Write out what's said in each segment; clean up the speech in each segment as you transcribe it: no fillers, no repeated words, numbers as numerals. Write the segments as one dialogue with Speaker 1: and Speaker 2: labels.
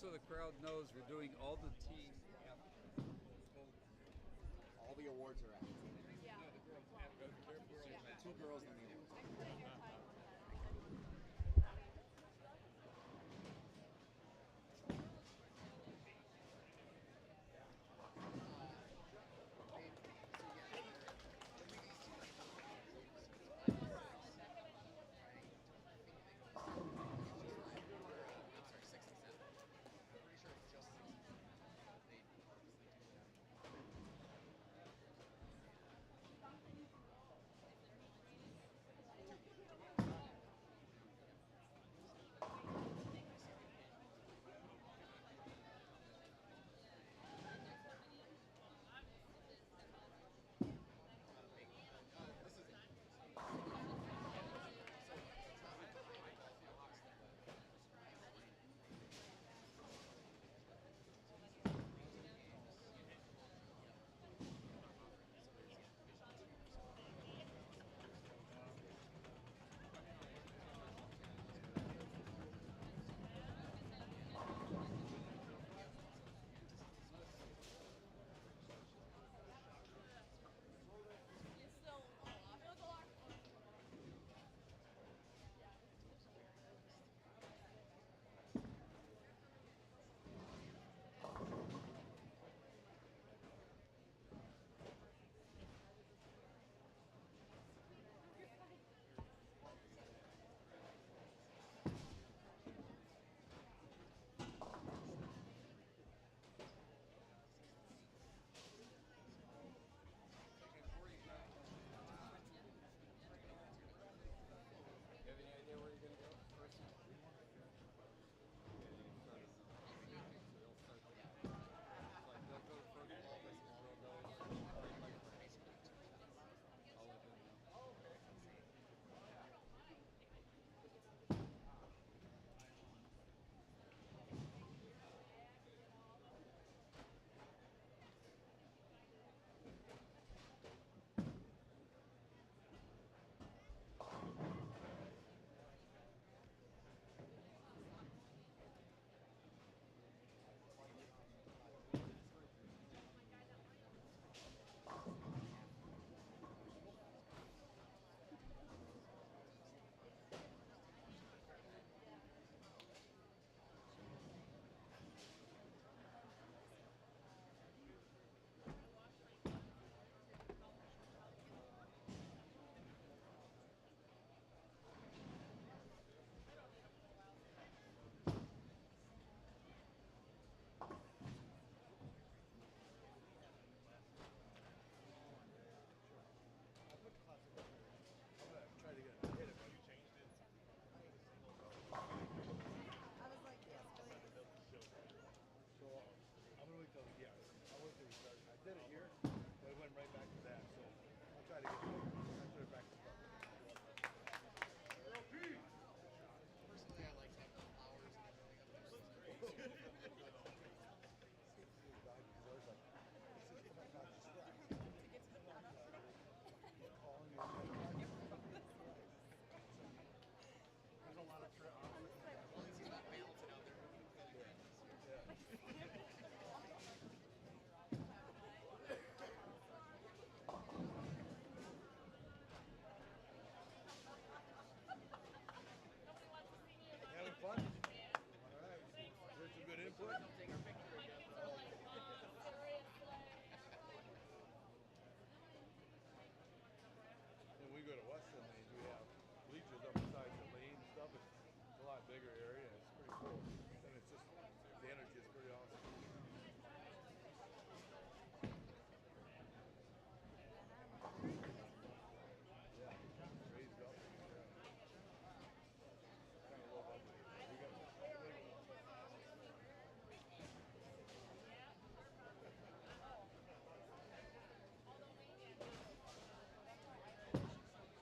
Speaker 1: just so the crowd knows, we're doing all the team.
Speaker 2: All the awards are out.
Speaker 3: Yeah.
Speaker 2: Two girls and the awards.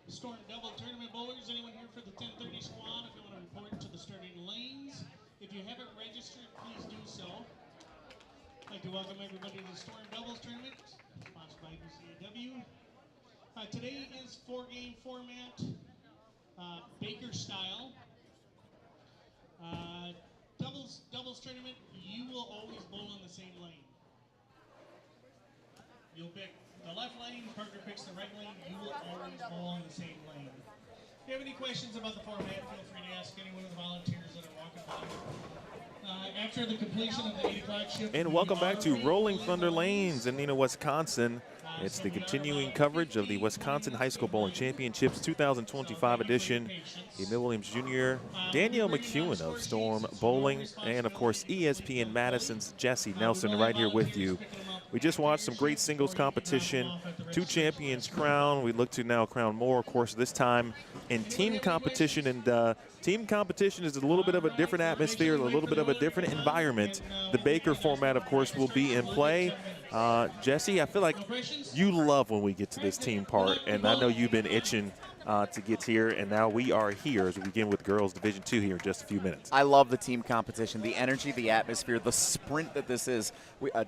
Speaker 4: Storm Double Tournament Bowlers, anyone here for the 10:30 squad? If you want to report to the starting lanes, if you haven't registered, please do so. I'd like to welcome everybody to the Storm Doubles Tournament, sponsored by BCAW. Today is 4-game format, Baker style. Doubles doubles tournament, you will always bowl in the same lane. You'll pick the left lane, partner picks the right lane, you will always bowl in the same lane. If you have any questions about the format, feel free to ask any one of the volunteers that are walking by. After the completion of the 8 o'clock shift.
Speaker 3: And welcome back to Rolling Thunder Lanes in Neenah, Wisconsin. It's the continuing coverage of the Wisconsin High School Bowling Championships 2025 edition. Emil Williams Jr., Danielle McEwen of Storm Bowling, and of course ESPN Madison's Jesse Nelson right here with you. We just watched some great singles competition, 2 champions crowned. We look to now crown more, of course, this time in team competition. And team competition is a little bit of a different atmosphere, a little bit of a different environment. The Baker format, of course, will be in play. Jesse, I feel like you love when we get to this team part, and I know you've been itching to get here, and now we are here as we begin with Girls Division II here in just a few minutes.
Speaker 2: I love the team competition, the energy, the atmosphere, the sprint that this is.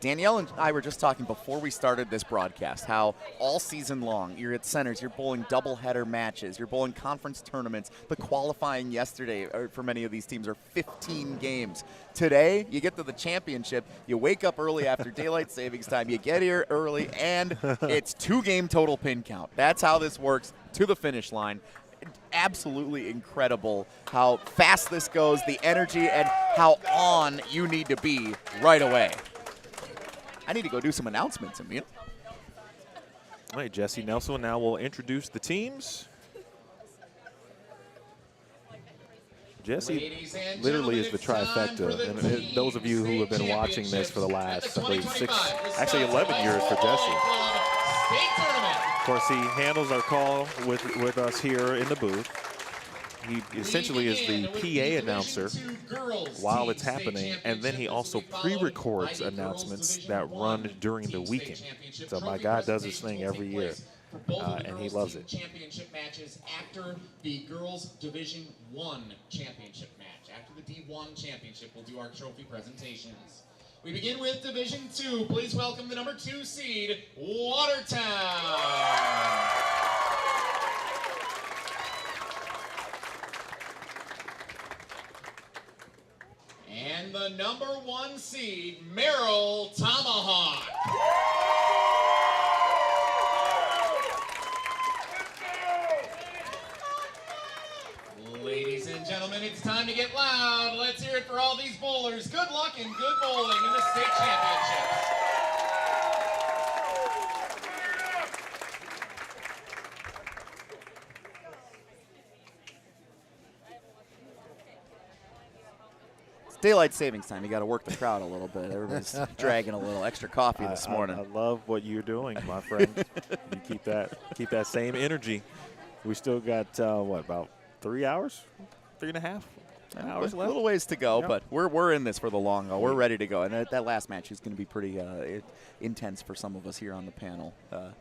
Speaker 2: Danielle and I were just talking before we started this broadcast how all season long you're at centers, you're bowling doubleheader matches, you're bowling conference tournaments. The qualifying yesterday for many of these teams are 15 games. Today, you get to the championship, you wake up early after daylight savings time, you get here early, and it's 2-game total pin count. That's how this works to the finish line. Absolutely incredible how fast this goes, the energy, and how on you need to be right away. I need to go do some announcements, Emil.
Speaker 3: All right, Jesse Nelson now will introduce the teams. Jesse literally is the trifecta, and those of you who have been watching this for the last, I believe, 11 years for Jesse. Of course, he handles our call with us here in the booth. He essentially is the PA announcer while it's happening, and then he also pre-records announcements that run during the weekend. So my guy does this thing every year, and he loves it.
Speaker 5: Championship matches after the Girls Division I championship match. After the D1 championship, we'll do our trophy presentations. We begin with Division II. Please welcome the number 2 seed, Watertown. And the number 1 seed, Merrill Tomahawk. Ladies and gentlemen, it's time to get loud. Let's hear it for all these bowlers. Good luck and good bowling in the state championships.
Speaker 2: Daylight savings time. You got to work the crowd a little bit. Everybody's dragging a little extra coffee this morning.
Speaker 3: I love what you're doing, my friend. You keep that same energy. We still got what, about 3 hours, 3.5 hours left.
Speaker 2: A little ways to go, but we're in this for the long haul. We're ready to go, and that last match is going to be pretty intense for some of us here on the panel.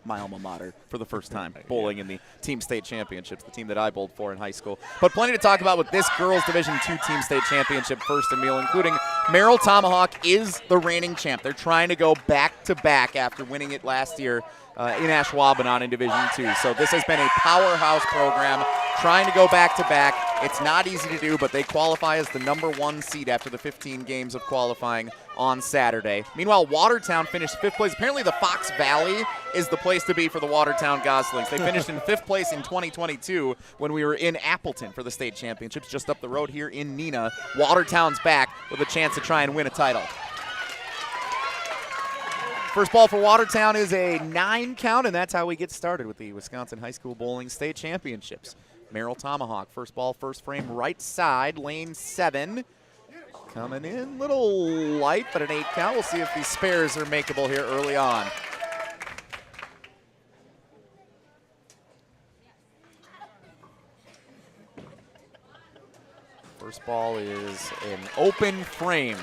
Speaker 2: My alma mater for the first time bowling in the team state championships, the team that I bowled for in high school. But plenty to talk about with this girls Division II team state championship first, Emil, including Merrill Tomahawk is the reigning champ. They're trying to go back to back after winning it last year in Ashwaubenon in Division II. So this has been a powerhouse program, trying to go back to back. It's not easy to do, but they qualify as the number 1 seed after the 15 games of qualifying on Saturday. Meanwhile, Watertown finished 5th place. Apparently the Fox Valley is the place to be for the Watertown Goslings. They finished in 5th place in 2022 when we were in Appleton for the state championships, just up the road here in Neenah. Watertown's back with a chance to try and win a title. First ball for Watertown is a 9 count, and that's how we get started with the Wisconsin High School Bowling State Championships. Merrill Tomahawk, first ball, first frame, right side, lane 7. Coming in, little light, but an 8 count. We'll see if these spares are makeable here early on. First ball is an open frame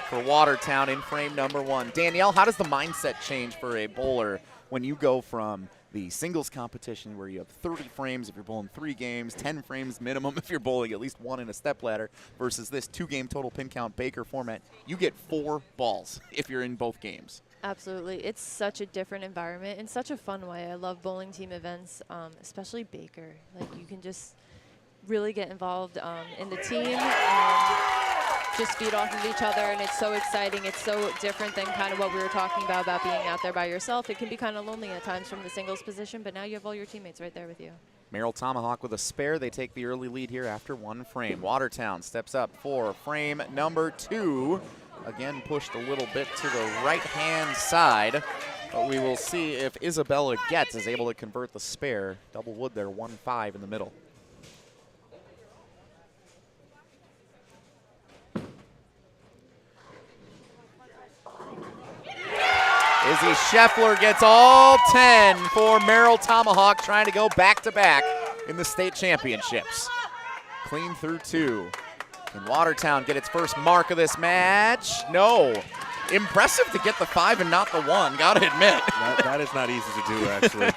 Speaker 2: for Watertown in frame number 1. Danielle, how does the mindset change for a bowler when you go from the singles competition where you have 30 frames if you're bowling 3 games, 10 frames minimum if you're bowling at least 1 in a stepladder, versus this 2-game total pin count Baker format? You get 4 balls if you're in both games.
Speaker 6: Absolutely. It's such a different environment in such a fun way. I love bowling team events, especially Baker. Like, you can just really get involved in the team. just feed off of each other, and it's so exciting. It's so different than kind of what we were talking about being out there by yourself. It can be kind of lonely at times from the singles position, but now you have all your teammates right there with you.
Speaker 2: Merrill Tomahawk with a spare. They take the early lead here after one frame. Watertown steps up for frame number 2. Again, pushed a little bit to the right-hand side, but we will see if Isabella Getz is able to convert the spare. Double wood there, 1-5 in the middle. Izzy Scheffler gets all 10 for Merrill Tomahawk, trying to go back-to-back in the state championships. Clean through 2. Can Watertown get its first mark of this match? No. Impressive to get the 5 and not the 1, gotta admit.
Speaker 3: That is not easy to do, actually.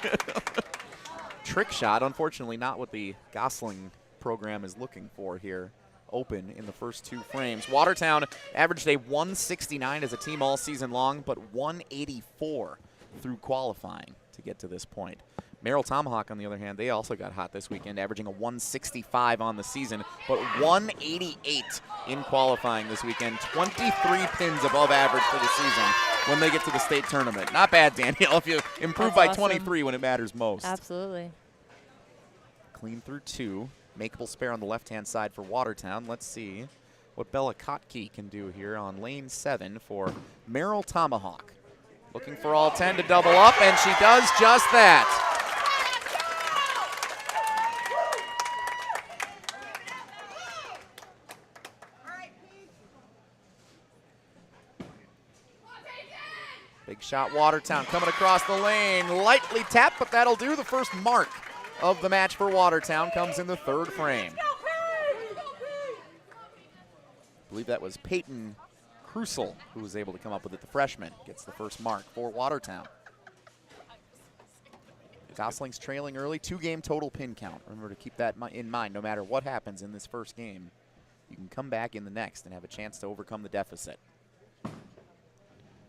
Speaker 2: Trick shot, unfortunately not what the Gosling program is looking for here. Open in the first 2 frames. Watertown averaged a 169 as a team all season long, but 184 through qualifying to get to this point. Merrill Tomahawk, on the other hand, they also got hot this weekend, averaging a 165 on the season, but 188 in qualifying this weekend. 23 pins above average for the season when they get to the state tournament. Not bad, Danielle, if you improve by 23 when it matters most.
Speaker 6: Absolutely.
Speaker 2: Clean through 2. Makeable spare on the left-hand side for Watertown. Let's see what Bella Kotke can do here on lane 7 for Merrill Tomahawk. Looking for all 10 to double up, and she does just that. Big shot, Watertown coming across the lane. Lightly tapped, but that'll do. The first mark of the match for Watertown comes in the 3rd frame. I believe that was Peyton Krusel who was able to come up with it. The freshman gets the first mark for Watertown. Gosling's trailing early. 2-game total pin count. Remember to keep that in mind. No matter what happens in this first game, you can come back in the next and have a chance to overcome the deficit.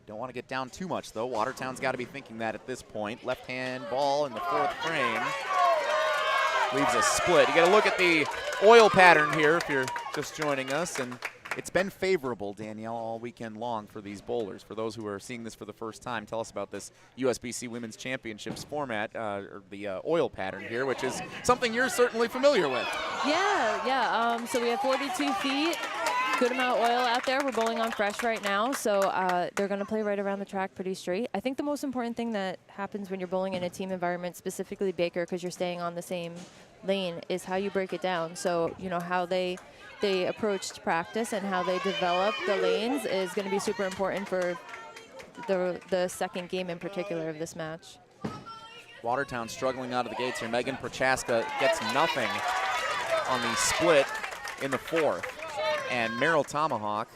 Speaker 2: Don't want to get down too much, though. Watertown's got to be thinking that at this point. Left-hand ball in the 4th frame. Leaves a split. You got to look at the oil pattern here if you're just joining us, and it's been favorable, Danielle, all weekend long for these bowlers. For those who are seeing this for the first time, tell us about this USBC Women's Championships format, or the oil pattern here, which is something you're certainly familiar with.
Speaker 6: Yeah. So we have 42 feet. Good amount of oil out there. We're bowling on fresh right now, so they're going to play right around the track pretty straight. I think the most important thing that happens when you're bowling in a team environment, specifically Baker, because you're staying on the same lane, is how you break it down. So, you know, how they approached practice and how they develop the lanes is going to be super important for the second game in particular of this match.
Speaker 2: Watertown struggling out of the gates here. Megan Prochaska gets nothing on the split in the 4th. And Merrill Tomahawk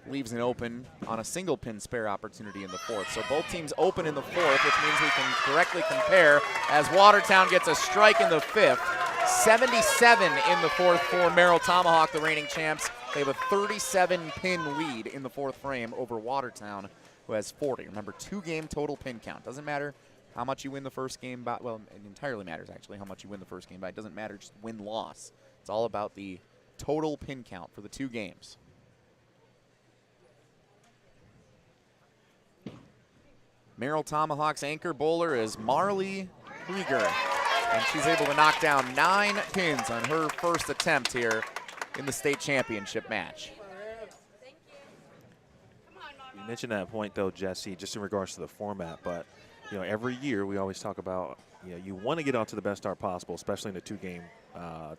Speaker 2: leaves it open on a single pin spare opportunity in the 4th. So both teams open in the 4th, which means we can correctly compare as Watertown gets a strike in the 5th. 77 in the 4th for Merrill Tomahawk, the reigning champs. They have a 37-pin lead in the 4th frame over Watertown, who has 40. Remember, 2-game total pin count. Doesn't matter how much you win the first game by. Well, it entirely matters, actually, how much you win the first game by. It doesn't matter just win-loss. It's all about the total pin count for the 2 games. Merrill Tomahawk's anchor bowler is Marley Krieger, and she's able to knock down 9 pins on her first attempt here in the state championship match.
Speaker 3: You mentioned that point, though, Jesse, just in regards to the format, but you know, every year we always talk about, you know, you want to get onto the best start possible, especially in a 2-game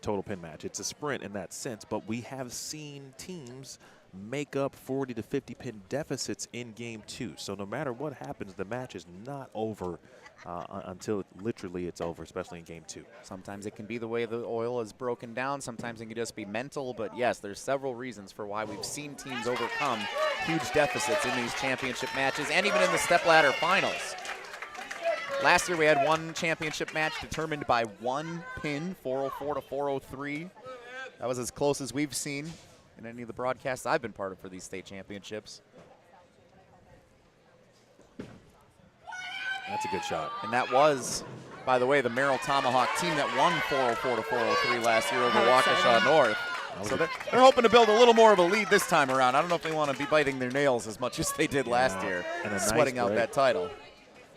Speaker 3: total pin match. It's a sprint in that sense, but we have seen teams make up 40 to 50 pin deficits in game 2. So no matter what happens, the match is not over until literally it's over, especially in game 2.
Speaker 2: Sometimes it can be the way the oil is broken down. Sometimes it can just be mental. But yes, there's several reasons for why we've seen teams overcome huge deficits in these championship matches and even in the stepladder finals. Last year we had one championship match determined by 1 pin, 404 to 403. That was as close as we've seen in any of the broadcasts I've been part of for these state championships.
Speaker 3: That's a good shot.
Speaker 2: And that was, by the way, the Merrill Tomahawk team that won 404 to 403 last year over Waukesha North. So they're hoping to build a little more of a lead this time around. I don't know if they want to be biting their nails as much as they did last year,
Speaker 3: and
Speaker 2: sweating out that title.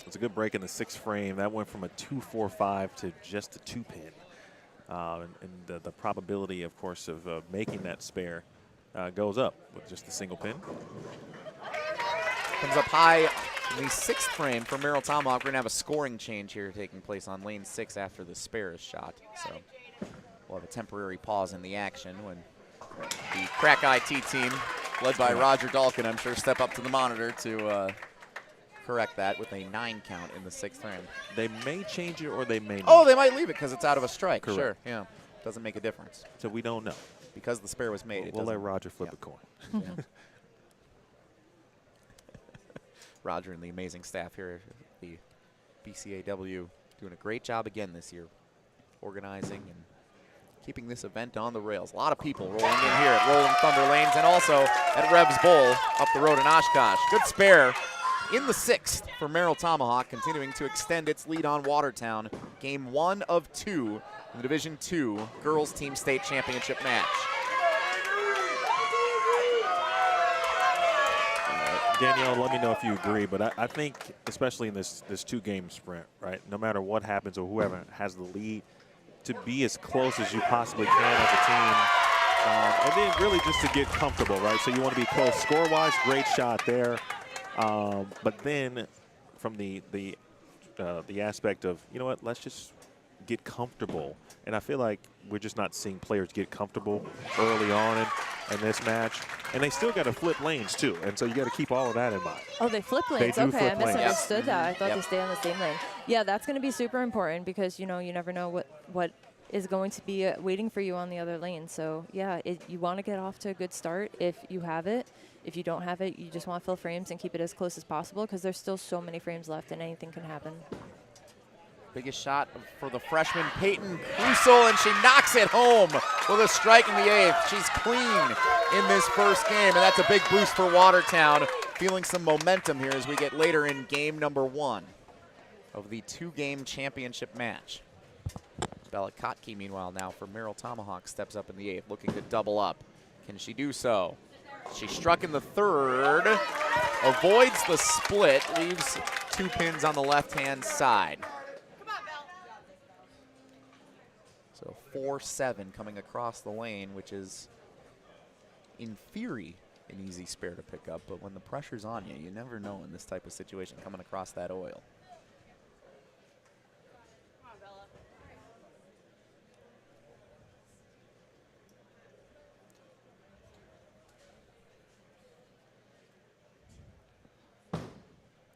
Speaker 3: It's a good break in the 6th frame. That went from a 2-4-5 to just a 2-pin. And the probability, of course, of making that spare goes up with just a single pin.
Speaker 2: Comes up high in the 6th frame for Merrill Tomahawk. We're going to have a scoring change here taking place on lane 6 after the spare is shot. So we'll have a temporary pause in the action when the Crack IT team, led by Roger Dalkin, I'm sure, step up to the monitor to correct that with a 9 count in the 6th frame.
Speaker 3: They may change it or they may not.
Speaker 2: Oh, they might leave it because it's out of a strike.
Speaker 3: Correct.
Speaker 2: Sure, yeah. Doesn't make a difference.
Speaker 3: So we don't know.
Speaker 2: Because the spare was made.
Speaker 3: We'll let Roger flip a coin.
Speaker 2: Yeah. Roger and the amazing staff here at the BCAW doing a great job again this year, organizing and keeping this event on the rails. A lot of people rolling in here at Rolling Thunder Lanes and also at Revs Bowl up the road in Oshkosh. Good spare in the 6th for Merrill Tomahawk, continuing to extend its lead on Watertown. Game 1 of 2 in the Division II Girls Team State Championship match.
Speaker 3: Danielle, let me know if you agree, but I think, especially in this 2-game sprint, right, no matter what happens or whoever has the lead, to be as close as you possibly can as a team, and then really just to get comfortable, right? So you want to be close score-wise, great shot there, but then from the aspect of, you know what, let's just get comfortable. And I feel like we're just not seeing players get comfortable early on in this match. And they still got to flip lanes, too. And so you got to keep all of that in mind.
Speaker 6: Oh, they flip lanes.
Speaker 3: They do
Speaker 6: okay,
Speaker 3: flip
Speaker 6: I misunderstood
Speaker 3: lanes.
Speaker 6: that. I thought they stay on the same lane. Yeah, that's going to be super important because, you know, you never know what is going to be waiting for you on the other lane. So, yeah, you want to get off to a good start if you have it. If you don't have it, you just want to fill frames and keep it as close as possible because there's still so many frames left and anything can happen.
Speaker 2: Biggest shot for the freshman, Peyton Krusel, and she knocks it home with a strike in the 8th. She's clean in this first game, and that's a big boost for Watertown, feeling some momentum here as we get later in game number 1 of the 2-game championship match. Bella Kotke, meanwhile, now for Merrill Tomahawk, steps up in the 8th, looking to double up. Can she do so? She struck in the 3rd, avoids the split, leaves 2 pins on the left-hand side. So 4-7 coming across the lane, which is, in theory, an easy spare to pick up. But when the pressure's on you, you never know in this type of situation coming across that oil.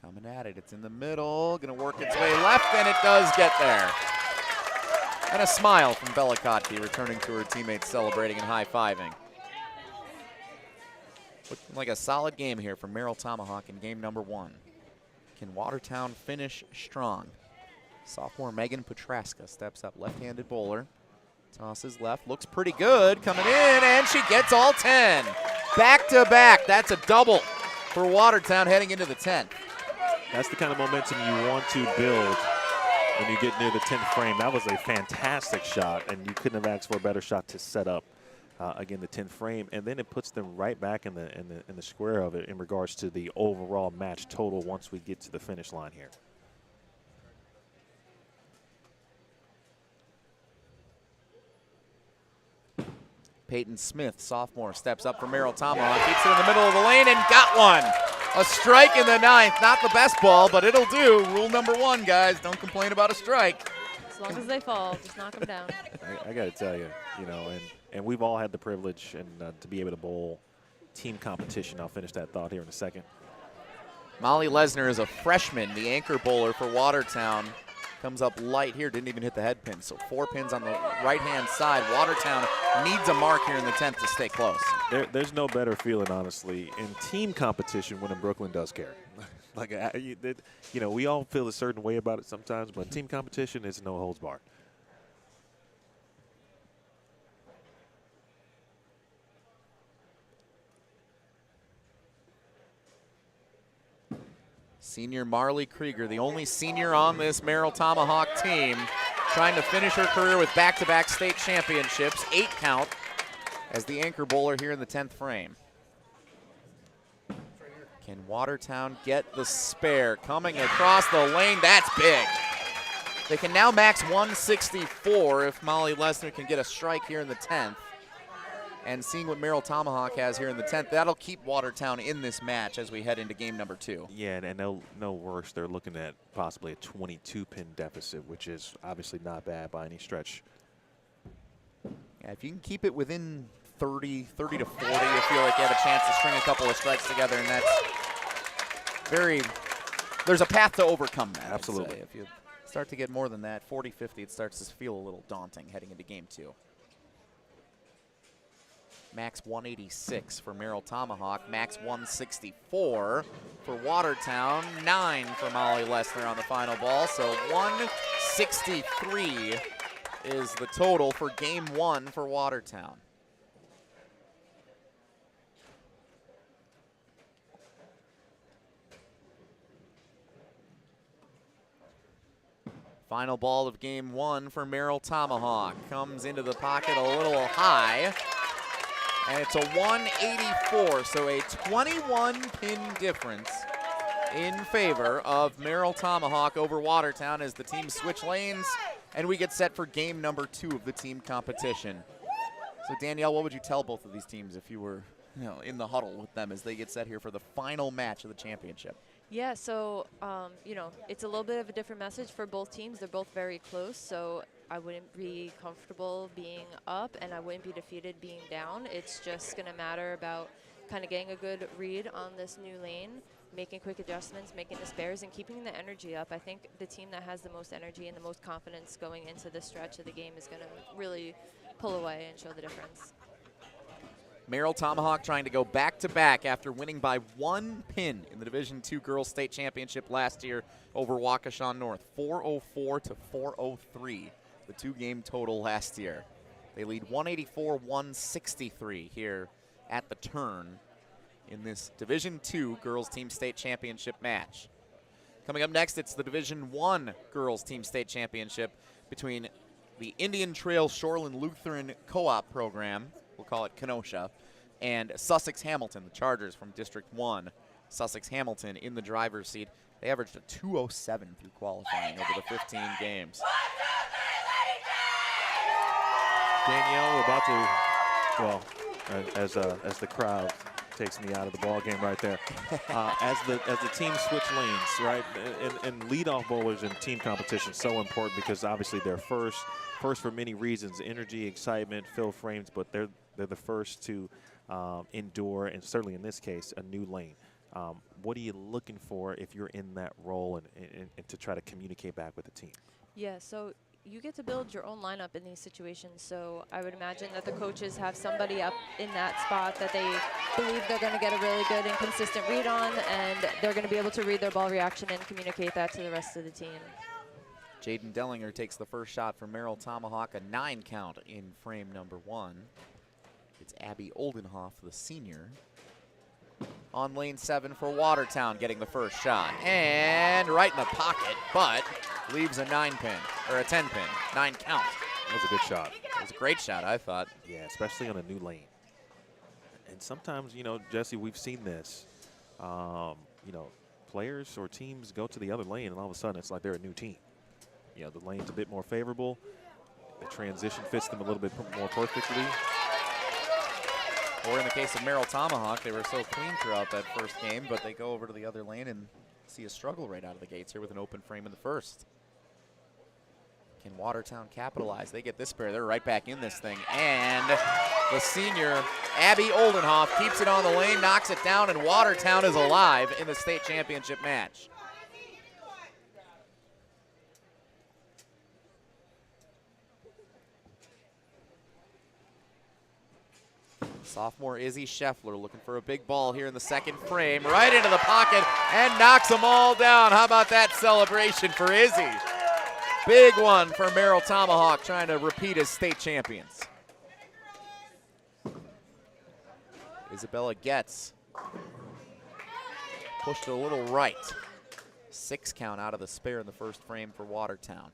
Speaker 2: Coming at it. It's in the middle. Going to work its way left, and it does get there. And a smile from Bella Kotke, returning to her teammates, celebrating and high-fiving. Looking like a solid game here for Merrill Tomahawk in game number 1. Can Watertown finish strong? Sophomore Megan Petraska steps up, left-handed bowler. Tosses left, looks pretty good, coming in, and she gets all 10. Back-to-back, that's a double for Watertown heading into the 10th.
Speaker 3: That's the kind of momentum you want to build when you get near the 10th frame. That was a fantastic shot, and you couldn't have asked for a better shot to set up, again, the 10th frame. And then it puts them right back in the square of it in regards to the overall match total once we get to the finish line here.
Speaker 2: Peyton Smith, sophomore, steps up for Merrill Tomahawk, keeps it in the middle of the lane and got one. A strike in the 9th. Not the best ball, but it'll do. Rule number 1, guys. Don't complain about a strike.
Speaker 6: As long as they fall, just knock them down.
Speaker 3: I got to tell you, you know, and we've all had the privilege and to be able to bowl team competition. I'll finish that thought here in a second.
Speaker 2: Molly Lesner is a freshman, the anchor bowler for Watertown. Comes up light here, didn't even hit the head pin. So 4 pins on the right-hand side. Watertown needs a mark here in the 10th to stay close.
Speaker 3: There's no better feeling, honestly, in team competition when Brooklyn does care. Like, you know, we all feel a certain way about it sometimes, but team competition is no holds barred.
Speaker 2: Senior Marley Krieger, the only senior on this Merrill Tomahawk team, trying to finish her career with back-to-back state championships, 8 count. as the anchor bowler here in the 10th frame. Can Watertown get the spare? Coming across the lane, that's big. They can now max 164 if Molly Lesnar can get a strike here in the 10th. And seeing what Merrill Tomahawk has here in the 10th, that'll keep Watertown in this match as we head into game number 2.
Speaker 3: Yeah, and they'll know worse. They're looking at possibly a 22-pin deficit, which is obviously not bad by any stretch.
Speaker 2: Yeah, if you can keep it within 30 to 40, you feel like you have a chance to string a couple of strikes together, and that's there's a path to overcome that.
Speaker 3: Absolutely.
Speaker 2: If you start to get more than that, 40, 50, it starts to feel a little daunting heading into game 2. Max 186 for Merrill Tomahawk, max 164 for Watertown, 9 for Molly Lesnar on the final ball, so 163 is the total for game 1 for Watertown. Final ball of game 1 for Merrill Tomahawk. Comes into the pocket a little high. And it's a 184, so a 21-pin difference in favor of Merrill Tomahawk over Watertown as the teams switch lanes, and we get set for game number 2 of the team competition. So Danielle, what would you tell both of these teams if you were in the huddle with them as they get set here for the final match of the championship?
Speaker 6: Yeah, so, it's a little bit of a different message for both teams. They're both very close, so I wouldn't be comfortable being up, and I wouldn't be defeated being down. It's just going to matter about kind of getting a good read on this new lane, making quick adjustments, making the spares, and keeping the energy up. I think the team that has the most energy and the most confidence going into this stretch of the game is going to really pull away and show the difference.
Speaker 2: Merrill Tomahawk trying to go back-to-back after winning by 1 pin in the Division II Girls State Championship last year over Waukesha North, 404 to 403, the 2-game total last year. They lead 184-163 here at the turn in this Division II Girls Team State Championship match. Coming up next, it's the Division I Girls Team State Championship between the Indian Trail Shoreland Lutheran Co-op program, we'll call it Kenosha, and Sussex Hamilton, the Chargers from District 1. Sussex Hamilton in the driver's seat. They averaged a 207 through qualifying over the 15 games.
Speaker 3: Danielle, we're about to, well, as the crowd takes me out of the ball game right there. As the team switch lanes, right, and leadoff bowlers in team competition so important because obviously they're first for many reasons, energy, excitement, fill frames, but they're the first to endure, and certainly in this case, a new lane. What are you looking for if you're in that role and to try to communicate back with the team?
Speaker 6: Yeah, so you get to build your own lineup in these situations, so I would imagine that the coaches have somebody up in that spot that they believe they're going to get a really good and consistent read on, and they're going to be able to read their ball reaction and communicate that to the rest of the team.
Speaker 2: Jaden Dellinger takes the first shot for Merrill Tomahawk, a 9 count in frame number 1. It's Abby Oldenhoff, the senior, on lane 7 for Watertown, getting the first shot. And right in the pocket, but leaves a 9-pin, or a 10-pin, 9 count.
Speaker 3: That was a good shot.
Speaker 2: It was a great shot, I thought.
Speaker 3: Yeah, especially on a new lane. And sometimes, Jesse, we've seen this. Players or teams go to the other lane, and all of a sudden it's like they're a new team. The lane's a bit more favorable. The transition fits them a little bit more perfectly.
Speaker 2: Or in the case of Merrill Tomahawk, they were so clean throughout that first game, but they go over to the other lane and see a struggle right out of the gates here with an open frame in the first. Can Watertown capitalize? They get this pair. They're right back in this thing. And the senior, Abby Oldenhoff, keeps it on the lane, knocks it down, and Watertown is alive in the state championship match. Sophomore Izzy Scheffler looking for a big ball here in the second frame, right into the pocket and knocks them all down. How about that celebration for Izzy? Big one for Merrill Tomahawk trying to repeat as state champions. Isabella Getz pushed a little right. 6 count out of the spare in the first frame for Watertown.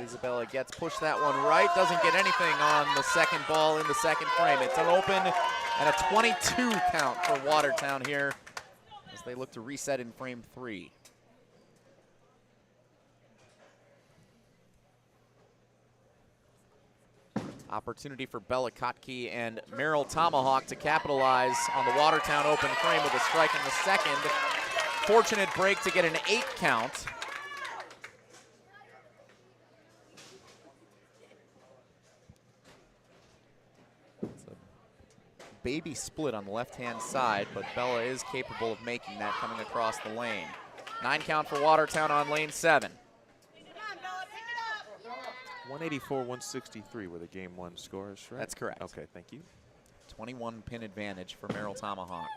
Speaker 2: Isabella gets pushed that one right, doesn't get anything on the second ball in the second frame. It's an open and a 22 count for Watertown here as they look to reset in frame 3. Opportunity for Bella Kotke and Merrill Tomahawk to capitalize on the Watertown open frame with a strike in the second. Fortunate break to get an 8 count. It's a baby split on the left-hand side, but Bella is capable of making that coming across the lane. 9 count for Watertown on lane 7.
Speaker 3: 184-163 were the game 1 scores, right?
Speaker 2: That's correct.
Speaker 3: Okay, thank you.
Speaker 2: 21 pin advantage for Merrill Tomahawk.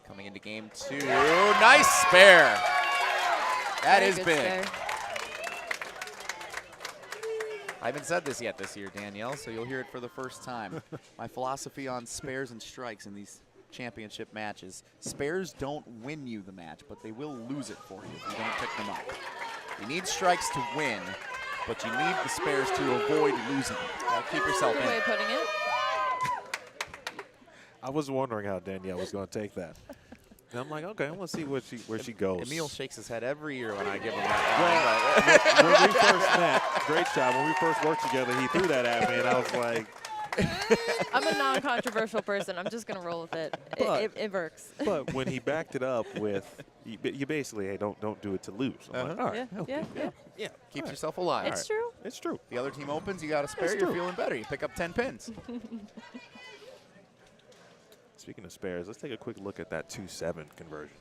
Speaker 2: Coming into game 2, nice spare. That is big.
Speaker 6: Spare.
Speaker 2: I haven't said this yet this year, Danielle, so you'll hear it for the first time. My philosophy on spares and strikes in these championship matches. Spares don't win you the match, but they will lose it for you if you don't pick them up. You need strikes to win, but you need the spares to avoid losing. Keep yourself
Speaker 6: Good way of
Speaker 2: in.
Speaker 6: putting it.
Speaker 3: I was wondering how Danielle was going to take that. And I'm like, okay, I want to see where she goes.
Speaker 2: Emil shakes his head every year when I give him that.
Speaker 3: Well, when we first met, great shot. When we first worked together, he threw that at me, and I was like,
Speaker 6: I'm a non-controversial person. I'm just going to roll with it. It works.
Speaker 3: But when he backed it up with, you basically, hey, don't do it to lose. I'm like, all right,
Speaker 6: Yeah.
Speaker 2: Keeps yourself alive.
Speaker 6: It's true.
Speaker 3: It's true.
Speaker 2: The other team opens, you got a spare,
Speaker 3: It's
Speaker 2: you're
Speaker 3: true.
Speaker 2: feeling better. You pick up 10 pins.
Speaker 3: Speaking of spares, let's take a quick look at that 2-7 conversion.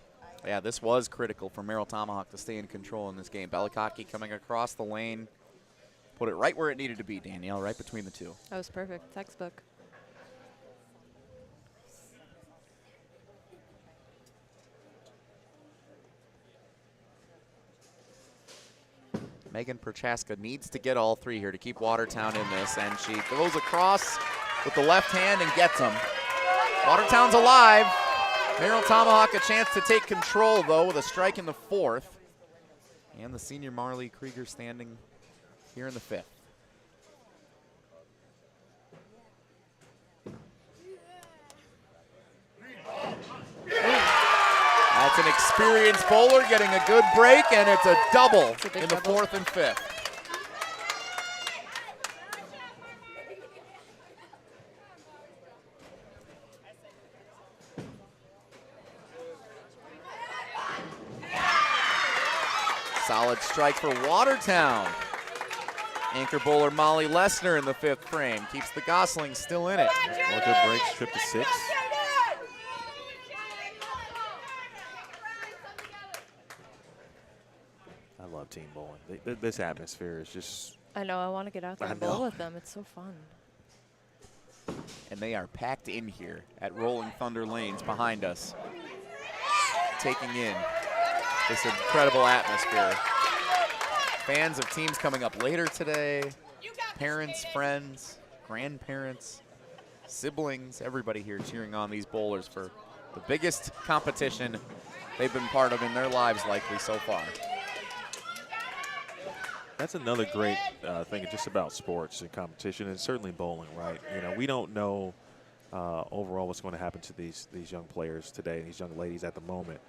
Speaker 2: Yeah, this was critical for Merrill Tomahawk to stay in control in this game. Bella Kotke coming across the lane. Put it right where it needed to be, Danielle, right between the two.
Speaker 6: That was perfect. Textbook.
Speaker 2: Megan Prochaska needs to get all 3 here to keep Watertown in this, and she goes across with the left hand and gets them. Watertown's alive. Merrill Tomahawk a chance to take control, though, with a strike in the 4th. And the senior Marley Krieger standing here in the 5th. That's an experienced bowler getting a good break, and it's a double in the 4th and 5th. Solid strike for Watertown. Anchor bowler Molly Lesnar in the 5th frame. Keeps the Goslings still in it.
Speaker 3: All good breaks, trip to 6. I love team bowling. This atmosphere is just...
Speaker 6: I know. I want to get out there
Speaker 3: I
Speaker 6: and bowl
Speaker 3: know.
Speaker 6: with them. It's so fun.
Speaker 2: And they are packed in here at Rolling Thunder Lanes behind us, taking in this incredible atmosphere. Fans of teams coming up later today, parents, friends, grandparents, siblings, everybody here cheering on these bowlers for the biggest competition they've been part of in their lives likely so far.
Speaker 3: That's another great thing just about sports and competition, and certainly bowling, right? You know, we don't know overall what's going to happen to these young players today, these young ladies at the moment,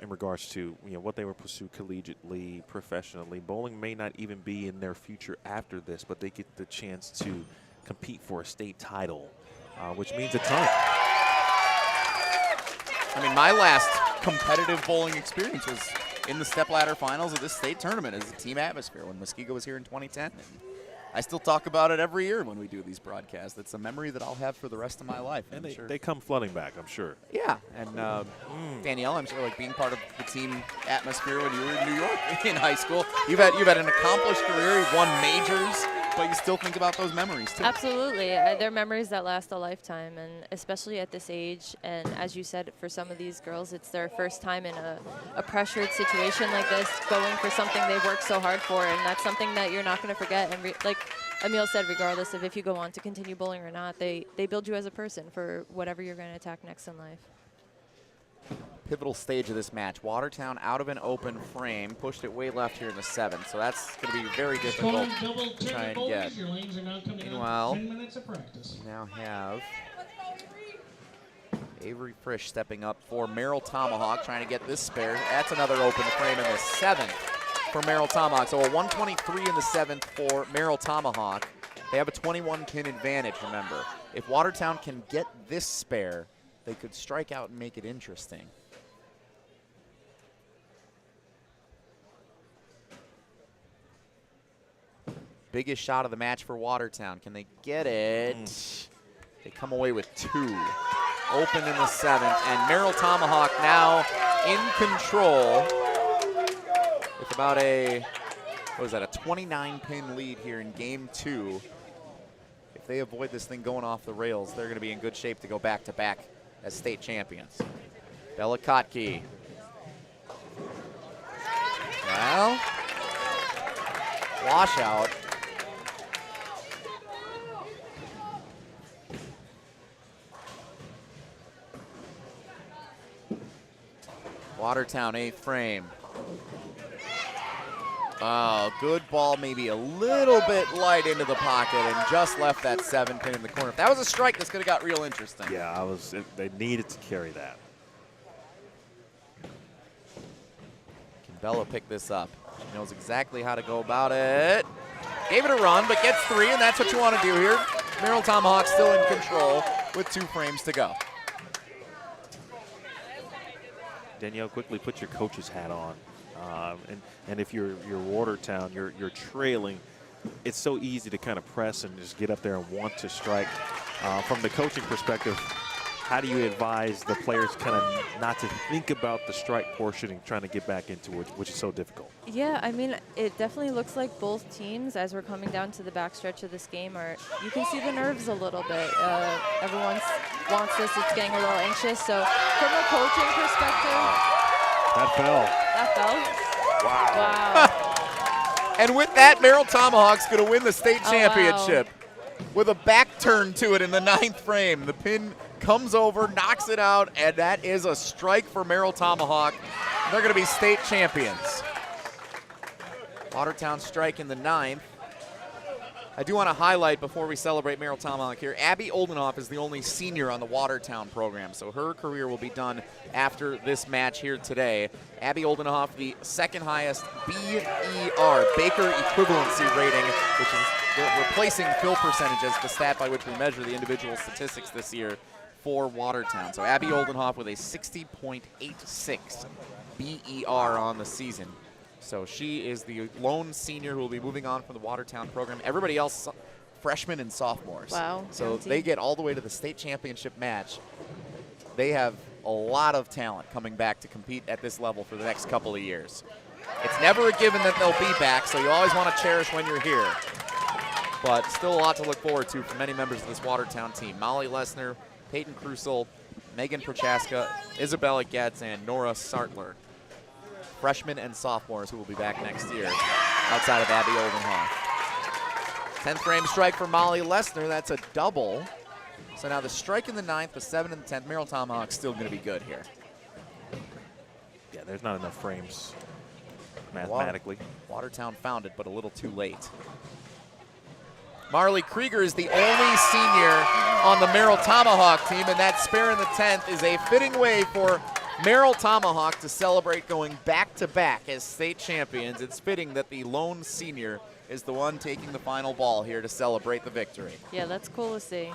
Speaker 3: in regards to what they will pursue collegiately, professionally. Bowling may not even be in their future after this, but they get the chance to compete for a state title, which means a ton.
Speaker 2: I mean, my last competitive bowling experience was in the stepladder finals of this state tournament as a team atmosphere when Muskego was here in 2010. And I still talk about it every year when we do these broadcasts. It's a memory that I'll have for the rest of my life.
Speaker 3: And
Speaker 2: I'm sure.
Speaker 3: they come flooding back, I'm sure.
Speaker 2: Yeah, and Danielle, I'm sure, like being part of the team atmosphere when you were in New York in high school. You've had an accomplished career. You've won majors, but you still think about those memories too.
Speaker 6: Absolutely. They're memories that last a lifetime, and especially at this age. And as you said, for some of these girls, it's their first time in a pressured situation like this, going for something they've worked so hard for, and that's something that you're not going to forget. And like Emil said, regardless of if you go on to continue bowling or not, they build you as a person for whatever you're going to attack next in life.
Speaker 2: pivotal stage of this match. Watertown out of an open frame, pushed it way left here in the 7th, so that's going to be very difficult to try and get. Meanwhile, we now have Avery Frisch stepping up for Merrill Tomahawk, trying to get this spare. That's another open frame in the 7th for Merrill Tomahawk. So a 123 in the 7th for Merrill Tomahawk. They have a 21-pin advantage, remember. If Watertown can get this spare, they could strike out and make it interesting. Biggest shot of the match for Watertown. Can they get it? They come away with 2. Open in the 7th, and Merrill Tomahawk now in control with about a, what is that, a 29-pin lead here in game 2. If they avoid this thing going off the rails, they're going to be in good shape to go back-to-back as state champions. Belakotki. Well, washout. Watertown 8th frame. Oh, good ball, maybe a little bit light into the pocket and just left that 7-pin in the corner. If that was a strike, this could have got real interesting.
Speaker 3: Yeah, they needed to carry that.
Speaker 2: Can Bella pick this up? He knows exactly how to go about it. Gave it a run, but gets 3, and that's what you want to do here. Merrill Tomahawk still in control with 2 frames to go.
Speaker 3: Danielle, quickly put your coach's hat on. And if you're Watertown, you're trailing, it's so easy to kind of press and just get up there and want to strike. From the coaching perspective, how do you advise the players kind of not to think about the strike portion and trying to get back into it, which is so difficult?
Speaker 6: Yeah, I mean, it definitely looks like both teams, as we're coming down to the backstretch of this game, you can see the nerves a little bit. Everyone wants this. It's getting a little anxious. So from a coaching perspective.
Speaker 3: That fell.
Speaker 6: That fell? Wow.
Speaker 2: And with that, Merrill Tomahawk's going to win the state championship with a back turn to it in the 9th frame. The pin comes over, knocks it out, and that is a strike for Merrill Tomahawk. They're going to be state champions. Watertown strike in the 9th. I do want to highlight before we celebrate Merrill Tomahawk here, Abby Oldenoff is the only senior on the Watertown program, so her career will be done after this match here today. Abby Oldenoff, the 2nd highest BER, Baker Equivalency rating, which is replacing fill percentage as the stat by which we measure the individual statistics this year for Watertown. So Abby Oldenoff with a 60.86 BER on the season. So she is the lone senior who will be moving on from the Watertown program. Everybody else, freshmen and sophomores.
Speaker 6: Wow.
Speaker 2: So they get all the way to the state championship match. They have a lot of talent coming back to compete at this level for the next couple of years. It's never a given that they'll be back, so you always want to cherish when you're here. But still a lot to look forward to for many members of this Watertown team. Molly Lesner, Peyton Krusel, Megan Prochaska, Isabella Getz, and Nora Sartler. Freshmen and sophomores who will be back next year outside of Abby Oldenoff. 10th frame strike for Molly Lesner. That's a double. So now the strike in the 9th, the 7th and the 10th. Merrill Tomahawk's still going to be good here.
Speaker 3: Yeah, there's not enough frames mathematically.
Speaker 2: Watertown found it, but a little too late. Marley Krieger is the only senior on the Merrill Tomahawk team, and that spare in the 10th is a fitting way for Merrill Tomahawk to celebrate going back-to-back as state champions. It's fitting that the lone senior is the one taking the final ball here to celebrate the victory.
Speaker 6: Yeah, that's cool to see.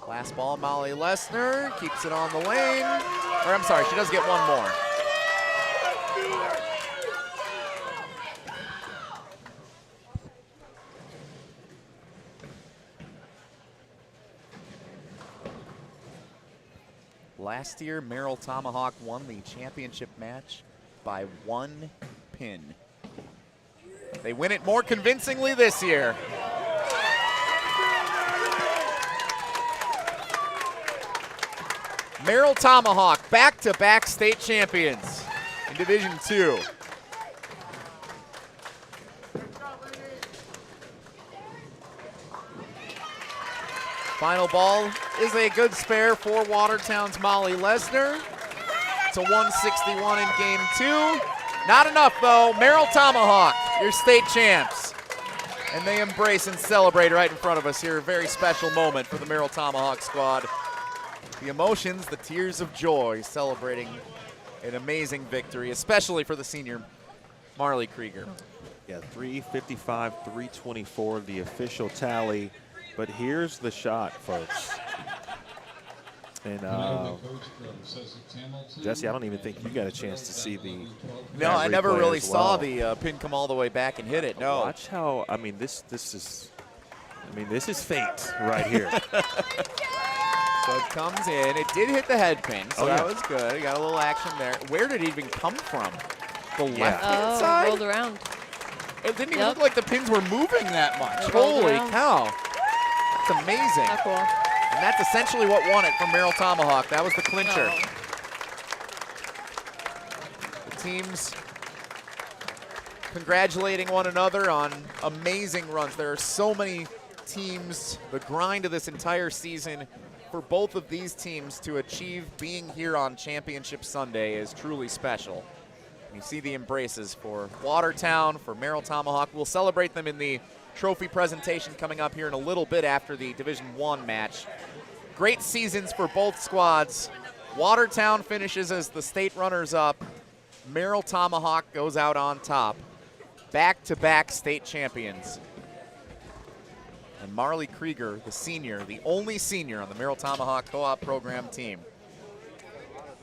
Speaker 2: Last ball, Molly Lesner keeps it on the lane. Or I'm sorry, she does get one more. Last year, Merrill Tomahawk won the championship match by 1 pin. They win it more convincingly this year. Merrill Tomahawk, back-to-back state champions in Division II. Final ball is a good spare for Watertown's Molly Lesner. to 161 in game 2. Not enough, though. Merrill Tomahawk, your state champs. And they embrace and celebrate right in front of us here. A very special moment for the Merrill Tomahawk squad. The emotions, the tears of joy, celebrating an amazing victory, especially for the senior Marley Krieger.
Speaker 3: Yeah, 355, 324, the official tally. But here's the shot, folks. And Jesse, I don't even think you got a chance to see the.
Speaker 2: No, I never really saw
Speaker 3: well.
Speaker 2: the pin come all the way back and hit it. No.
Speaker 3: Watch how. I mean, this is fate right here.
Speaker 2: So it comes in. It did hit the head pin, so
Speaker 3: Oh,
Speaker 2: that
Speaker 3: yeah.
Speaker 2: was good. Got a little action there. Where did it even come from? The
Speaker 3: Yeah.
Speaker 2: left-hand side?
Speaker 6: Rolled around.
Speaker 2: It didn't even
Speaker 6: Yep.
Speaker 2: look like the pins were moving that much.
Speaker 6: It rolled
Speaker 2: Holy
Speaker 6: around.
Speaker 2: cow. It's amazing.
Speaker 6: How cool.
Speaker 2: And that's essentially what won it for Merrill Tomahawk. That was the clincher.
Speaker 6: Oh.
Speaker 2: The teams congratulating one another on amazing runs. There are so many teams, the grind of this entire season for both of these teams to achieve being here on Championship Sunday is truly special. You see the embraces for Watertown, for Merrill Tomahawk. We'll celebrate them in the trophy presentation coming up here in a little bit after the Division I match. Great seasons for both squads. Watertown finishes as the state runners-up. Merrill Tomahawk goes out on top. Back-to-back state champions. And Marley Krieger, the senior, the only senior on the Merrill Tomahawk co-op program team,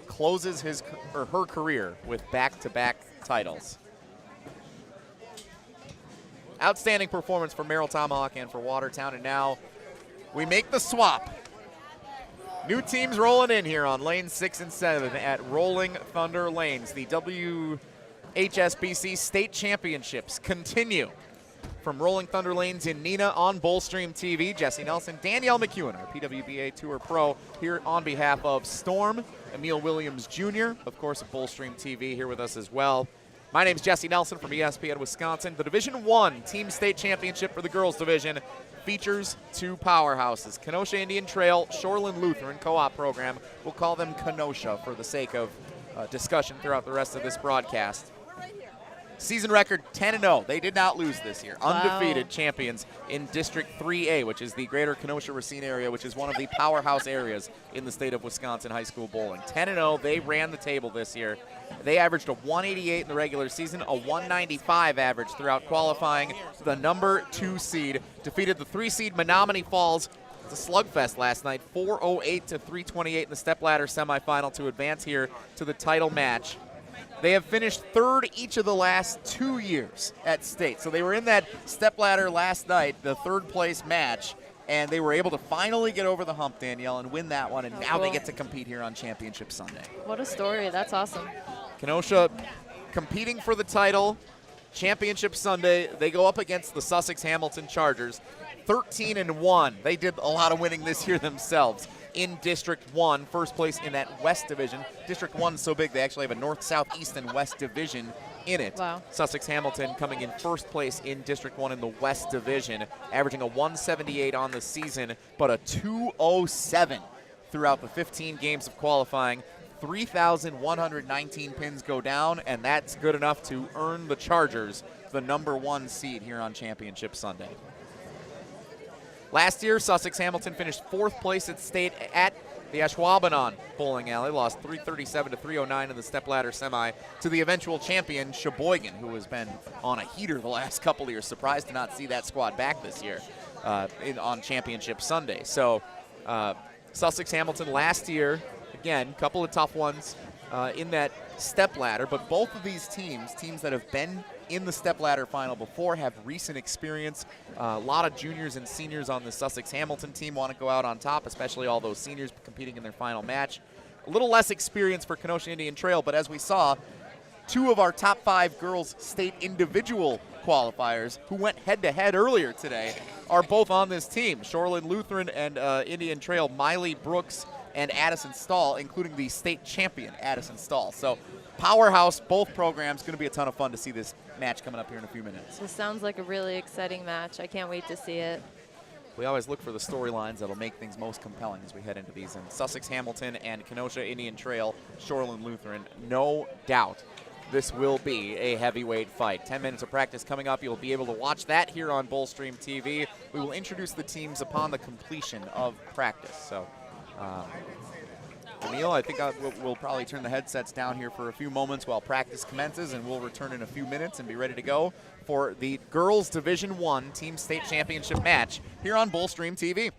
Speaker 2: closes his or her career with back-to-back titles. Outstanding performance for Merrill Tomahawk and for Watertown, and now we make the swap. New teams rolling in here on lanes 6 and 7 at Rolling Thunder Lanes. The WHSBC State Championships continue from Rolling Thunder Lanes in Neenah on BowlStreamTV. Jesse Nelson, Danielle McEwen, our PWBA Tour Pro, here on behalf of Storm. Emil Williams Jr., of course, of BowlStreamTV, here with us as well. My name's Jesse Nelson from ESPN Wisconsin. The Division I Team State Championship for the girls division features two powerhouses, Kenosha Indian Trail, Shoreland Lutheran co-op program. We'll call them Kenosha for the sake of discussion throughout the rest of this broadcast. Season record 10-0. They did not lose this year.
Speaker 6: Wow.
Speaker 2: Undefeated champions in District 3A, which is the greater Kenosha-Racine area, which is one of the powerhouse areas in the state of Wisconsin high school bowling. 10-0. They ran the table this year. They averaged a 188 in the regular season, a 195 average throughout qualifying. The number 2 seed defeated the 3 seed Menominee Falls. It's a slugfest last night, 408 to 328 in the stepladder semifinal to advance here to the title match. They have finished third each of the last 2 years at state. So they were in that stepladder last night, the third place match, and they were able to finally get over the hump, Danielle, and win that one. And now they get to compete here on Championship Sunday.
Speaker 6: What a story. That's awesome.
Speaker 2: Kenosha competing for the title. Championship Sunday, they go up against the Sussex Hamilton Chargers. 13-1. They did a lot of winning this year themselves. In District 1, first place in that West Division. District 1 is so big they actually have a North, South, East, and West Division in it.
Speaker 6: Wow.
Speaker 2: Sussex Hamilton coming in first place in District 1 in the West Division, averaging a 178 on the season, but a 207 throughout the 15 games of qualifying. 3,119 pins go down, and that's good enough to earn the Chargers the number 1 seed here on Championship Sunday. Last year, Sussex Hamilton finished 4th place at state at the Ashwaubenon Bowling Alley, lost 337 to 309 in the stepladder semi to the eventual champion, Sheboygan, who has been on a heater the last couple of years. Surprised to not see that squad back this year on Championship Sunday. So Sussex Hamilton last year, again, couple of tough ones in that stepladder, but both of these teams that have been in the stepladder final before, have recent experience. A lot of juniors and seniors on the Sussex Hamilton team want to go out on top, especially all those seniors competing in their final match. A little less experience for Kenosha Indian Trail, but as we saw, 2 of our top 5 girls state individual qualifiers who went head-to-head earlier today are both on this team. Shoreland Lutheran and Indian Trail, Miley Brooks and Addison Stahl, including the state champion, Addison Stahl. So powerhouse, both programs. Going to be a ton of fun to see this match coming up here in a few minutes.
Speaker 6: This sounds like a really exciting match. I can't wait to see it.
Speaker 2: We always look for the storylines that'll make things most compelling as we head into these. And Sussex Hamilton and Kenosha Indian Trail, Shoreland Lutheran, no doubt this will be a heavyweight fight. 10 minutes of practice coming up. You'll be able to watch that here on BowlStreamTV. We will introduce the teams upon the completion of practice. So, Emil, I think we'll probably turn the headsets down here for a few moments while practice commences, and we'll return in a few minutes and be ready to go for the Girls Division I Team State Championship match here on BowlStreamTV.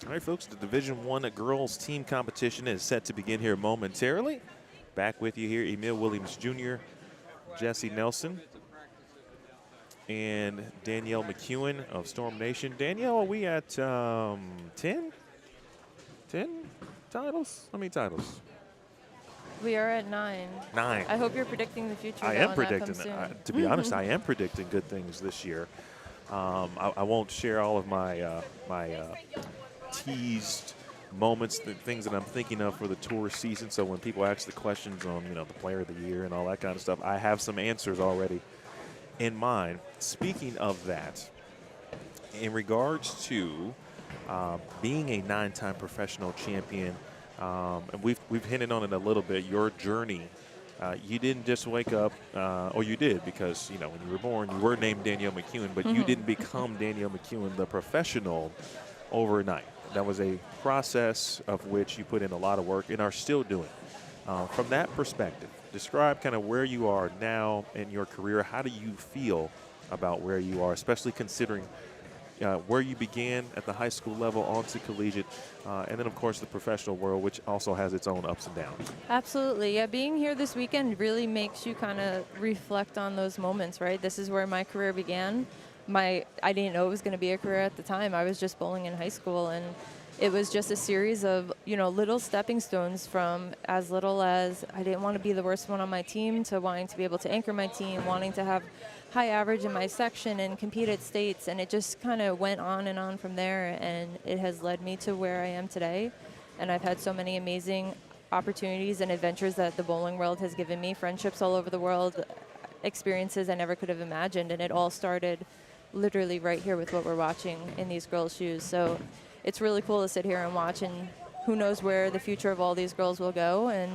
Speaker 3: All right, folks, the Division I girls team competition is set to begin here momentarily. Back with you here, Emil Williams Jr., Jesse Nelson, and Danielle McEwen of Storm Nation. Danielle, are we at 10? 10 titles? How many titles?
Speaker 6: We are at 9.
Speaker 3: 9.
Speaker 6: I hope you're predicting the future.
Speaker 3: I
Speaker 6: though,
Speaker 3: am
Speaker 6: and that
Speaker 3: predicting
Speaker 6: comes soon.
Speaker 3: To be honest, I am predicting good things this year. I won't share all of my teased moments, the things that I'm thinking of for the tour season. So when people ask the questions on, the player of the year and all that kind of stuff, I have some answers already in mind. Speaking of that, in regards to being a 9-time professional champion, and we've hinted on it a little bit, your journey. You didn't just wake up, or you did, because when you were born, you were named Danielle McEwen, but you didn't become Danielle McEwen, the professional, overnight. That was a process of which you put in a lot of work and are still doing. From that perspective, describe kind of where you are now in your career. How do you feel about where you are, especially considering where you began at the high school level onto collegiate, and then, of course, the professional world, which also has its own ups and downs.
Speaker 6: Absolutely. Yeah, being here this weekend really makes you kind of reflect on those moments, right? This is where my career began. I didn't know it was going to be a career at the time. I was just bowling in high school, and it was just a series of, little stepping stones from as little as I didn't want to be the worst one on my team to wanting to be able to anchor my team, wanting to have high average in my section and compete at states, and it just kind of went on and on from there, and it has led me to where I am today. And I've had so many amazing opportunities and adventures that the bowling world has given me, friendships all over the world, experiences I never could have imagined, and it all started literally right here with what we're watching in these girls' shoes. So it's really cool to sit here and watch, and who knows where the future of all these girls will go. And,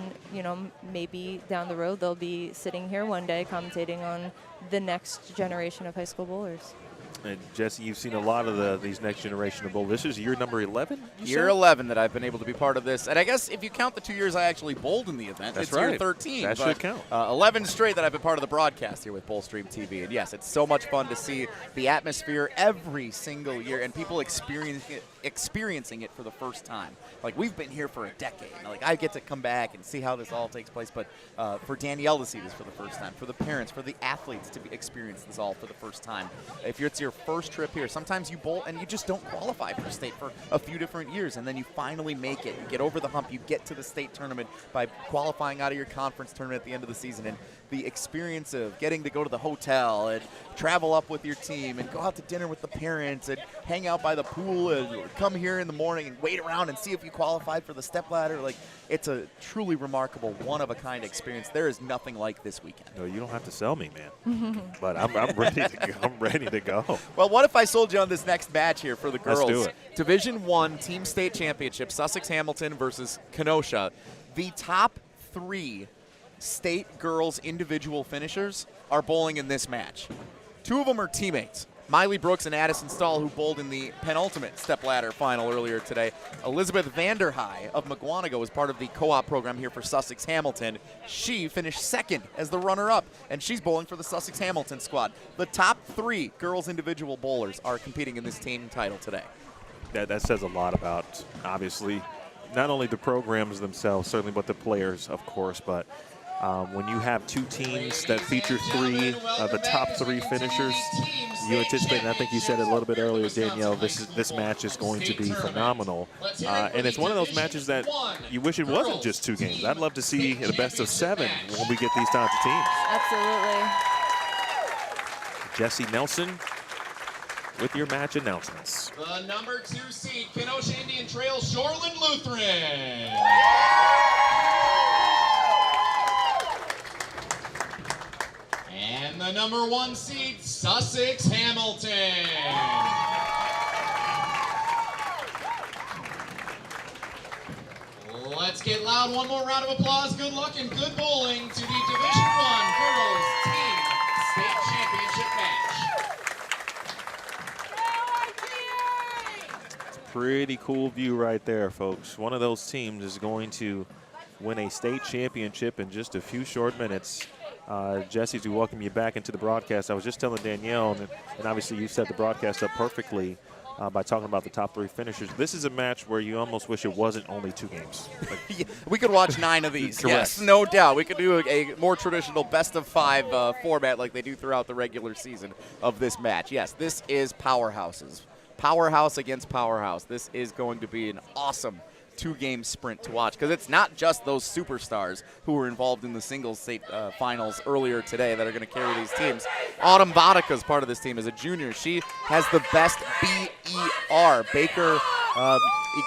Speaker 6: maybe down the road they'll be sitting here one day commentating on the next generation of high school bowlers.
Speaker 3: And Jesse, you've seen a lot of these next generation of bowlers. This is year number 11?
Speaker 2: Year 11 that I've been able to be part of this. And I guess if you count the 2 years I actually bowled in the event,
Speaker 3: That's
Speaker 2: it's
Speaker 3: right.
Speaker 2: year 13.
Speaker 3: That should count.
Speaker 2: 11 straight that I've been part of the broadcast here with BowlStreamTV. And yes, it's so much fun to see the atmosphere every single year and people experiencing it for the first time. Like, we've been here for a decade. Like, I get to come back and see how this all takes place. But for Danielle to see this for the first time, for the parents, for the athletes to experience this all for the first time. If it's your first trip here, sometimes you bowl and you just don't qualify for state for a few different years, and then you finally make it. You get over the hump. You get to the state tournament by qualifying out of your conference tournament at the end of the season, and the experience of getting to go to the hotel and travel up with your team and go out to dinner with the parents and hang out by the pool and come here in the morning and wait around and see if you qualified for the stepladder. Like, it's a truly remarkable, one-of-a-kind experience. There is nothing like this weekend.
Speaker 3: No, you don't have to sell me, man. But I'm ready to go. I'm ready to go.
Speaker 2: Well, what if I sold you on this next match here for the girls?
Speaker 3: Let's do it.
Speaker 2: Division I Team State Championship, Sussex-Hamilton versus Kenosha. The top 3 state girls individual finishers are bowling in this match. 2 of them are teammates. Miley Brooks and Addison Stahl, who bowled in the penultimate stepladder final earlier today. Elizabeth Vanderhei of McGuanago was part of the co-op program here for Sussex-Hamilton. She finished second as the runner-up, and she's bowling for the Sussex-Hamilton squad. The top 3 girls individual bowlers are competing in this team title today.
Speaker 3: That says a lot about, obviously, not only the programs themselves, certainly, but the players, of course, but when you have 2 teams that feature 3 of the top 3 finishers, you anticipate, and I think you said it a little bit earlier, Danielle, this match is going to be phenomenal. And it's one of those matches that you wish it wasn't just 2 games. I'd love to see the best of 7 when we get these types of teams.
Speaker 6: Absolutely.
Speaker 3: Jesse Nelson with your match announcements.
Speaker 5: The number 2 seed, Kenosha Indian Trail, Shoreland Lutheran. And the number 1 seed, Sussex Hamilton. Let's get loud. One more round of applause. Good luck and good bowling to the Division I Girls Team State Championship match.
Speaker 3: Pretty cool view right there, folks. One of those teams is going to win a state championship in just a few short minutes. Jesse, as we welcome you back into the broadcast, I was just telling Danielle, and obviously you set the broadcast up perfectly. by talking about the top 3 finishers. This is a match where you almost wish it wasn't only 2 games.
Speaker 2: Yeah, we could watch 9 of these.
Speaker 3: Correct.
Speaker 2: Yes, no doubt. We could do a more traditional best-of-5 format like they do throughout the regular season of this match. Yes, this is powerhouses. Powerhouse against powerhouse. This is going to be an awesome 2-game sprint to watch, because it's not just those superstars who were involved in the singles state finals earlier today that are going to carry these teams. Autumn Vodka is part of this team as a junior. She has the best BER, Baker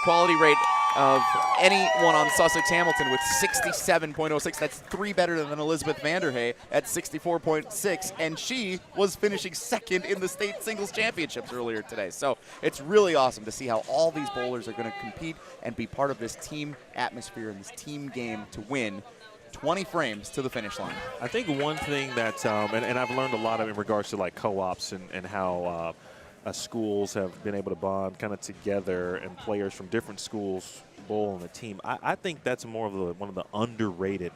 Speaker 2: equality rate, of anyone on Sussex Hamilton with 67.06. That's 3 better than Elizabeth Vanderhey at 64.6, and she was finishing 2nd in the state singles championships earlier today. So it's really awesome to see how all these bowlers are going to compete and be part of this team atmosphere and this team game to win 20 frames to the finish line. I
Speaker 3: think one thing that, and I've learned a lot of in regards to like co-ops and how schools have been able to bond kind of together, and players from different schools bowl on the team. I think that's more of one of the underrated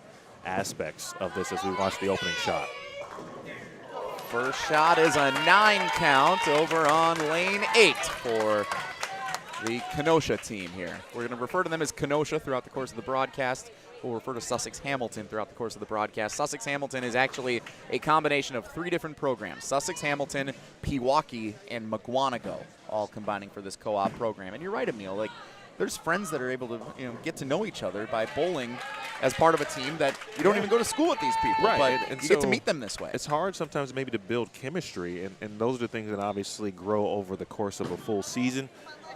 Speaker 3: aspects of this as we watch the opening shot.
Speaker 2: First shot is a 9 count over on lane 8 for the Kenosha team here. We're going to refer to them as Kenosha throughout the course of the broadcast. We'll refer to Sussex Hamilton throughout the course of the broadcast. Sussex Hamilton is actually a combination of 3 different programs: Sussex Hamilton, Pewaukee, and Mugwanago, all combining for this co-op program. And you're right, Emil, like, there's friends that are able to get to know each other by bowling as part of a team that you don't even go to school with these people,
Speaker 3: right?
Speaker 2: But
Speaker 3: And
Speaker 2: you
Speaker 3: so
Speaker 2: get to meet them this way.
Speaker 3: It's hard sometimes maybe to build chemistry, and those are the things that obviously grow over the course of a full season.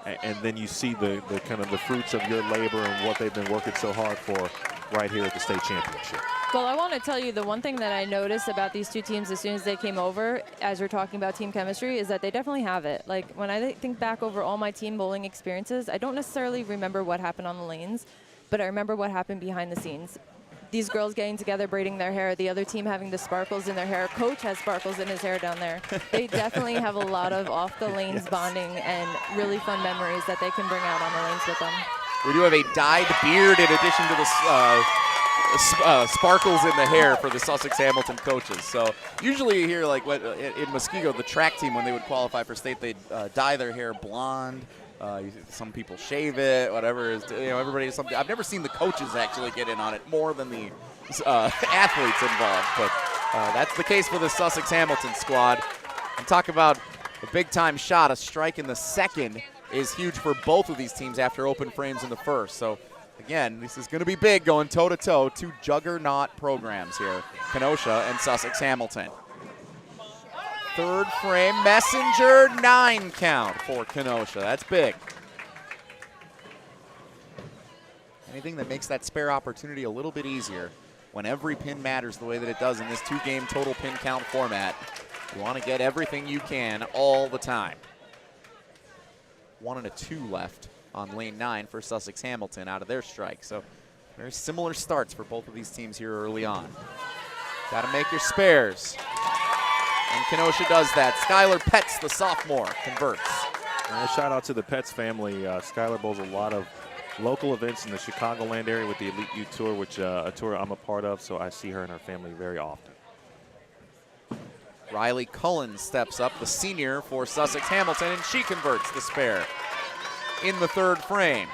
Speaker 3: And then you see the kind of the fruits of your labor and what they've been working so hard for right here at the state championship.
Speaker 6: Well, I want to tell you the one thing that I noticed about these 2 teams as soon as they came over, as we're talking about team chemistry, is that they definitely have it. Like, when I think back over all my team bowling experiences, I don't necessarily remember what happened on the lanes, but I remember what happened behind the scenes. These girls getting together, braiding their hair, the other team having the sparkles in their hair. Coach has sparkles in his hair down there. They definitely have a lot of off-the-lanes bonding and really fun memories that they can bring out on the lanes with them.
Speaker 2: We do have a dyed beard in addition to the sparkles in the hair for the Sussex Hamilton coaches. So usually you hear, like, in Muskego, the track team, when they would qualify for state, they'd dye their hair blonde. Some people shave it, whatever. Everybody has something. I've never seen the coaches actually get in on it more than the athletes involved. But that's the case for the Sussex Hamilton squad. And talk about a big-time shot. A strike in the second is huge for both of these teams after open frames in the first. So, again, this is going to be big, going toe-to-toe. 2 juggernaut programs here, Kenosha and Sussex Hamilton. 3rd frame, Messenger, 9 count for Kenosha. That's big. Anything that makes that spare opportunity a little bit easier when every pin matters the way that it does in this 2-game total pin count format. You want to get everything you can all the time. 1 and a 2 left on lane 9 for Sussex Hamilton out of their strike. So very similar starts for both of these teams here early on. Got to make your spares. And Kenosha does that. Skylar Petts, the sophomore, converts.
Speaker 3: Shout out to the Petts family. Skylar bowls a lot of local events in the Chicagoland area with the Elite U Tour, which a tour I'm a part of, so I see her and her family very often.
Speaker 2: Riley Cullen steps up, the senior for Sussex Hamilton, and she converts the spare in the 3rd frame.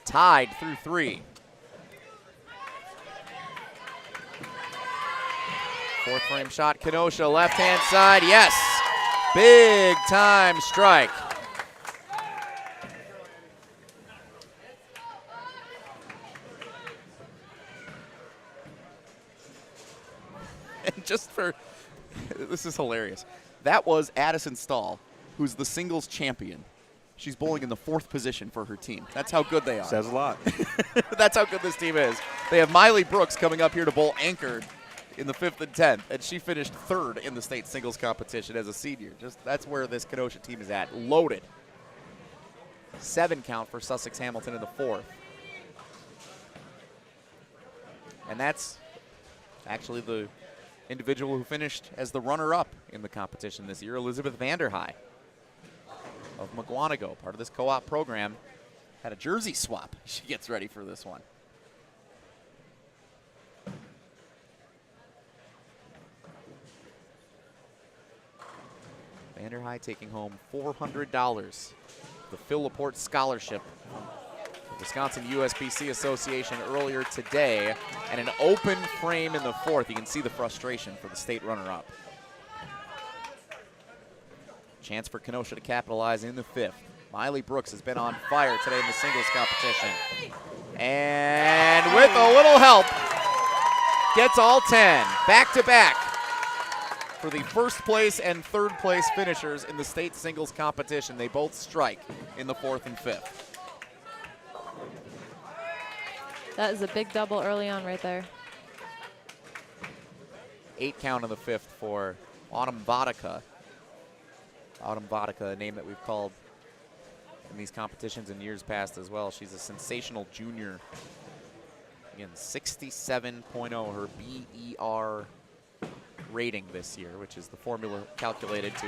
Speaker 2: Tied through 3. 4th frame shot, Kenosha, left-hand side, yes! Big time strike. And just for, this is hilarious. That was Addison Stahl, who's the singles champion. She's bowling in the 4th position for her team. That's how good they are.
Speaker 3: Says a lot.
Speaker 2: That's how good this team is. They have Miley Brooks coming up here to bowl anchored in the 5th and 10th, and she finished 3rd in the state singles competition as a senior. That's where this Kenosha team is at, loaded. 7 count for Sussex Hamilton in the 4th. And that's actually the individual who finished as the runner-up in the competition this year, Elizabeth Vanderhey of Mugwanago, part of this co-op program. Had a jersey swap. She gets ready for this one. Vanderhey High taking home $400. The Phil Laporte Scholarship from the Wisconsin USBC Association earlier today, and an open frame in the fourth. You can see the frustration for the state runner-up. Chance for Kenosha to capitalize in the fifth. Miley Brooks has been on fire today in the singles competition. And with a little help, gets all 10, back-to-back for the first place and third place finishers in the state singles competition. They both strike in the fourth and fifth.
Speaker 6: That is a big double early on right there.
Speaker 2: 8 count in the fifth for Autumn Vodka. Autumn Vodka, a name that we've called in these competitions in years past as well. She's a sensational junior. Again, 67.0, her BER rating this year, which is the formula calculated to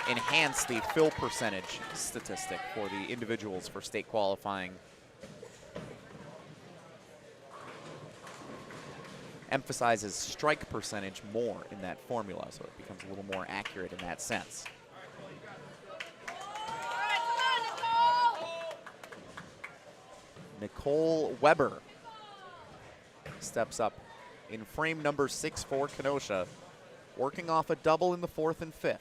Speaker 2: enhance the fill percentage statistic for the individuals for state qualifying. Emphasizes strike percentage more in that formula, so it becomes a little more accurate in that sense. Nicole Weber steps up in frame number 6 for Kenosha, working off a double in the fourth and fifth.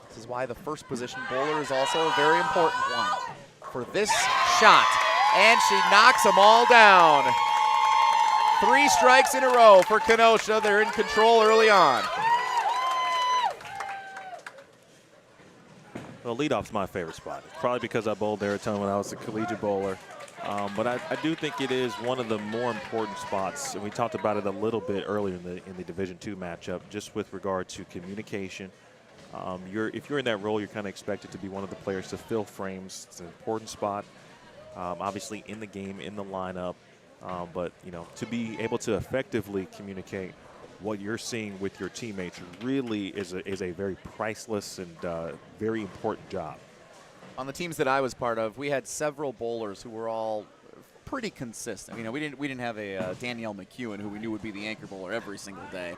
Speaker 2: This is why the first position bowler is also a very important one for this shot. And she knocks them all down. 3 strikes in a row for Kenosha. They're in control early on.
Speaker 3: Well, leadoff's my favorite spot. It's probably because I bowled baritone when I was a collegiate bowler. But I do think it is one of the more important spots, and we talked about it a little bit earlier in the Division II matchup, just with regard to communication. If you're in that role, you're kind of expected to be one of the players to fill frames. It's an important spot, obviously in the game, in the lineup. But you know, to be able to effectively communicate what you're seeing with your teammates really is a very priceless and very important job.
Speaker 2: On the teams that I was part of, we had several bowlers who were all pretty consistent. You know, we didn't have a Danielle McEwen who we knew would be the anchor bowler every single day.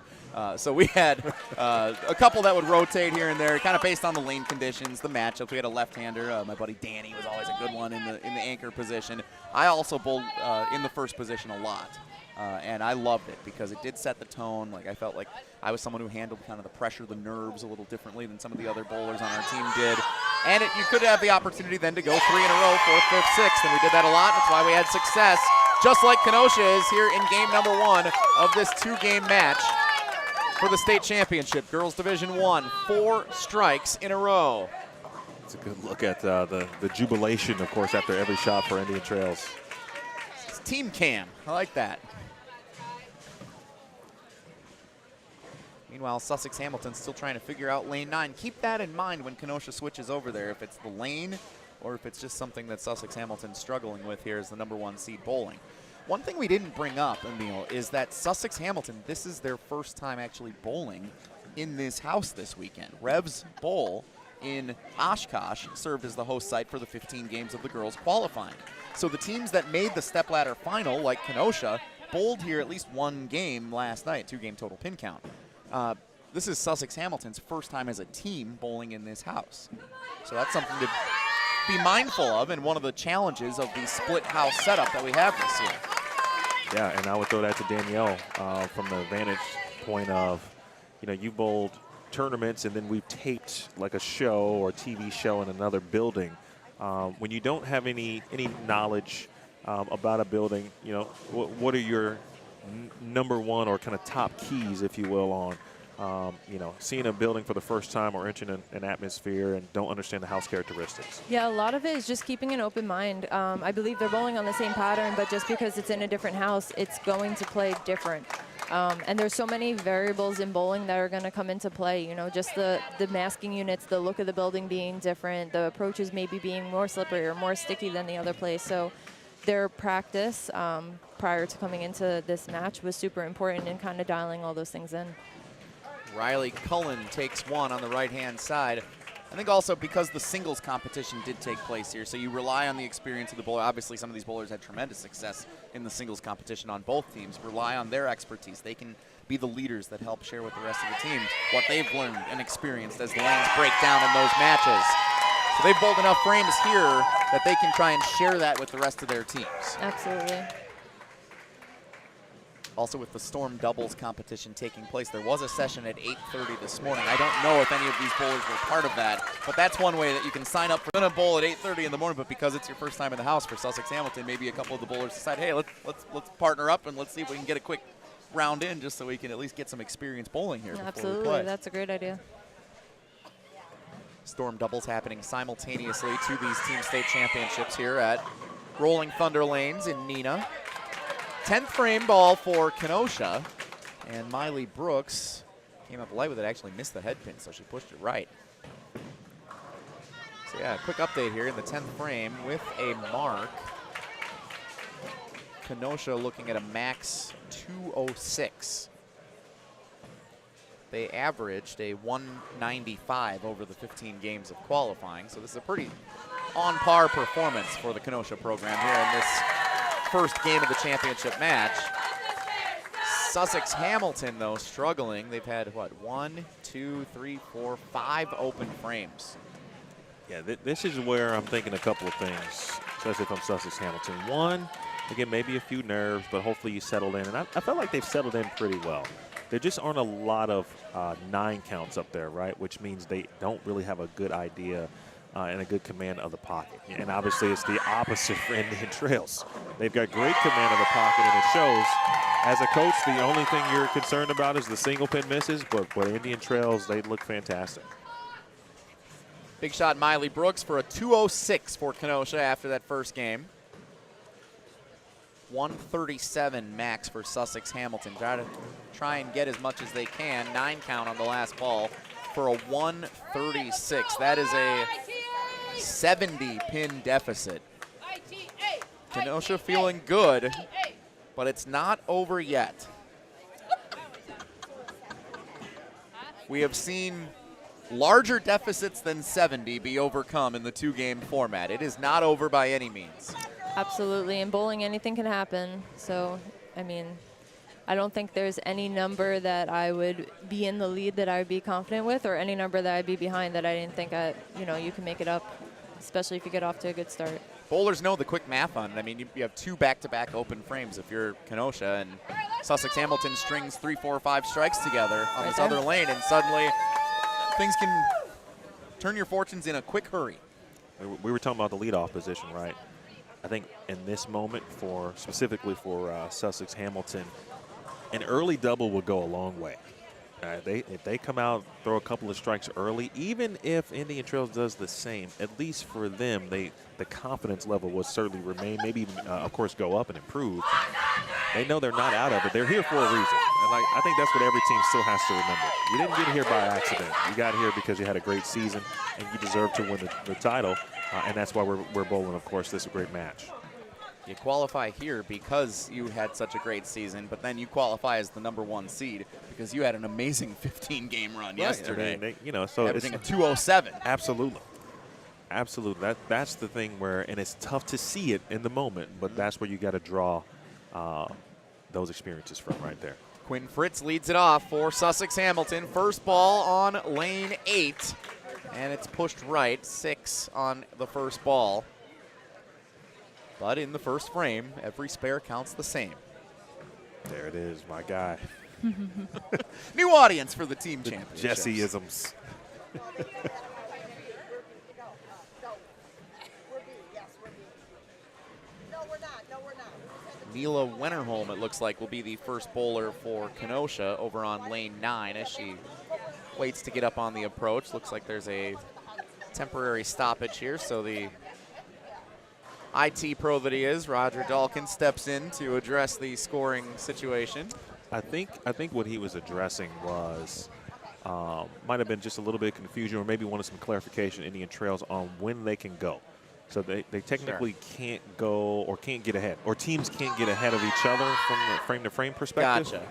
Speaker 2: So we had a couple that would rotate here and there, kind of based on the lane conditions, the matchups. We had a left-hander. My buddy Danny was always a good one in the anchor position. I also bowled in the first position a lot. And I loved it because it did set the tone. Like, I felt like I was someone who handled kind of the pressure, the nerves a little differently than some of the other bowlers on our team did. And you could have the opportunity then to go 3 in a row, 4th, 5th, 6th, and we did that a lot. That's why we had success, just like Kenosha is here in game number 1 of this 2-game match for the state championship. Girls Division I, 4 strikes in a row.
Speaker 3: It's a good look at the jubilation, of course, after every shot for Indian Trails.
Speaker 2: It's team cam. I like that. Meanwhile, Sussex Hamilton's still trying to figure out lane 9. Keep that in mind when Kenosha switches over there, if it's the lane or if it's just something that Sussex Hamilton's struggling with here as the number 1 seed bowling. One thing we didn't bring up, Emil, is that Sussex Hamilton, this is their first time actually bowling in this house this weekend. Revs Bowl in Oshkosh served as the host site for the 15 games of the girls qualifying. So the teams that made the stepladder final, like Kenosha, bowled here at least 1 game last night, 2-game total pin count. This is Sussex Hamilton's first time as a team bowling in this house. So that's something to be mindful of, and one of the challenges of the split house setup that we have this year.
Speaker 3: Yeah, and I would throw that to Danielle from the vantage point of, you know, you bowled tournaments and then we've taped like a show or TV show in another building. When you don't have any knowledge about a building, you know, what are your number 1 or kind of top keys, if you will, on you know, seeing a building for the first time or entering an atmosphere and don't understand the house characteristics?
Speaker 6: Yeah, a lot of it is just keeping an open mind. I believe they're bowling on the same pattern, but just because it's in a different house, it's going to play different. And there's so many variables in bowling that are going to come into play. You know, just the masking units, the look of the building being different, the approaches maybe being more slippery or more sticky than the other place. So their practice prior to coming into this match was super important in kind of dialing all those things in.
Speaker 2: Riley Cullen takes 1 on the right-hand side. I think also because the singles competition did take place here, so you rely on the experience of the bowler. Obviously, some of these bowlers had tremendous success in the singles competition on both teams. Rely on their expertise. They can be the leaders that help share with the rest of the team what they've learned and experienced as the lanes break down in those matches. So they've bowled enough frames here that they can try and share that with the rest of their teams.
Speaker 6: Absolutely.
Speaker 2: Also, with the Storm doubles competition taking place, there was a session at 8:30 this morning. I don't know if any of these bowlers were part of that, but that's one way that you can sign up for a bowl at 8:30 in the morning. But because it's your first time in the house for Sussex Hamilton, maybe a couple of the bowlers decide, hey, let's partner up and let's see if we can get a quick round in, just so we can at least get some experience bowling here.
Speaker 6: Absolutely,
Speaker 2: before we play.
Speaker 6: that's a great idea.
Speaker 2: Storm doubles happening simultaneously to these Team State Championships here at Rolling Thunder Lanes in Neenah. 10th frame ball for Kenosha, and Miley Brooks came up light with it, actually missed the head pin, so she pushed it right. So yeah, quick update here in the 10th frame with a mark. Kenosha looking at a max 206. They averaged a 195 over the 15 games of qualifying, so this is a pretty on-par performance for the Kenosha program here in this first game of the championship match. Sussex Hamilton, though, struggling. They've had, what, 1, 2, 3, 4, 5 open frames.
Speaker 3: Yeah, this is where I'm thinking a couple of things, especially from Sussex Hamilton. One, again, maybe a few nerves, but hopefully you settled in. And I felt like they've settled in pretty well. There just aren't a lot of 9 counts up there, right, which means they don't really have a good idea and a good command of the pocket. And obviously it's the opposite for Indian Trails. They've got great command of the pocket, and it shows. As a coach, the only thing you're concerned about is the single pin misses, but Indian Trails, they look fantastic.
Speaker 2: Big shot Miley Brooks for a 206 for Kenosha after that first game. 137 max for Sussex Hamilton. Try and get as much as they can. 9 count on the last ball for a 136. That is a 70 pin deficit. Kenosha feeling good, but it's not over yet. We have seen larger deficits than 70 be overcome in the 2-game format. It is not over by any means.
Speaker 6: Absolutely, in bowling anything can happen. So, I mean, I don't think there's any number that I would be in the lead that I would be confident with, or any number that I'd be behind that I didn't think you can make it up, especially if you get off to a good start.
Speaker 2: Bowlers know the quick math on it. I mean, you have 2 back-to-back open frames if you're Kenosha, and Sussex Hamilton strings 3, 4, 5 strikes together on this other lane, and suddenly things can turn your fortunes in a quick hurry.
Speaker 3: We were talking about the leadoff position, right? I think in this moment, specifically for Sussex Hamilton, an early double will go a long way. If they come out, throw a couple of strikes early, even if Indian Trails does the same, at least for them, the confidence level will certainly remain, maybe even, of course, go up and improve. They know they're not out of it. They're here for a reason. And I think that's what every team still has to remember. You didn't get here by accident. You got here because you had a great season, and you deserve to win the title. And that's why we're bowling, of course, this great match.
Speaker 2: You qualify here because you had such a great season, but then you qualify as the #1 seed because you had an amazing 15-game run yesterday.
Speaker 3: I mean, so
Speaker 2: averaging a 207.
Speaker 3: Absolutely. Absolutely. That's the thing where, and it's tough to see it in the moment, but that's where you got to draw those experiences from right there.
Speaker 2: Quinn Fritz leads it off for Sussex Hamilton. First ball on lane 8, and it's pushed right, 6 on the first ball. But in the first frame, every spare counts the same.
Speaker 3: There it is, my guy.
Speaker 2: New audience for the team championship.
Speaker 3: Jesse-isms.
Speaker 2: Neenah Wennerholm, it looks like, will be the first bowler for Kenosha over on lane 9 as she waits to get up on the approach. Looks like there's a temporary stoppage here, so the IT pro that he is, Roger Dalkin, steps in to address the scoring situation.
Speaker 3: I think what he was addressing was might have been just a little bit of confusion, or maybe wanted some clarification, Indian Trails, on when they can go. So they technically can't go or can't get ahead, or teams can't get ahead of each other from the frame-to-frame perspective.
Speaker 2: Gotcha.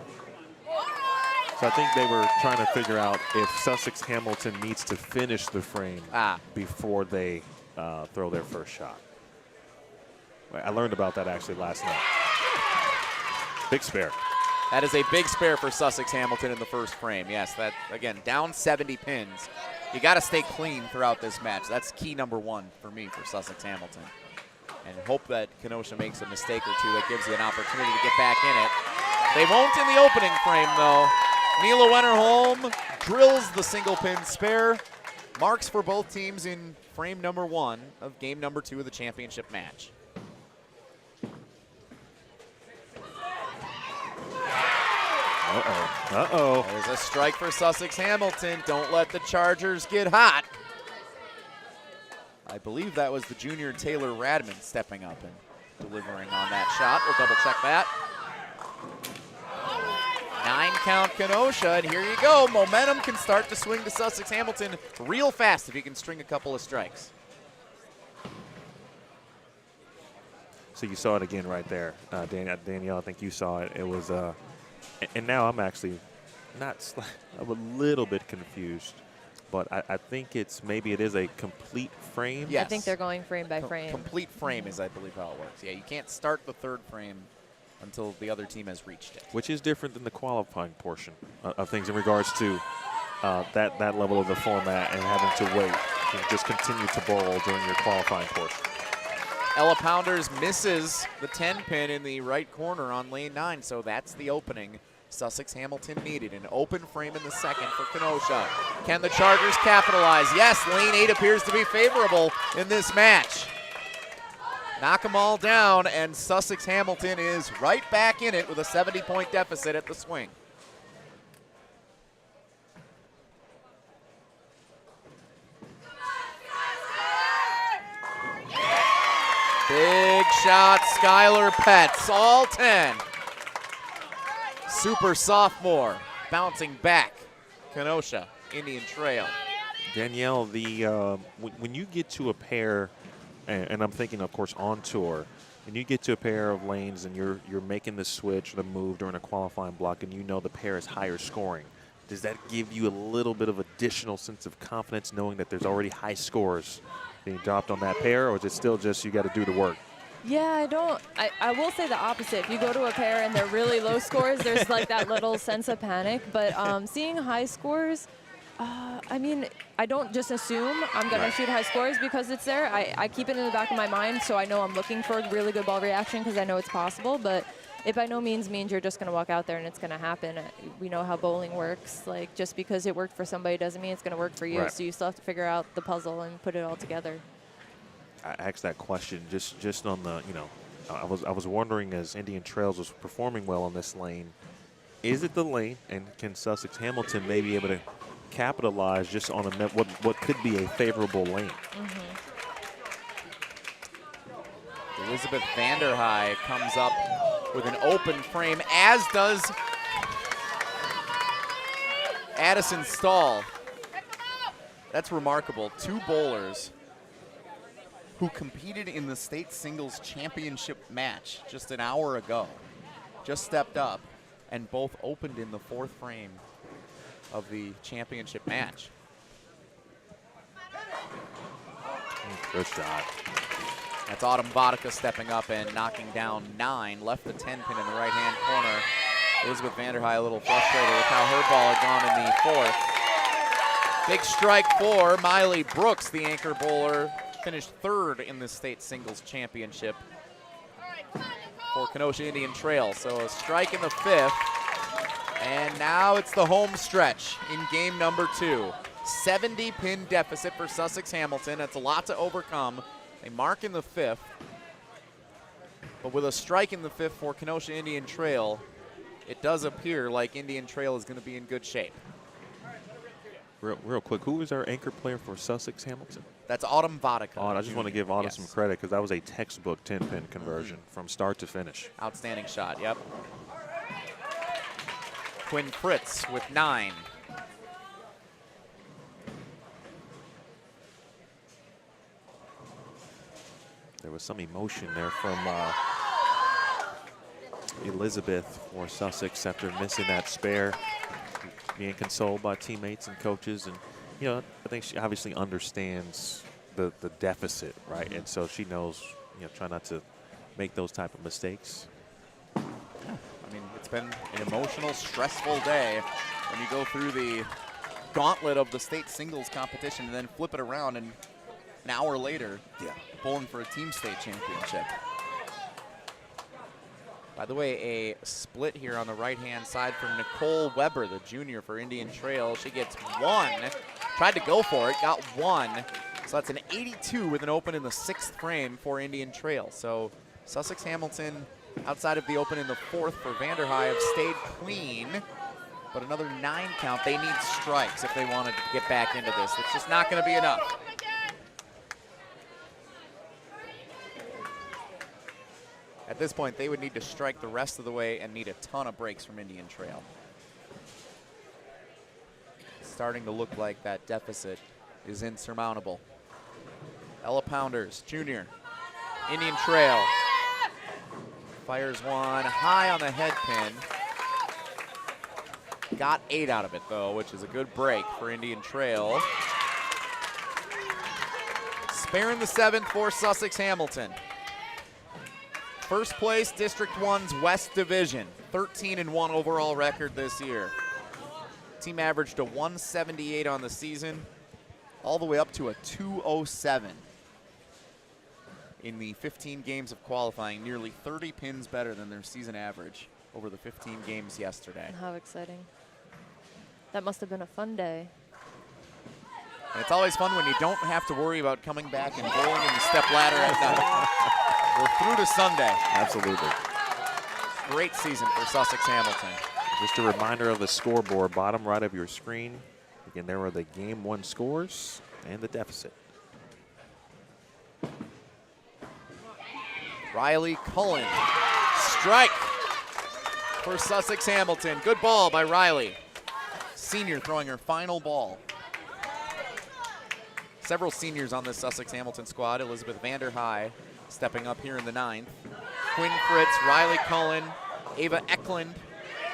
Speaker 3: So I think they were trying to figure out if Sussex Hamilton needs to finish the frame before they throw their first shot. I learned about that actually last night. Big spare.
Speaker 2: That is a big spare for Sussex Hamilton in the first frame. Yes, that, again, down 70 pins. You got to stay clean throughout this match. That's key number one for me for Sussex Hamilton. And hope that Kenosha makes a mistake or two that gives you an opportunity to get back in it. They won't in the opening frame, though. Neenah Wennerholm drills the single pin spare. Marks for both teams in frame number one of game number 2 of the championship match.
Speaker 3: Uh-oh. Uh-oh.
Speaker 2: There's a strike for Sussex Hamilton. Don't let the Chargers get hot. I believe that was the junior Taylor Radman stepping up and delivering on that shot. We'll double check that. 9 count Kenosha, and here you go. Momentum can start to swing to Sussex Hamilton real fast if he can string a couple of strikes.
Speaker 3: So you saw it again right there. Danielle, I think you saw it. It was, and now I'm actually I'm a little bit confused. But I think maybe it is a complete frame.
Speaker 2: Yes.
Speaker 6: I think they're going frame by frame.
Speaker 2: Complete frame is, I believe, how it works. Yeah, you can't start the third frame until the other team has reached it.
Speaker 3: Which is different than the qualifying portion of things in regards to that level of the format and having to wait and just continue to bowl during your qualifying portion.
Speaker 2: Ella Pounders misses the 10 pin in the right corner on lane 9, so that's the opening Sussex Hamilton needed. An open frame in the second for Kenosha. Can the Chargers capitalize? Yes, lane 8 appears to be favorable in this match. Knock them all down, and Sussex Hamilton is right back in it with a 70-point deficit at the swing. Big shot, Skylar Petts, all 10. Super sophomore, bouncing back. Kenosha, Indian Trail.
Speaker 3: Danielle, when you get to a pair, and I'm thinking, of course, on tour, and you get to a pair of lanes and you're making the switch or the move during a qualifying block and you know the pair is higher scoring, does that give you a little bit of additional sense of confidence knowing that there's already high scores being dropped on that pair, or is it still just you got to do the work?
Speaker 6: Yeah, I will say the opposite. If you go to a pair and they're really low scores, there's like that little sense of panic. But seeing high scores, I mean, I don't just assume I'm going to shoot high scores because it's there. I keep it in the back of my mind, so I know I'm looking for a really good ball reaction because I know it's possible. But it by no means you're just going to walk out there and it's going to happen. We know how bowling works. Like, just because it worked for somebody doesn't mean it's going to work for you.
Speaker 3: Right.
Speaker 6: So you still have to figure out the puzzle and put it all together.
Speaker 3: I asked that question just on the, I was wondering as Indian Trails was performing well on this lane, is it the lane, and can Sussex Hamilton maybe able to capitalize just on what could be a favorable lane?
Speaker 6: Mm-hmm.
Speaker 2: Elizabeth Vanderhei comes up with an open frame, as does Addison Stahl. That's remarkable. 2 bowlers who competed in the state singles championship match just an hour ago, just stepped up, and both opened in the 4th frame of the championship match.
Speaker 3: Good shot.
Speaker 2: That's Autumn Vodka stepping up and knocking down 9, left the 10 pin in the right-hand corner. Elizabeth Vanderhei a little frustrated with how her ball had gone in the 4th. Big strike for Miley Brooks, the anchor bowler, finished 3rd in the state singles championship for Kenosha Indian Trail. So a strike in the 5th, and now it's the home stretch in game number 2. 70 pin deficit for Sussex Hamilton. That's a lot to overcome. They mark in the 5th, but with a strike in the 5th for Kenosha Indian Trail, it does appear like Indian Trail is going to be in good shape.
Speaker 3: Real quick, who is our anchor player for Sussex Hamilton?
Speaker 2: That's Autumn Vodka.
Speaker 3: I just want to give Autumn some credit because that was a textbook 10-pin conversion from start to finish.
Speaker 2: Outstanding shot, yep. Quinn Fritz with 9.
Speaker 3: There was some emotion there from Elizabeth for Sussex after missing that spare, being consoled by teammates and coaches. And, I think she obviously understands the deficit, right? And so she knows, try not to make those type of mistakes.
Speaker 2: I I mean, it's been an emotional, stressful day when you go through the gauntlet of the state singles competition and then flip it around and an hour later, bowling for a team state championship. By the way, a split here on the right-hand side from Nicole Weber, the junior for Indian Trail. She gets 1, tried to go for it, got 1. So that's an 82 with an open in the 6th frame for Indian Trail. So Sussex Hamilton, outside of the open in the 4th for Vanderhei, have stayed clean. But another 9 count. They need strikes if they wanted to get back into this. It's just not going to be enough. At this point, they would need to strike the rest of the way and need a ton of breaks from Indian Trail. It's starting to look like that deficit is insurmountable. Ella Pounders, junior, Indian Trail. Fires one high on the head pin. Got 8 out of it, though, which is a good break for Indian Trail. Spare in the 7th for Sussex Hamilton. First place, District 1's West Division. 13-1 overall record this year. Team averaged a 178 on the season, all the way up to a 207 in the 15 games of qualifying, nearly 30 pins better than their season average over the 15 games yesterday.
Speaker 6: How exciting. That must have been a fun day.
Speaker 2: And it's always fun when you don't have to worry about coming back and bowling in the step ladder at night. We're through to Sunday.
Speaker 3: Absolutely.
Speaker 2: Great season for Sussex Hamilton.
Speaker 3: Just a reminder of the scoreboard, bottom right of your screen. Again, there are the Game 1 scores and the deficit.
Speaker 2: Riley Cullen, strike for Sussex Hamilton. Good ball by Riley. Senior throwing her final ball. Several seniors on this Sussex Hamilton squad. Elizabeth Vanderhei stepping up here in the 9th. Quinn Fritz, Riley Cullen, Ava Eklund,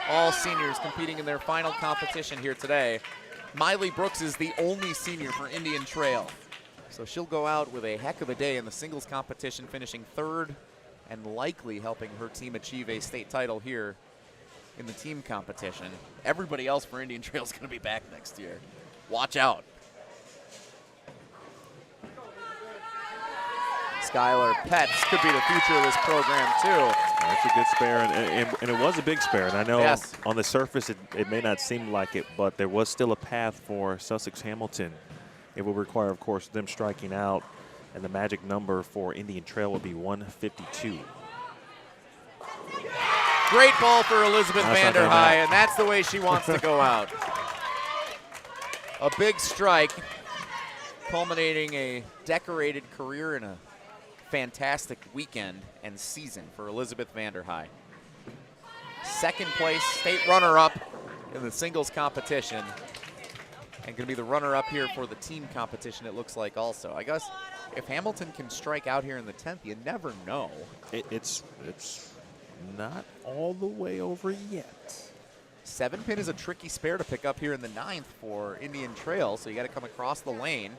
Speaker 2: all seniors competing in their final competition here today. Miley Brooks is the only senior for Indian Trail. So she'll go out with a heck of a day in the singles competition, finishing 3rd and likely helping her team achieve a state title here in the team competition. Everybody else for Indian Trail is going to be back next year. Watch out. Skylar Petts could be the future of this program, too.
Speaker 3: That's a good spare, and it was a big spare. And I know on the surface it may not seem like it, but there was still a path for Sussex Hamilton. It will require, of course, them striking out, and the magic number for Indian Trail would be 152.
Speaker 2: Great ball for Elizabeth Vanderhei, and that's the way she wants to go out. A big strike, culminating a decorated career and a fantastic weekend and season for Elizabeth Vanderhei. 2nd place, state runner-up in the singles competition, and going to be the runner-up here for the team competition, it looks like also. I guess if Hamilton can strike out here in the 10th, you never know.
Speaker 3: It's not all the way over yet.
Speaker 2: 7 pin is a tricky spare to pick up here in the 9th for Indian Trail, so you got to come across the lane.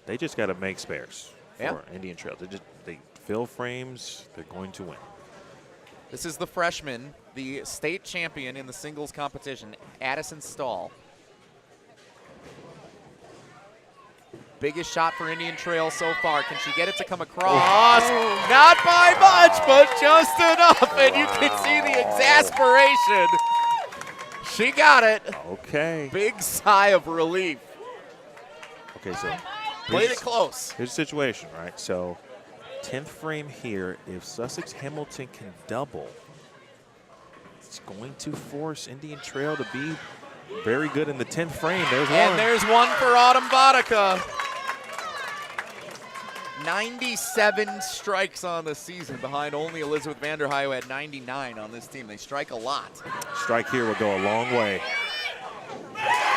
Speaker 3: They just got to make spares for Indian Trail. They fill frames, they're going to win.
Speaker 2: This is the freshman, the state champion in the singles competition, Addison Stahl. Biggest shot for Indian Trail so far. Can she get it to come across? Oh. Not by much, but just enough. And you can see the exasperation. She got it.
Speaker 3: Okay.
Speaker 2: Big sigh of relief.
Speaker 3: Okay, so
Speaker 2: played it close.
Speaker 3: Here's the situation, right? So 10th frame here. If Sussex Hamilton can double, it's going to force Indian Trail to be very good in the 10th frame. There's one.
Speaker 2: And there's one for Autumn Vodka. 97 strikes on the season behind only Elizabeth Vanderhei, who had 99 on this team. They strike a lot.
Speaker 3: Strike here will go a long way.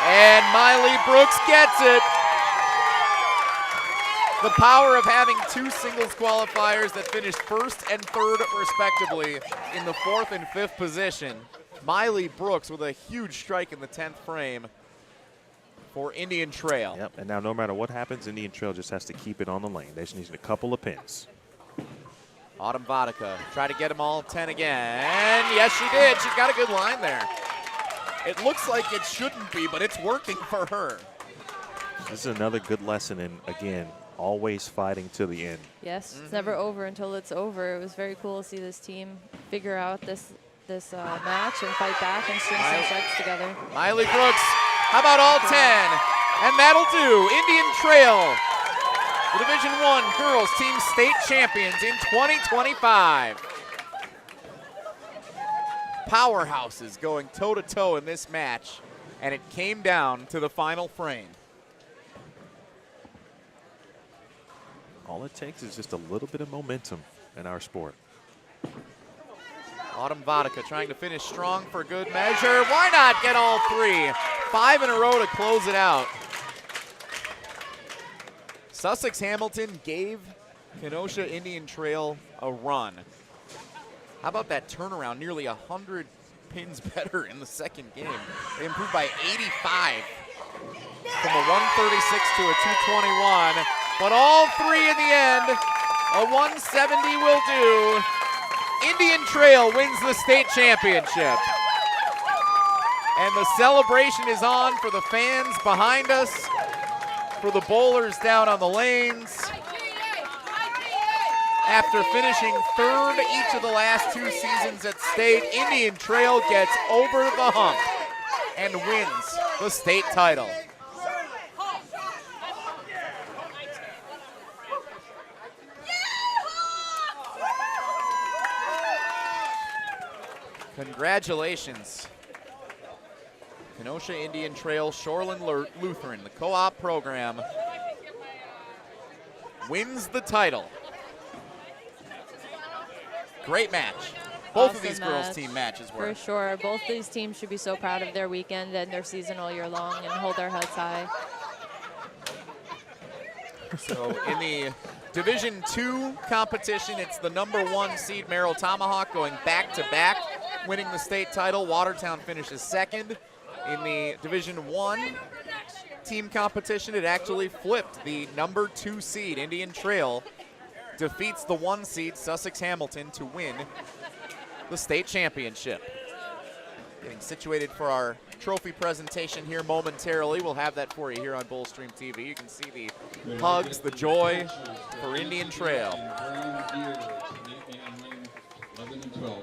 Speaker 2: And Miley Brooks gets it. The power of having 2 singles qualifiers that finished 1st and 3rd respectively in the 4th and 5th position. Miley Brooks with a huge strike in the 10th frame for Indian Trail.
Speaker 3: Yep, and now no matter what happens, Indian Trail just has to keep it on the lane. They just need a couple of pins.
Speaker 2: Autumn Vodka tried to get them all 10 again. Yes, she did. She's got a good line there. It looks like it shouldn't be, but it's working for her.
Speaker 3: This is another good lesson in, again, always fighting to the end.
Speaker 6: Yes, it's never over until it's over. It was very cool to see this team figure out this match and fight back and string some strikes together.
Speaker 2: Miley Brooks, how about all 10? And that'll do. Indian Trail, the Division I Girls Team State Champions in 2025. Powerhouses going toe-to-toe in this match, and it came down to the final frame.
Speaker 3: All it takes is just a little bit of momentum in our sport.
Speaker 2: Autumn Vodka trying to finish strong for good measure. Why not get all 3? 5 in a row to close it out. Sussex Hamilton gave Kenosha Indian Trail a run. How about that turnaround? Nearly 100 pins better in the second game. They improved by 85 from a 136 to a 221. But all 3 in the end, a 170 will do. Indian Trail wins the state championship. And the celebration is on for the fans behind us, for the bowlers down on the lanes. After finishing 3rd each of the last 2 seasons at state, Indian Trail gets over the hump and wins the state title. Congratulations. Kenosha Indian Trail Shoreland Lutheran, the co-op program, wins the title. Great match. Both of these girls' team matches were.
Speaker 6: For sure. Both these teams should be so proud of their weekend and their season all year long and hold their heads high.
Speaker 2: So in the Division II competition, it's the #1 seed Merrill Tomahawk going back-to-back, winning the state title. Watertown finishes 2nd. In the Division I team competition, it actually flipped. The #2 seed Indian Trail defeats the 1 seed Sussex Hamilton to win the state championship. Getting situated for our trophy presentation here momentarily. We'll have that for you here on BowlStreamTV. You can see the hugs, the joy for Indian Trail.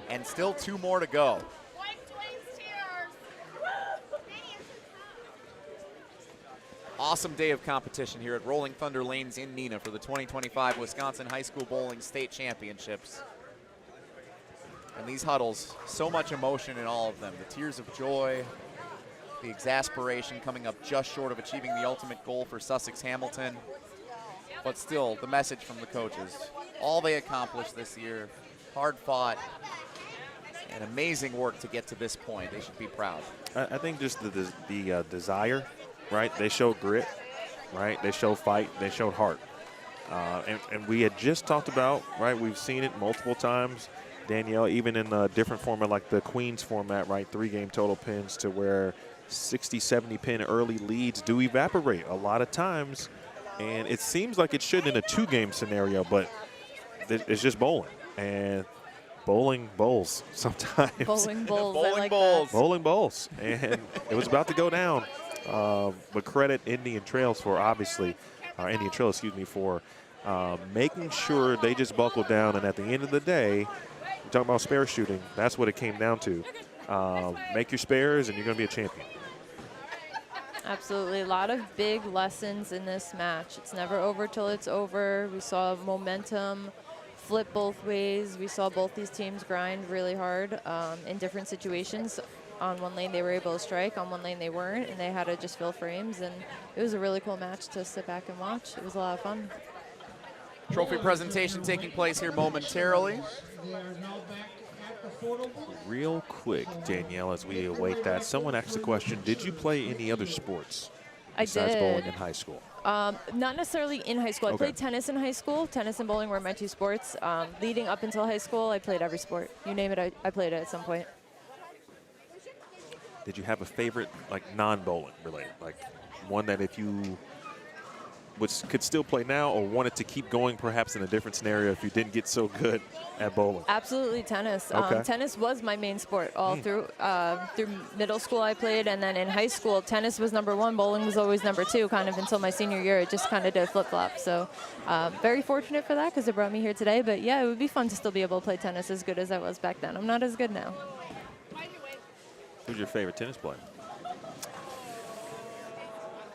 Speaker 2: And still 2 more to go. Awesome day of competition here at Rolling Thunder Lanes in Neenah for the 2025 Wisconsin High School Bowling State Championships. And these huddles, so much emotion in all of them. The tears of joy, the exasperation coming up just short of achieving the ultimate goal for Sussex Hamilton. But still, the message from the coaches, all they accomplished this year, hard fought, and amazing work to get to this point. They should be proud.
Speaker 3: I think just the desire, right? They showed grit, right? They showed fight. They showed heart. And we had just talked about, right? We've seen it multiple times, Danielle, even in a different format like the Queens format, right? 3-game total pins to where 60, 70 pin early leads do evaporate a lot of times. And it seems like it should in a 2-game scenario, but it's just bowling. And bowling bowls sometimes.
Speaker 6: Bowling bowls.
Speaker 2: Bowling
Speaker 6: I like
Speaker 2: bowls.
Speaker 6: that.
Speaker 3: Bowling bowls. And it was about to go down. But credit Indian Trails for obviously, Indian Trail, excuse me, for making sure they just buckled down. And at the end of the day, we're talking about spare shooting. That's what it came down to. Make your spares and you're going to be a champion.
Speaker 6: Absolutely. A lot of big lessons in this match. It's never over till it's over. We saw momentum flip both ways. We saw both these teams grind really hard in different situations. On one lane they were able to strike, on one lane they weren't, and they had to just fill frames. And it was a really cool match to sit back and watch. It was a lot of fun.
Speaker 2: Trophy presentation taking place here momentarily.
Speaker 3: Real quick, Danielle, as we await that, someone asked the question, did you play any other sports besides bowling in high school?
Speaker 6: Not necessarily in high school. I played tennis in high school. Tennis and bowling were my 2 sports. Leading up until high school, I played every sport. You name it, I played it at some point.
Speaker 3: Did you have a favorite, like non-bowling related, like one that if you could still play now, or wanted to keep going perhaps in a different scenario if you didn't get so good at bowling?
Speaker 6: Absolutely tennis.
Speaker 3: Okay.
Speaker 6: Tennis was my main sport all through middle school I played, and then in high school tennis was #1, bowling was always #2, kind of until my senior year. It just kind of did flip-flop. So very fortunate for that because it brought me here today. But yeah, it would be fun to still be able to play tennis as good as I was back then. I'm not as good now.
Speaker 3: Who's your favorite tennis player?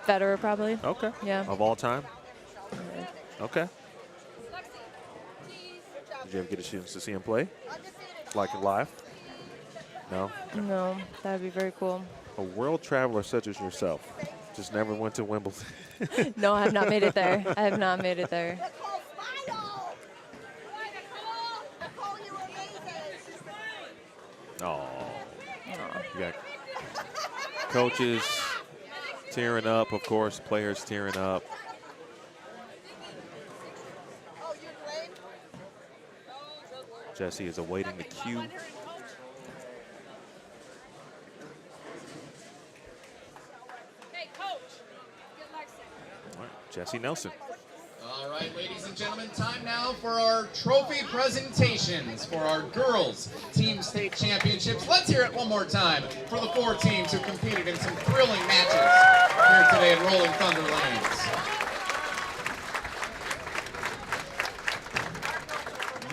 Speaker 6: Federer, probably.
Speaker 3: Okay.
Speaker 6: Yeah.
Speaker 3: Of all time? Okay. Did you ever get a chance to see him play? Like live? No?
Speaker 6: No, that would be very cool.
Speaker 3: A world traveler such as yourself just never went to Wimbledon.
Speaker 6: No, I have not made it there. I have not made it there.
Speaker 3: Oh. You got coaches tearing up, of course, players tearing up. Jesse is awaiting the cue.
Speaker 7: Hey, coach.
Speaker 3: All right, Jesse Nelson.
Speaker 5: All right, ladies and gentlemen, time now for our trophy presentations for our girls team state championships. Let's hear it one more time for the 4 teams who competed in some thrilling matches here today at Rolling Thunder Lanes.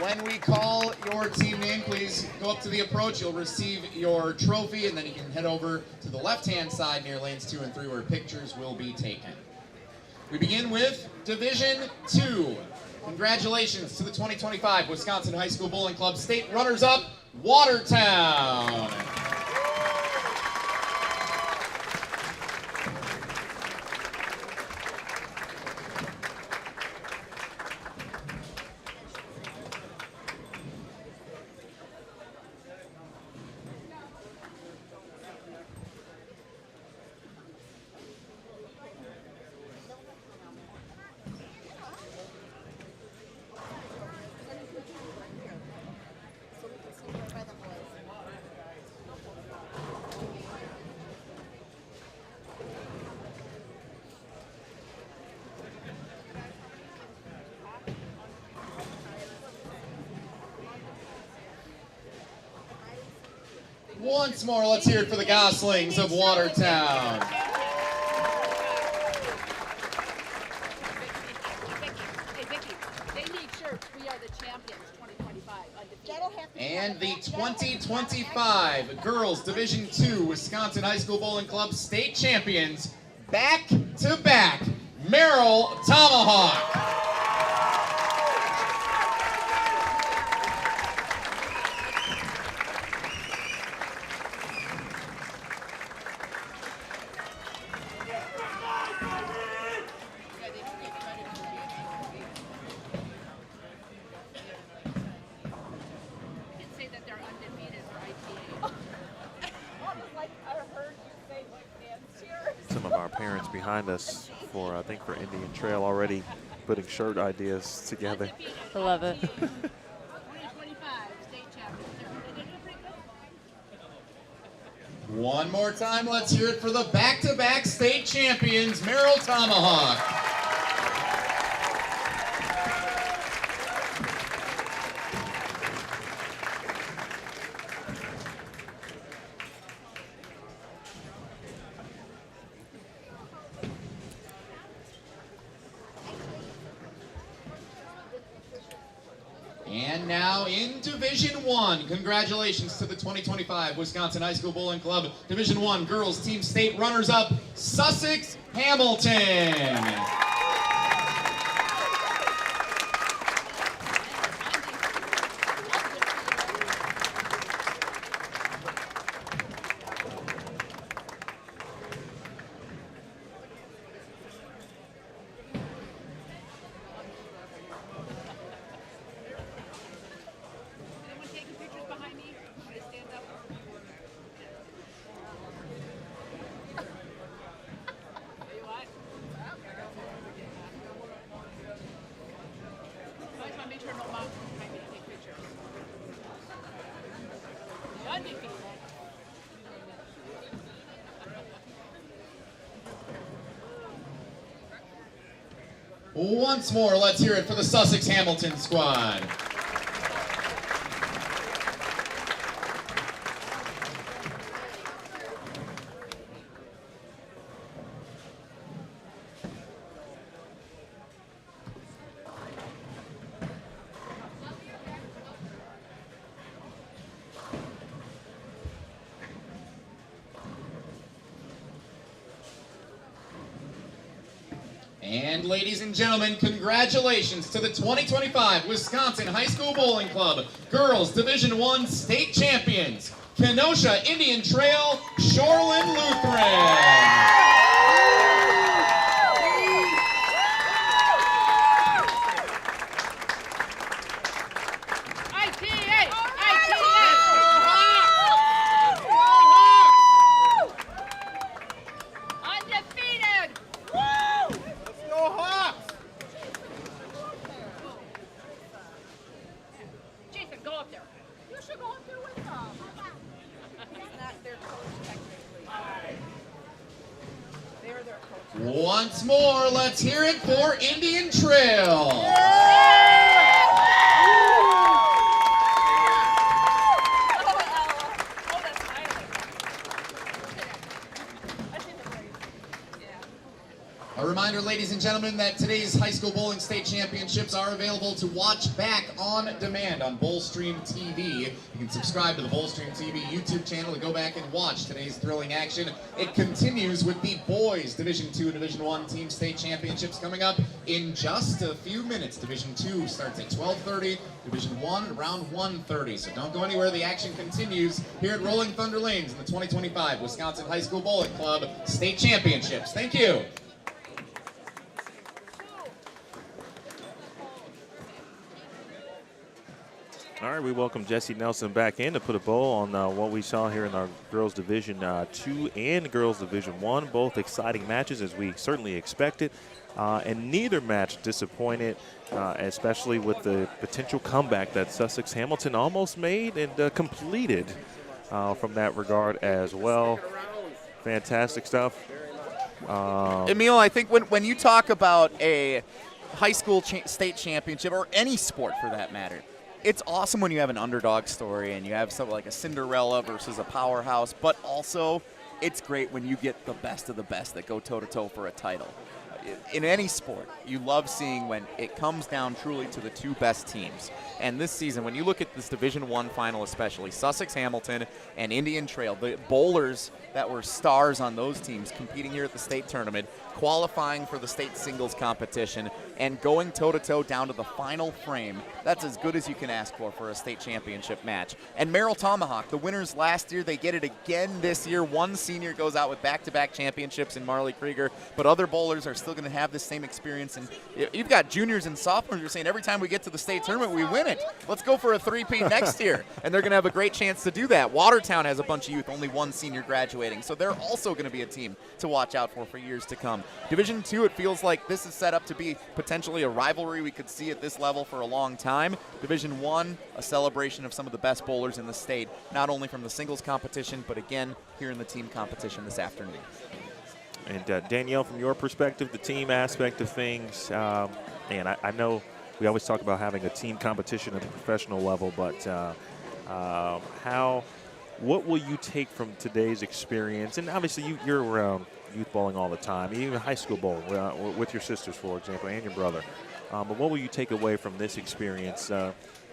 Speaker 5: When we call your team name, please go up to the approach. You'll receive your trophy, and then you can head over to the left-hand side near lanes 2 and 3 where pictures will be taken. We begin with Division 2. Congratulations to the 2025 Wisconsin High School Bowling Club State runners-up, Watertown. Once more, let's hear it for the Goslings of Watertown.
Speaker 7: Hey, Vicky, they need shirts. We are the champions 2025.
Speaker 5: And the 2025 Girls Division 2 Wisconsin High School Bowling Club State Champions, back-to-back, Merrill Tomahawk.
Speaker 3: Some of our parents behind us for, I think, for Indian Trail already putting shirt ideas together.
Speaker 6: I love it.
Speaker 7: 2025 state champions.
Speaker 5: One more time, let's hear it for the back-to-back state champions, Merrill Tomahawk. And now in Division 1, congratulations to the 2025 Wisconsin High School Bowling Club Division 1 Girls Team State runners-up, Sussex Hamilton. Once more, let's hear it for the Sussex Hamilton squad. And ladies and gentlemen, congratulations to the 2025 Wisconsin High School Bowling Club Girls Division I State Champions, Kenosha Indian Trail, Shoreland Lutheran. Once more, let's hear it for Indian Trail. A reminder, ladies and gentlemen, that today's high school bowling state championships are available to watch back on demand on BowlStreamTV. You can subscribe to the BowlStreamTV YouTube channel to go back and watch today's thrilling action. It continues with the boys Division II and Division I team state championships coming up in just a few minutes. Division II starts at 12:30, Division I around 1:30. So don't go anywhere. The action continues here at Rolling Thunder Lanes in the 2025 Wisconsin High School Bowling Club State Championships. Thank you.
Speaker 3: All right, we welcome Jesse Nelson back in to put a bow on what we saw here in our Girls Division II and Girls Division I. Both exciting matches, as we certainly expected. And neither match disappointed, especially with the potential comeback that Sussex Hamilton almost made and completed from that regard as well. Fantastic stuff.
Speaker 2: Emil, I think when you talk about a high school state championship, or any sport for that matter, it's awesome when you have an underdog story and you have something like a Cinderella versus a powerhouse, but also it's great when you get the best of the best that go toe-to-toe for a title. In any sport, you love seeing when it comes down truly to the two best teams. And this season, when you look at this Division I final especially, Sussex Hamilton and Indian Trail, the bowlers that were stars on those teams competing here at the state tournament, qualifying for the state singles competition, and going toe-to-toe down to the final frame, that's as good as you can ask for a state championship match. And Merrill Tomahawk, the winners last year, they get it again this year. One senior goes out with back-to-back championships in Marley Krieger, but other bowlers are still going to have this same experience. And you've got juniors and sophomores who are saying every time we get to the state tournament, we win it. Let's go for a three-peat next year. And they're going to have a great chance to do that. Watertown has a bunch of youth, only one senior graduating, so they're also going to be a team to watch out for years to come. Division II, it feels like this is set up to be potentially a rivalry we could see at this level for a long time. Division I, a celebration of some of the best bowlers in the state, not only from the singles competition, but again, here in the team competition this afternoon.
Speaker 3: And Danielle, from your perspective, the team aspect of things, and I know we always talk about having a team competition at the professional level, but what will you take from today's experience? And obviously you're around youth bowling all the time, even high school bowling with your sisters, for example, and your brother. But what will you take away from this experience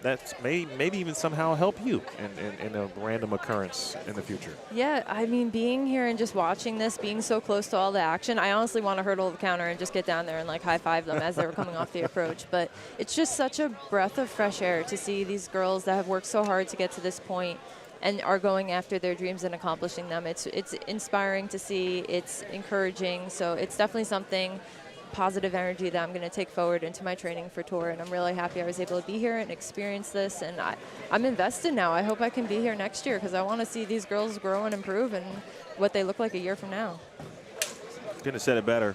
Speaker 3: that maybe even somehow help you in a random occurrence in the future?
Speaker 6: Yeah, I mean, being here and just watching this, being so close to all the action, I honestly want to hurdle the counter and just get down there and like high-five them as they were coming off the approach. But it's just such a breath of fresh air to see these girls that have worked so hard to get to this point and are going after their dreams and accomplishing them. It's inspiring to see. It's encouraging. So it's definitely something, positive energy, that I'm going to take forward into my training for tour. And I'm really happy I was able to be here and experience this. And I'm invested now. I hope I can be here next year because I want to see these girls grow and improve and what they look like a year from now.
Speaker 3: Couldn't have said it better.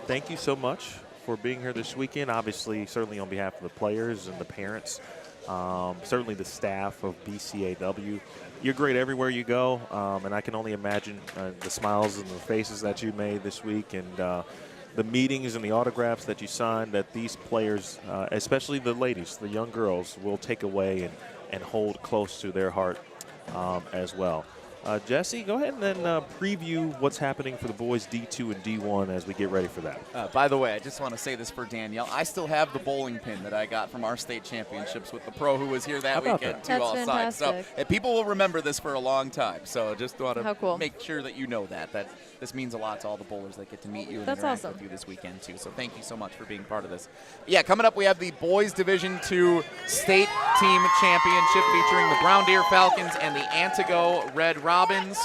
Speaker 3: Thank you so much for being here this weekend. Obviously, certainly on behalf of the players and the parents, certainly the staff of BCAW. You're great everywhere you go, and I can only imagine the smiles and the faces that you made this week. And the meetings and the autographs that you sign that these players, especially the ladies, the young girls, will take away and hold close to their heart as well. Jesse, go ahead and then preview what's happening for the boys D2 and D1 as we get ready for that.
Speaker 2: By the way, I just want to say this for Danielle. I still have the bowling pin that I got from our state championships with the pro who was here that weekend, too,
Speaker 6: That's
Speaker 2: outside.
Speaker 6: fantastic.
Speaker 2: So people will remember this for a long time. So just want
Speaker 6: How
Speaker 2: to
Speaker 6: cool.
Speaker 2: make sure that you know that this means a lot to all the bowlers that get to meet you and
Speaker 6: That's
Speaker 2: interact
Speaker 6: awesome.
Speaker 2: with you this weekend, too. So thank you so much for being part of this. Yeah, coming up, we have the Boys Division II State Team Championship featuring the Brown Deer Falcons and the Antigo Red Robins.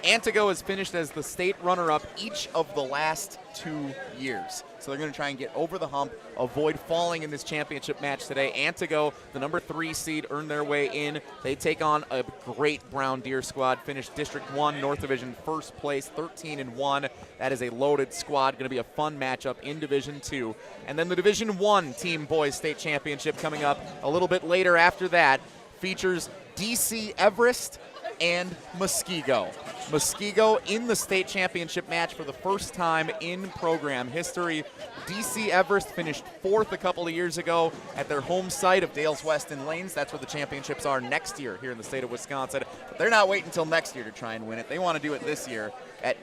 Speaker 2: Antigo has finished as the state runner-up each of the last 2 years. So they're going to try and get over the hump, avoid falling in this championship match today. Antigo, the number 3 seed, earned their way in. They take on a great Brown Deer squad, finished District 1 North Division first place, 13-1. That is a loaded squad, going to be a fun matchup in Division 2. And then the Division 1 Team Boys State Championship coming up a little bit later after that features DC Everest and Muskego. Muskego in the state championship match for the first time in program history. DC Everest finished 4th a couple of years ago at their home site of Dales West and Lanes. That's where the championships are next year here in the state of Wisconsin. But they're not waiting until next year to try and win it. They want to do it this year at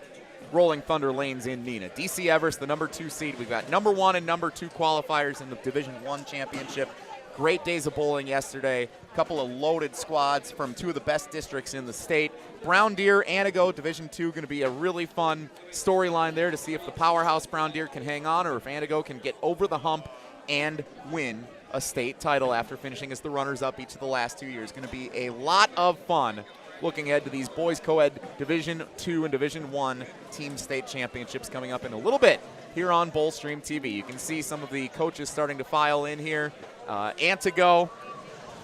Speaker 2: Rolling Thunder Lanes in Neenah. DC Everest, the number 2 seed. We've got number 1 and number 2 qualifiers in the Division 1 championship. Great days of bowling yesterday. A couple of loaded squads from 2 of the best districts in the state. Brown Deer, Antigo, Division 2, going to be a really fun storyline there to see if the powerhouse Brown Deer can hang on or if Antigo can get over the hump and win a state title after finishing as the runners-up each of the last 2 years. Going to be a lot of fun looking ahead to these boys co-ed Division 2 and Division 1 team state championships coming up in a little bit here on BowlStreamTV. You can see some of the coaches starting to file in here. Antigo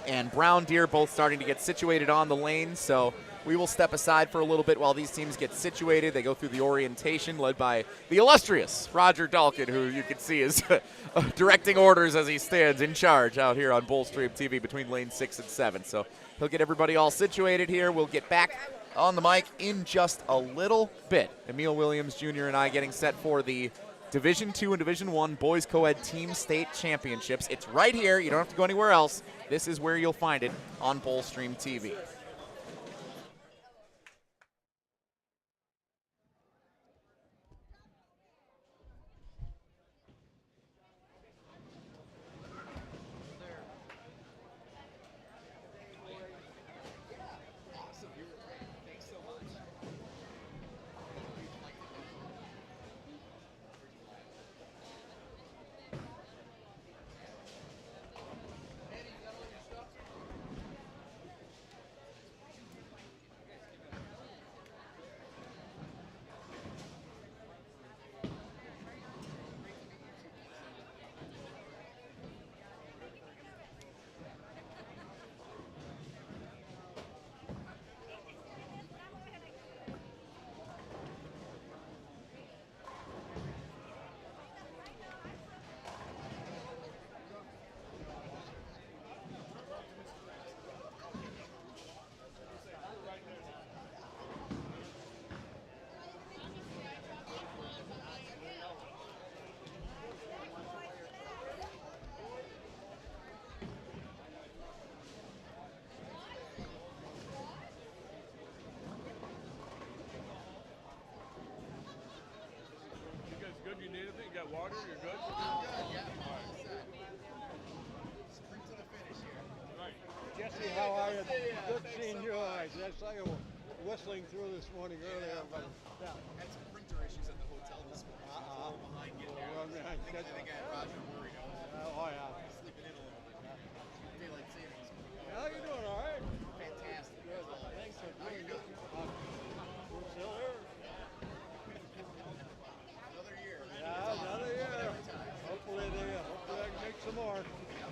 Speaker 2: and Brown Deer both starting to get situated on the lane, so we will step aside for a little bit while these teams get situated. They go through the orientation led by the illustrious Roger Dalkin, who you can see is directing orders as he stands in charge out here on BowlStreamTV between lanes 6 and 7. So he'll get everybody all situated here. We'll get back on the mic in just a little bit. Emil Williams Jr. and I getting set for the Division 2 and Division 1 Boys Co-ed Team State Championships. It's right here. You don't have to go anywhere else. This is where you'll find it on BowlStreamTV.
Speaker 8: Good, you need anything? You got water? You're good?
Speaker 5: Good, yeah. Sprint to the finish here.
Speaker 8: Right.
Speaker 9: Jesse, how are you? Good seeing your eyes. I saw you whistling through this morning earlier. But, yeah.
Speaker 5: Had some printer issues at the hotel this morning. So I was a little behind getting there. I think I had Roger worried.
Speaker 9: Oh, yeah.
Speaker 5: Sleeping in a little bit. Daylight savings.
Speaker 9: How you doing? All right?
Speaker 5: Fantastic.
Speaker 9: Good. Thanks for
Speaker 5: How you doing?
Speaker 9: We're still here.
Speaker 5: Another year.
Speaker 9: Yeah, another year. Hopefully I can make some more. Yeah.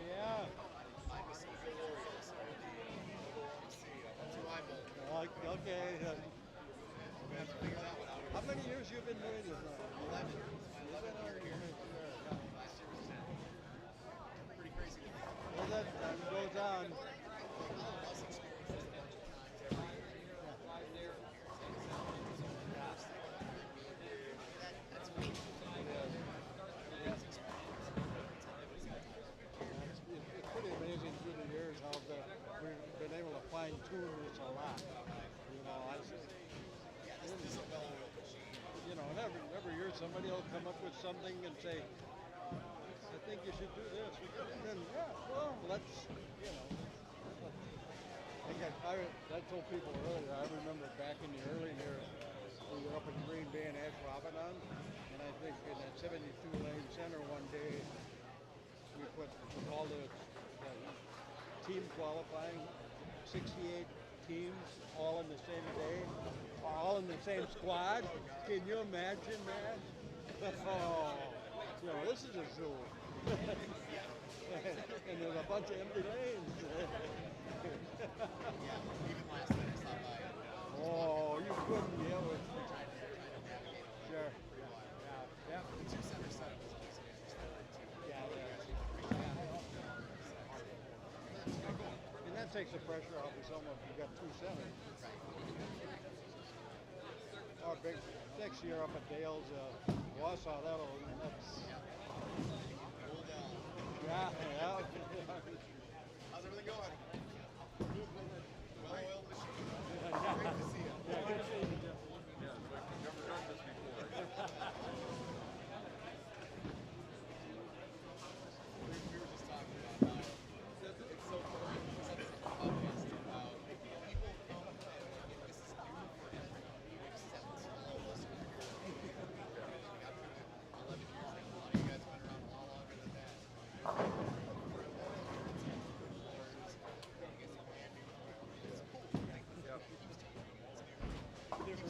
Speaker 9: Yeah. Like, okay. How many years you been doing this now?
Speaker 5: 11. My 11th year here. Last year was 10. Pretty crazy.
Speaker 9: Well, that time goes on. somebody will come up with something and say, I think you should do this. And then, yeah, well, let's, you know. I told people earlier, I remember back in the early years, we were up in Green Bay and Ashwaubenon, and I think in that 72-lane center one day, we put all the team qualifying, 68 teams, all in the same day, all in the same squad. Can you imagine that? Oh, you know, this is a zoo. And there's a bunch of empty lanes. Oh, you couldn't be able to. Sure. Yeah. The two center setup is basically and that takes the pressure off of someone if you've got two centers. Our big next year up at Dale's, Wausau, that's. Yeah. How's everything going? Well-oiled machine. Great to see you. Yeah, good to see you, Jeff.
Speaker 8: Yeah, it's like we've never done this before.
Speaker 5: We were just talking about how it's so cool. We said this on the podcast too, how people come and this is new for everybody except all of us who are here. We got through 11 years now. A lot of you guys have been around a lot longer than that. Keeps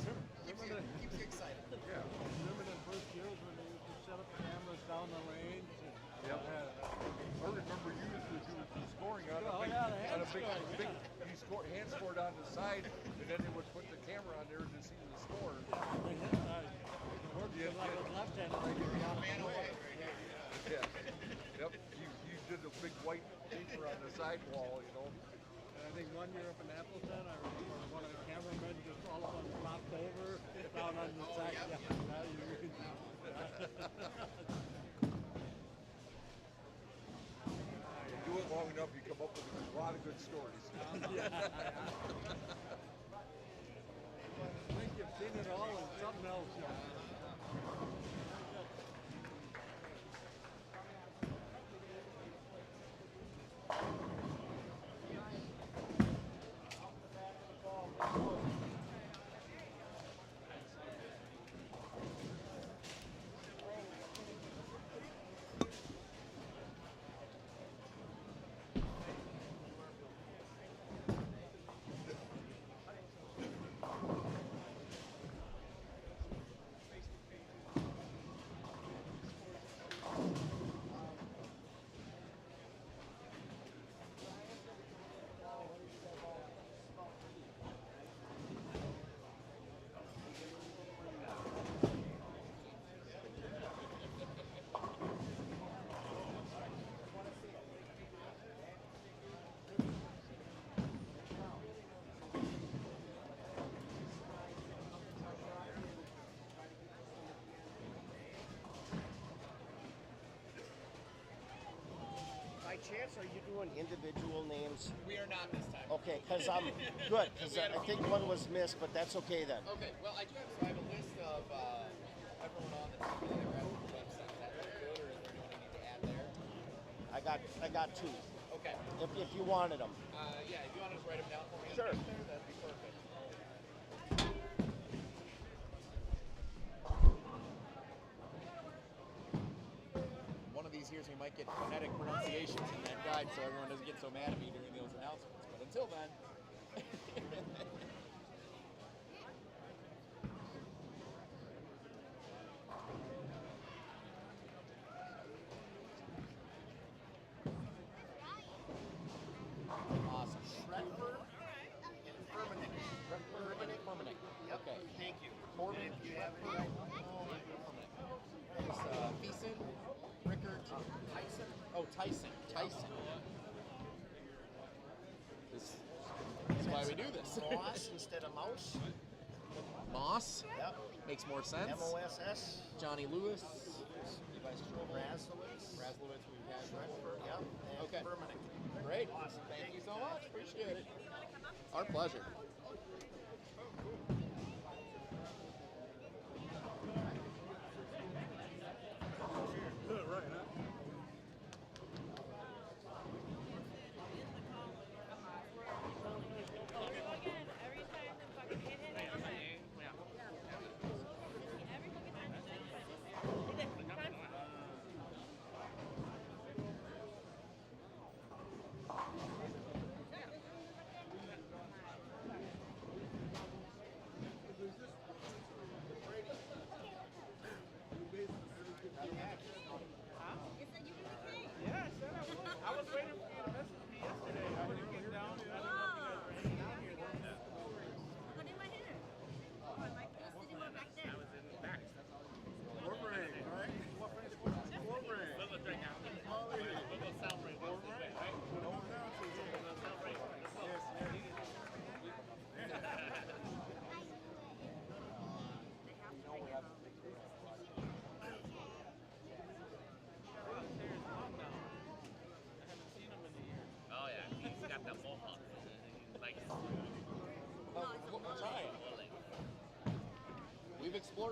Speaker 5: you excited.
Speaker 8: Yeah.
Speaker 9: Remember the first years when they used to set up cameras down the lanes?
Speaker 8: Yep. I remember you used to do the scoring on
Speaker 9: Oh,
Speaker 8: a big,
Speaker 9: yeah, the hand
Speaker 8: on a big,
Speaker 9: scoring,
Speaker 8: big you hand scored on the side, and then they would put the camera on there to see the score.
Speaker 9: If I was left-handed, I could be out of the way.
Speaker 8: Yeah. Yep. You did the big white paper on the sidewall, you know.
Speaker 9: And I think one year up in Appleton, I remember one of the cameramen just all of a sudden flopped over down on the side.
Speaker 8: You do it long enough, you come up with a lot of good stories.
Speaker 9: I think you've seen it all and something else.
Speaker 10: By chance, are you doing individual names?
Speaker 5: We are not this time.
Speaker 10: Okay, because I'm good, because I think one was missed, but that's okay then.
Speaker 5: Okay, well, I have a list of everyone on the team that I grabbed from the website. Is that good, or is there anyone I need to add there?
Speaker 10: I got two.
Speaker 5: Okay.
Speaker 10: If you wanted them.
Speaker 5: Yeah, if you want to just write them down for me,
Speaker 10: Sure.
Speaker 5: there, that'd be perfect. One of these years we might get phonetic pronunciations in that guide, so everyone doesn't get so mad at me during those announcements. But until then. Awesome. Shredford and Firminick. Firminick. Okay.
Speaker 10: Thank you.
Speaker 5: Corbin,
Speaker 10: You have it right.
Speaker 5: There's Thiessen, Rickard, Tyson. Oh, Tyson. This is why we do this.
Speaker 10: Moss instead of mouse.
Speaker 5: Moss.
Speaker 10: Yep.
Speaker 5: Makes more sense.
Speaker 10: MOSS.
Speaker 5: Johnny Lewis.
Speaker 10: Raslowitz.
Speaker 5: We've had.
Speaker 10: Shredford. Yep. And
Speaker 5: Okay.
Speaker 10: Firminick.
Speaker 5: Great. Thank you so much. Appreciate it. Our pleasure.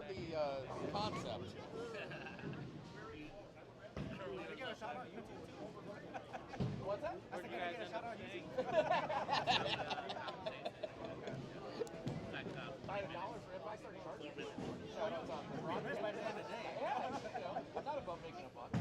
Speaker 2: the concept. What's that? I think I get a shout out on YouTube. $5 for if I start charging shout outs on the broadcast by the end of the day. Yeah, I'm not above making a buck.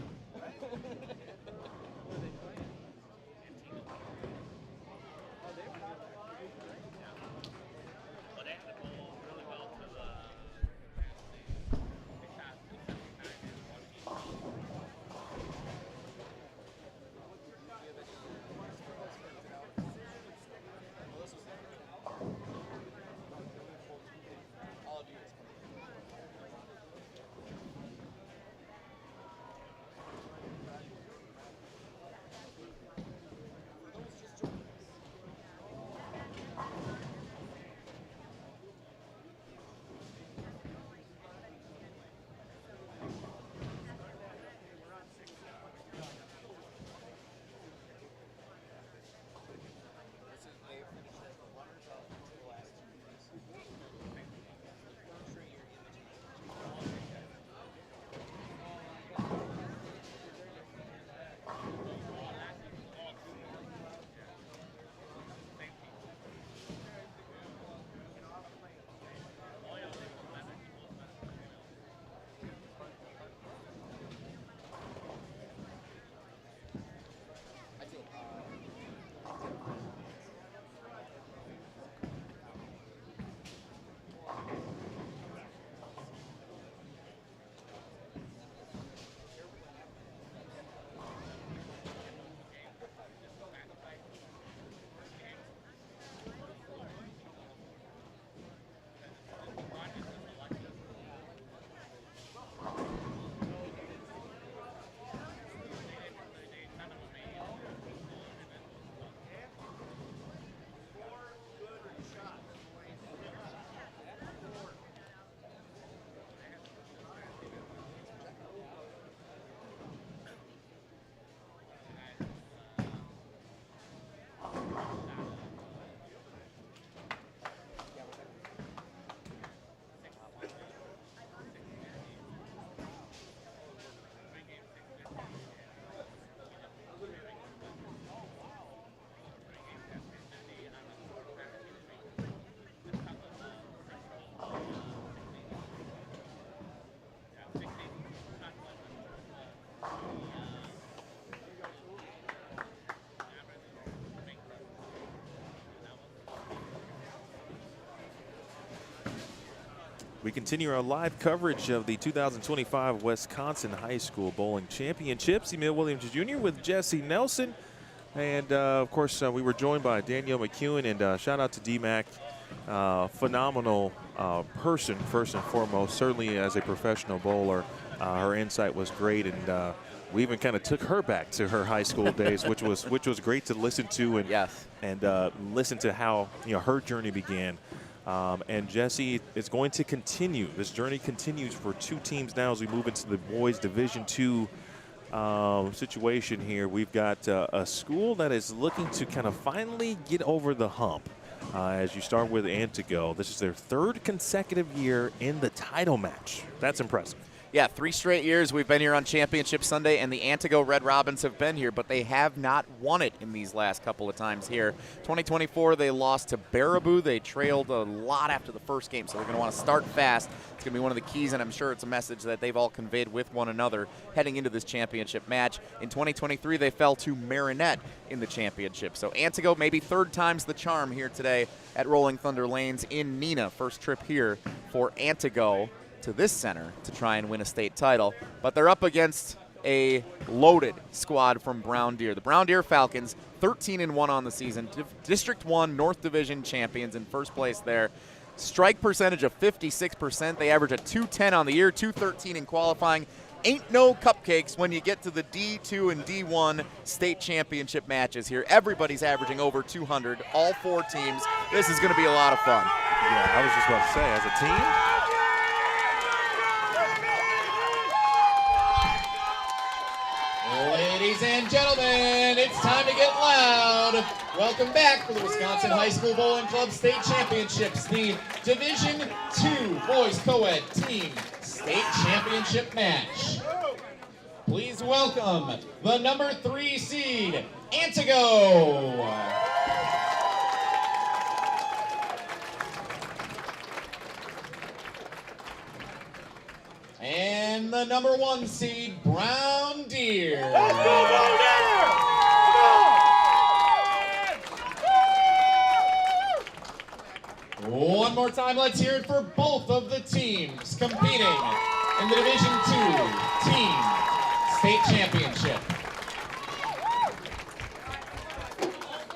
Speaker 3: We continue our live coverage of the 2025 Wisconsin High School Bowling Championships. Emil Williams Jr. with Jesse Nelson. And, of course, we were joined by Danielle McEwen. And shout out to D-Mac. Phenomenal person, first and foremost. Certainly as a professional bowler, her insight was great. And we even kind of took her back to her high school days, which was great to listen to and listen to how her journey began. And Jesse is going to continue. This journey continues for two teams now as we move into the boys Division II situation here. We've got a school that is looking to kind of finally get over the hump. As you start with Antigo, this is their third consecutive year in the title match. That's impressive.
Speaker 2: Yeah, 3 straight years we've been here on Championship Sunday, and the Antigo Red Robins have been here, but they have not won it in these last couple of times here. 2024, they lost to Baraboo. They trailed a lot after the first game, so they're going to want to start fast. It's going to be one of the keys, and I'm sure it's a message that they've all conveyed with one another heading into this championship match. In 2023, they fell to Marinette in the championship. So Antigo, maybe third time's the charm here today at Rolling Thunder Lanes in Neenah. First trip here for Antigo to this center to try and win a state title. But they're up against a loaded squad from Brown Deer. The Brown Deer Falcons, 13-1 on the season. District 1 North Division champions in first place there. Strike percentage of 56%. They average a .210 on the year, .213 in qualifying. Ain't no cupcakes when you get to the D2 and D1 state championship matches here. Everybody's averaging over 200, all 4 teams. This is going to be a lot of fun.
Speaker 3: Yeah, I was just about to say, as a team,
Speaker 5: ladies and gentlemen, it's time to get loud. Welcome back for the Wisconsin High School Bowling Club State Championships, the Division II Boys Co-ed Team State Championship match. Please welcome the number 3 seed, Antigo. And the number 1 seed, Brown Deer. Let's go, Brown Deer! One more time, let's hear it for both of the teams competing in the Division II Team State Championship.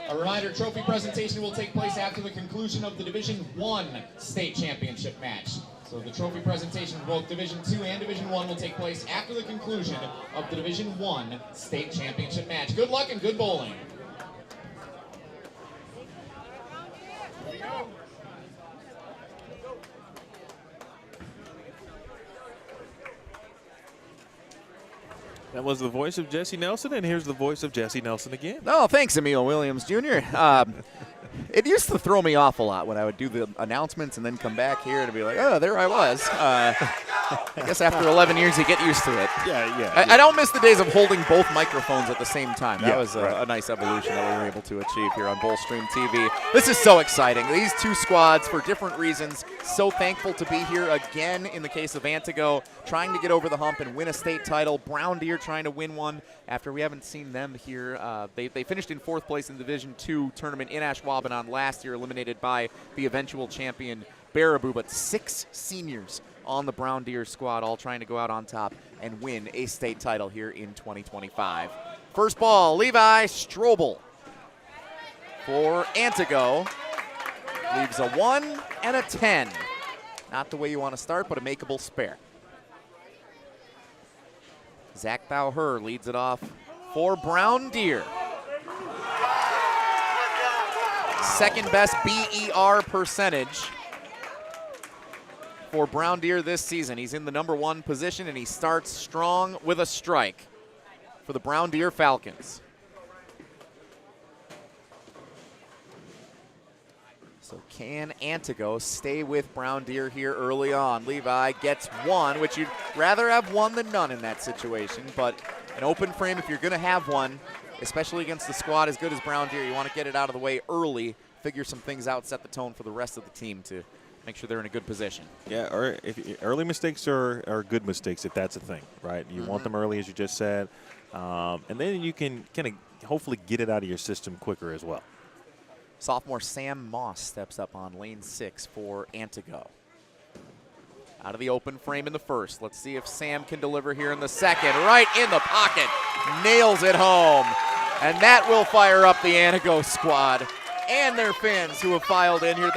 Speaker 5: A reminder, trophy presentation will take place after the conclusion of the Division I State Championship match. So the trophy presentation for both Division II and Division I will take place after the conclusion of the Division I State Championship match. Good luck and good bowling.
Speaker 3: That was the voice of Jesse Nelson, and here's the voice of Jesse Nelson again.
Speaker 2: Oh, thanks, Emil Williams Jr. It used to throw me off a lot when I would do the announcements and then come back here and be like, oh, there I was. I guess after 11 years, you get used to it.
Speaker 3: Yeah.
Speaker 2: I don't miss the days of holding both microphones at the same time. That was
Speaker 3: right.
Speaker 2: a nice evolution that we were able to achieve here on BowlStreamTV. This is so exciting. These two squads, for different reasons, so thankful to be here again in the case of Antigo, trying to get over the hump and win a state title. Brown Deer trying to win one after we haven't seen them here. They finished in 4th place in the Division II tournament in Ashwaubenon last year, eliminated by the eventual champion Baraboo, but 6 seniors on the Brown Deer squad, all trying to go out on top and win a state title here in 2025. First ball, Levi Strobel for Antigo. Leaves a 1 and a 10. Not the way you want to start, but a makeable spare. Zach Bauher leads it off for Brown Deer. Second best BER percentage for Brown Deer this season. He's in the number 1 position, and he starts strong with a strike for the Brown Deer Falcons. So can Antigo stay with Brown Deer here early on? Levi gets 1, which you'd rather have 1 than none in that situation, but an open frame, if you're going to have one, especially against the squad as good as Brown Deer, you want to get it out of the way early, figure some things out, set the tone for the rest of the team to make sure they're in a good position.
Speaker 3: Yeah, or early mistakes are good mistakes if that's a thing, right? You want them early, as you just said, and then you can kind of hopefully get it out of your system quicker as well.
Speaker 2: Sophomore Sam Moss steps up on lane 6 for Antigo. Out of the open frame in the first. Let's see if Sam can deliver here in the second. Right in the pocket. Nails it home. And that will fire up the Antigo squad and their fans who have filed in here.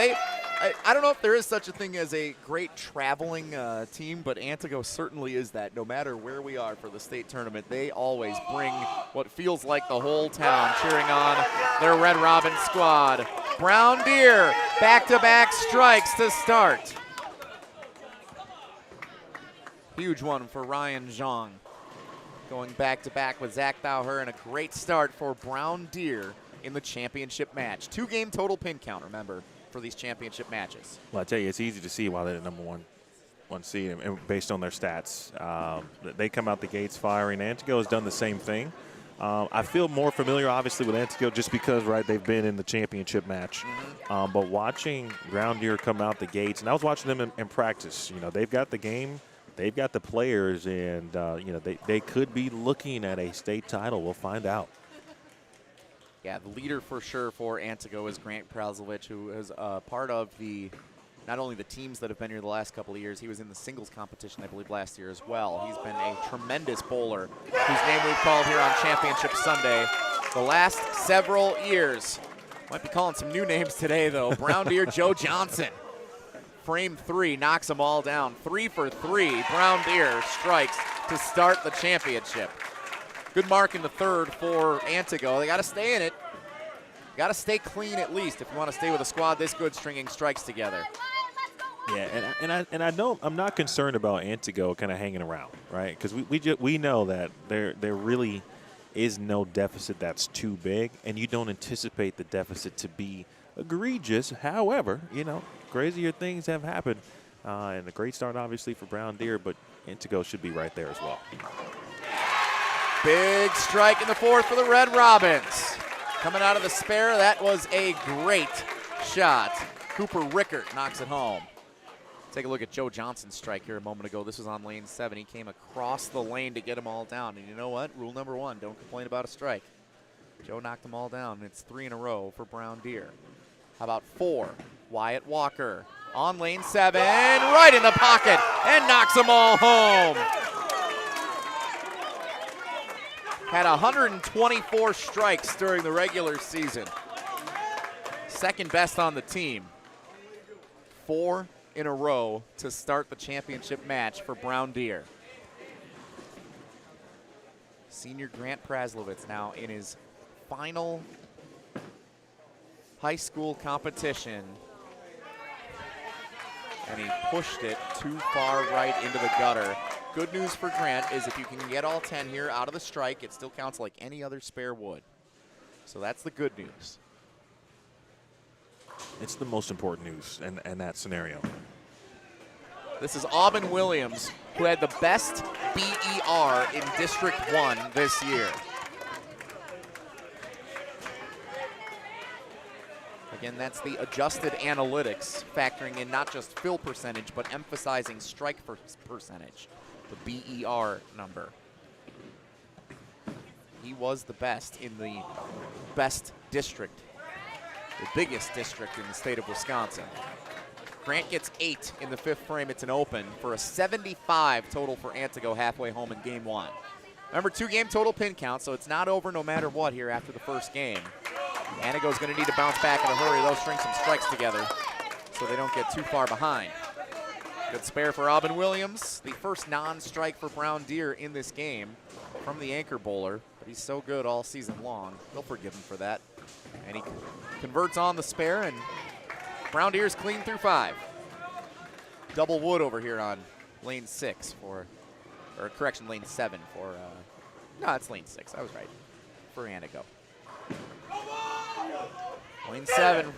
Speaker 2: I don't know if there is such a thing as a great traveling team, but Antigo certainly is that. No matter where we are for the state tournament, they always bring what feels like the whole town cheering on their Red Robin squad. Brown Deer, back-to-back strikes to start. Huge one for Ryan Zhang. Going back-to-back with Zach Bauher, and a great start for Brown Deer in the championship match. 2-game total pin count, remember, for these championship matches.
Speaker 3: Well, I tell you, it's easy to see why they're the number one seed, and based on their stats. They come out the gates firing. Antigo has done the same thing. I feel more familiar, obviously, with Antigo just because, right, they've been in the championship match. But watching Brown Deer come out the gates, and I was watching them in practice. You know, they've got the game, they've got the players, and, you know, they could be looking at a state title. We'll find out.
Speaker 2: Yeah, the leader for sure for Antigo is Grant Pralzovich, who is part of not only the teams that have been here the last couple of years, he was in the singles competition, I believe, last year as well. He's been a tremendous bowler, whose name we've called here on Championship Sunday the last several years. Might be calling some new names today, though. Brown Deer Joe Johnson. Frame 3, knocks them all down. 3 for 3, Brown Deer strikes to start the championship. Good mark in the third for Antigo. They got to stay in it. Got to stay clean at least if you want to stay with a squad this good stringing strikes together.
Speaker 3: Yeah, I'm not concerned about Antigo kind of hanging around, right? Because we know that they're really is no deficit that's too big, and you don't anticipate the deficit to be egregious. However, you know, crazier things have happened. And a great start, obviously, for Brown Deer, but Intego should be right there as well.
Speaker 2: Big strike in the fourth for the Red Robins. Coming out of the spare, that was a great shot. Cooper Rickert knocks it home. Take a look at Joe Johnson's strike here a moment ago. This was on lane 7. He came across the lane to get them all down. And you know what? Rule number 1, don't complain about a strike. Joe knocked them all down, and it's 3 in a row for Brown Deer. How about 4? Wyatt Walker on lane 7, right in the pocket, and knocks them all home. Had 124 strikes during the regular season. Second best on the team. 4 in a row to start the championship match for Brown Deer. Senior Grant Praslowitz now in his final high school competition. And he pushed it too far right into the gutter. Good news for Grant is if you can get all 10 here out of the strike, it still counts like any other spare wood. So that's the good news.
Speaker 3: It's the most important news in that scenario.
Speaker 2: This is Aubin Williams, who had the best BER in District 1 this year. Again, that's the adjusted analytics, factoring in not just fill percentage, but emphasizing strike percentage, the BER number. He was the best in the best district, the biggest district in the state of Wisconsin. Grant gets 8 in the 5th frame. It's an open for a 75 total for Antego halfway home in game 1. Remember, 2-game total pin count, so it's not over no matter what here after the first game. Antigo's going to need to bounce back in a hurry. They'll string some strikes together so they don't get too far behind. Good spare for Aubin Williams, the first non-strike for Brown Deer in this game from the anchor bowler. But he's so good all season long, they'll forgive him for that. And he converts on the spare, and Brown Deer's clean through 5. Double wood over here on lane 6 for, or correction, lane 7 for, no, it's lane 6, I was right, for Antigo. Lane 7,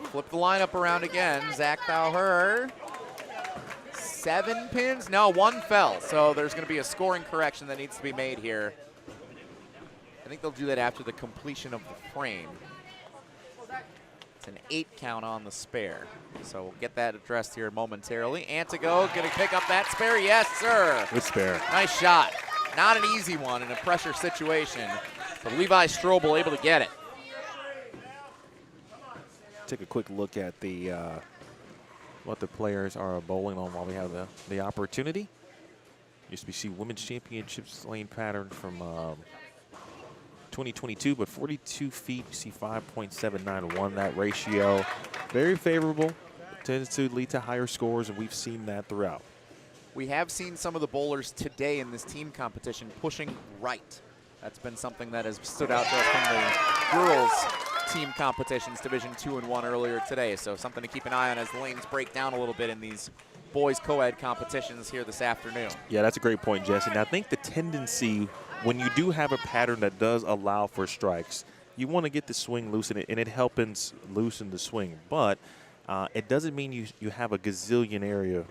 Speaker 2: flip the lineup around again. Zach Bauer, 7 pins, no, 1 fell. So there's gonna be a scoring correction that needs to be made here. I think they'll do that after the completion of the frame. It's an 8 count on the spare. So we'll get that addressed here momentarily. Antego gonna pick up that spare, yes sir.
Speaker 3: Good spare.
Speaker 2: Nice shot. Not an easy one in a pressure situation, but Levi Strobel able to get it.
Speaker 3: Take a quick look at the what the players are bowling on while we have the opportunity. Used to be see women's championships lane pattern from 2022, but 42 feet, you see 5.791, that ratio. Very favorable, tends to lead to higher scores, and we've seen that throughout.
Speaker 2: We have seen some of the bowlers today in this team competition pushing right. That's been something that has stood out to us from the girls' team competitions, Division 2 and 1 earlier today. So something to keep an eye on as the lanes break down a little bit in these boys co-ed competitions here this afternoon.
Speaker 3: Yeah, that's a great point, Jesse. And I think the tendency, when you do have a pattern that does allow for strikes, you want to get the swing loosened, and it helps loosen the swing. But it doesn't mean you have a gazillion area,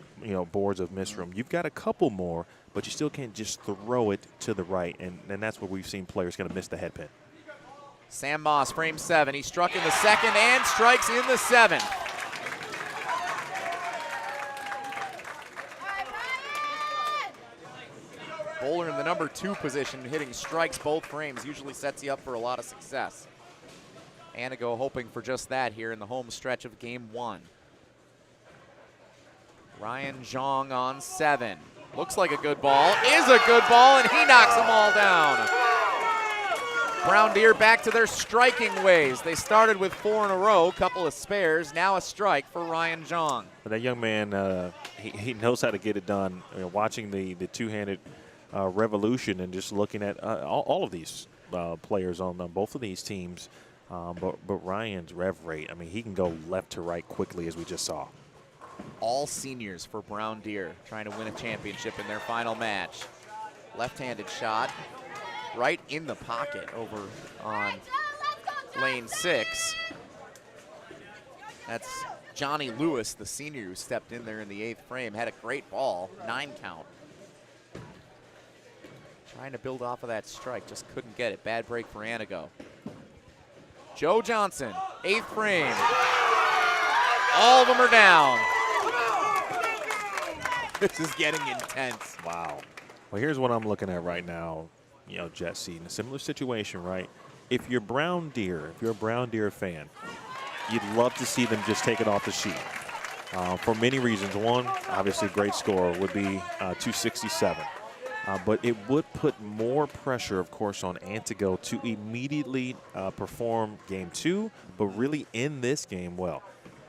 Speaker 3: boards of miss room. You've got a couple more, but you still can't just throw it to the right, and that's where we've seen players going to miss the head pin.
Speaker 2: Sam Moss, frame 7. He struck in the 2nd and strikes in the 7th. Bowler in the number 2 position, hitting strikes both frames, usually sets you up for a lot of success. Antigo hoping for just that here in the home stretch of game 1. Ryan Zhang on 7. Looks like a good ball, is a good ball, and he knocks them all down. Brown Deer back to their striking ways. They started with 4 in a row, couple of spares, now a strike for Ryan Zhang.
Speaker 3: But that young man, he knows how to get it done. Watching the two-handed revolution and just looking at all of these players on both of these teams. But Ryan's rev rate, I mean, he can go left to right quickly, as we just saw.
Speaker 2: All seniors for Brown Deer trying to win a championship in their final match. Left-handed shot. right in the pocket over on lane 6. That's Johnny Lewis, the senior who stepped in there in the 8th frame. Had a great ball, 9 count. Trying to build off of that strike, just couldn't get it. Bad break for Anago. Joe Johnson, 8th frame. All of them are down. This is getting intense.
Speaker 3: Wow. Well, here's what I'm looking at right now, you know, Jesse, in a similar situation, right? If you're Brown Deer, if you're a Brown Deer fan, you'd love to see them just take it off the sheet. For many reasons. One, obviously great score would be 267. But it would put more pressure, of course, on Antigo to immediately perform game 2, but really end this game well.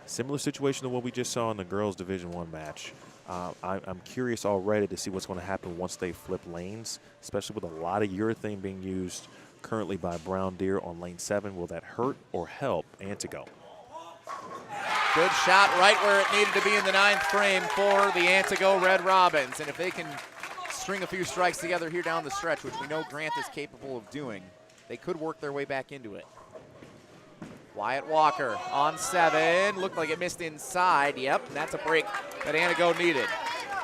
Speaker 3: Similar situation to what we just saw in the girls' Division I match. I'm curious already to see what's going to happen once they flip lanes, especially with a lot of urethane being used currently by Brown Deer on lane 7. Will that hurt or help Antigo?
Speaker 2: Good shot right where it needed to be in the 9th frame for the Antigo Red Robins. And if they can string a few strikes together here down the stretch, which we know Grant is capable of doing, they could work their way back into it. Wyatt Walker on 7. Looked like it missed inside. Yep, that's a break that Anago needed.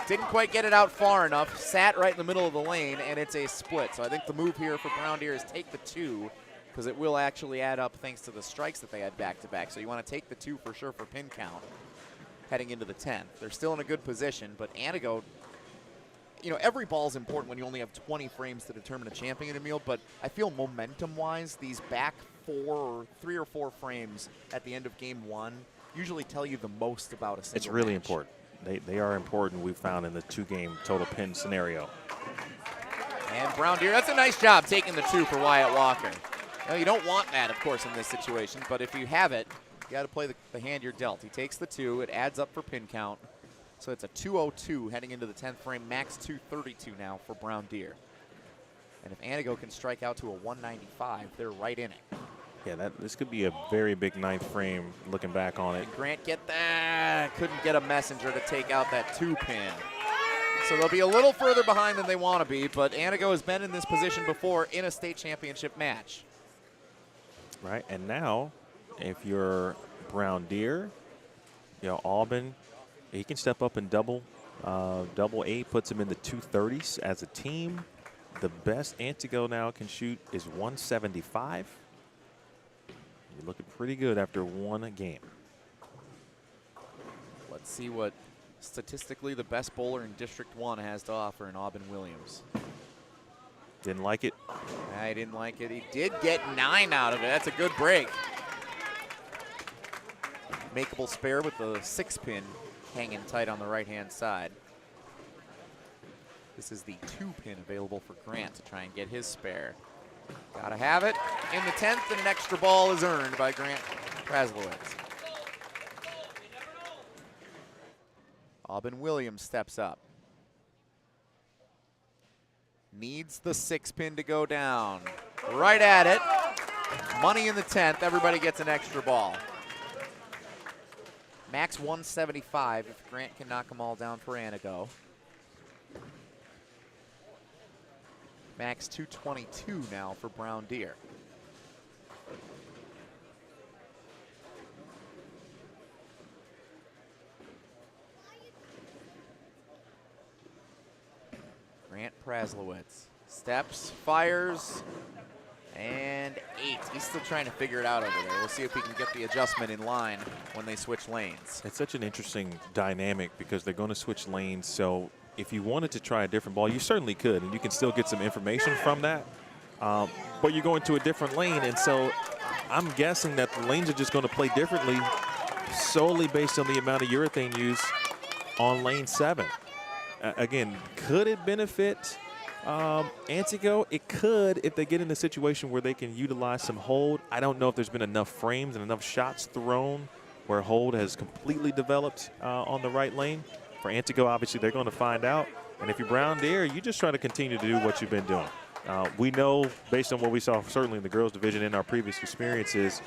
Speaker 2: Didn't quite get it out far enough. Sat right in the middle of the lane, and it's a split. So I think the move here for Brown Deer is take the 2, because it will actually add up thanks to the strikes that they had back-to-back. So you want to take the 2 for sure for pin count heading into the 10th. They're still in a good position, but Anago, you know, every ball is important when you only have 20 frames to determine a champion, Emil, but I feel momentum-wise, these back 3 or 4 frames at the end of game 1 usually tell you the most about a single
Speaker 3: It's really
Speaker 2: match.
Speaker 3: important. They are important, we've found, in the 2-game total pin scenario.
Speaker 2: And Brown Deer, that's a nice job taking the 2 for Wyatt Walker. Now, you don't want that, of course, in this situation, but if you have it, you got to play the hand you're dealt. He takes the 2, it adds up for pin count. So it's a 202 heading into the 10th frame, max 232 now for Brown Deer. And if Anago can strike out to a 195, they're right in it.
Speaker 3: Yeah, this could be a very big 9th frame looking back on it.
Speaker 2: Can Grant get that? Couldn't get a messenger to take out that 2 pin. So they'll be a little further behind than they want to be, but Anago has been in this position before in a state championship match.
Speaker 3: Right, and now, if you're Brown Deer, you know, Auburn, he can step up and double 8, puts him in the 230s as a team. The best Antigo now can shoot is 175. You're looking pretty good after 1 game.
Speaker 2: Let's see what statistically the best bowler in District 1 has to offer in Auburn Williams.
Speaker 3: Didn't like it.
Speaker 2: I didn't like it. He did get 9 out of it. That's a good break. Makeable spare with the 6 pin hanging tight on the right-hand side. This is the 2 pin available for Grant to try and get his spare. Gotta have it in the 10th, and an extra ball is earned by Grant Praslowitz. Auburn Williams steps up. Needs the 6 pin to go down. Right at it. Money in the 10th. Everybody gets an extra ball. Max 175 if Grant can knock them all down for Anago. Max 222 now for Brown Deer. Grant Praslowitz steps, fires, and 8. He's still trying to figure it out over there. We'll see if he can get the adjustment in line when they switch lanes.
Speaker 3: It's such an interesting dynamic because they're going to switch lanes. So if you wanted to try a different ball, you certainly could, and you can still get some information from that. But you're going to a different lane, and so I'm guessing that the lanes are just going to play differently solely based on the amount of urethane used on lane 7. Again, could it benefit Antigo? It could if they get in a situation where they can utilize some hold. I don't know if there's been enough frames and enough shots thrown where hold has completely developed on the right lane. For Antigo, obviously, they're going to find out. And if you're Brown Deer, you just try to continue to do what you've been doing. We know, based on what we saw certainly in the girls' division in our previous experiences,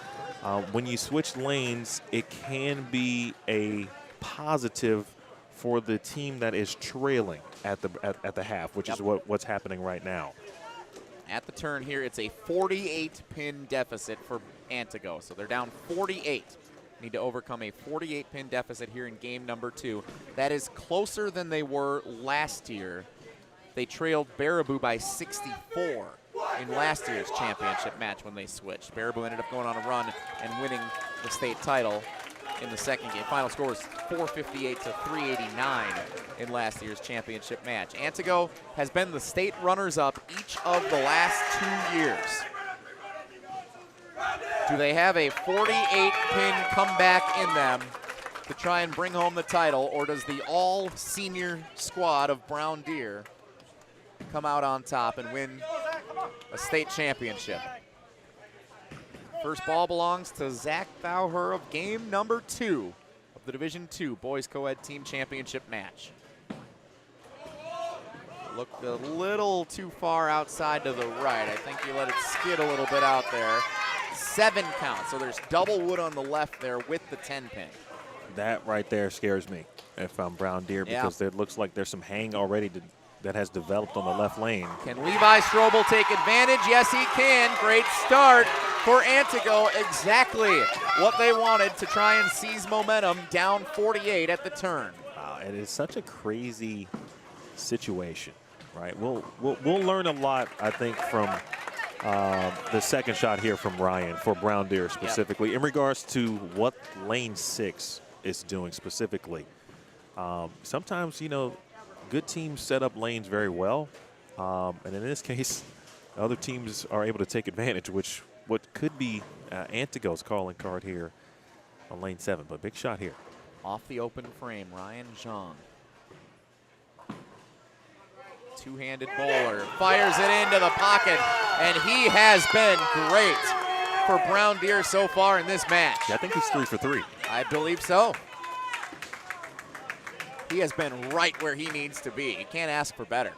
Speaker 3: when you switch lanes, it can be a positive for the team that is trailing at the half, which is what's happening right now.
Speaker 2: At the turn here, it's a 48-pin deficit for Antigo. So they're down 48. Need to overcome a 48-pin deficit here in game number 2. That is closer than they were last year. They trailed Baraboo by 64 in last year's championship match when they switched. Baraboo ended up going on a run and winning the state title in the second game. Final score was 458 to 389 in last year's championship match. Antigo has been the state runners-up each of the last 2 years. Do they have a 48-pin comeback in them to try and bring home the title, or does the all-senior squad of Brown Deer come out on top and win a state championship? First ball belongs to Zach Bauer of game number 2 of the Division II Boys Co-Ed Team Championship match. Looked a little too far outside to the right. I think you let it skid a little bit out there. 7 count, so there's double wood on the left there with the 10-pin.
Speaker 3: That right there scares me if I'm Brown Deer, because it looks like there's some hang already that has developed on the left lane.
Speaker 2: Can Levi Strobel take advantage? Yes, he can. Great start for Antigo. Exactly what they wanted to try and seize momentum, down 48 at the turn.
Speaker 3: Wow, it is such a crazy situation, right? We'll learn a lot, I think, from the second shot here from Ryan for Brown Deer specifically in regards to what lane 6 is doing specifically. Sometimes, you know, good teams set up lanes very well, and in this case, other teams are able to take advantage, which what could be Antigo's calling card here on lane 7, but big shot here.
Speaker 2: Off the open frame, Ryan Zhang. Two-handed bowler, fires it into the pocket, and he has been great for Brown Deer so far in this match.
Speaker 3: Yeah, I think he's 3 for 3.
Speaker 2: I believe so. He has been right where he needs to be. You can't ask for better.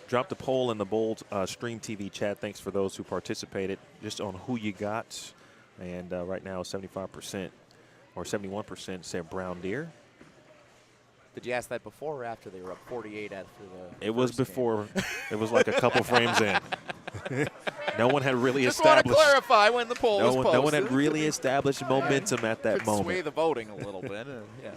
Speaker 3: Dropped a poll in the BowlStreamTV chat. Thanks for those who participated just on who you got. And right now, 75% or 71% said Brown Deer.
Speaker 2: Did you ask that before or after they were up 48 after the
Speaker 3: It was before. It was like a couple frames in. No one had really
Speaker 2: just
Speaker 3: established.
Speaker 2: Want to clarify when the poll was posted.
Speaker 3: No one had really established momentum at that
Speaker 2: Could
Speaker 3: moment.
Speaker 2: Sway the voting a little bit. Yeah.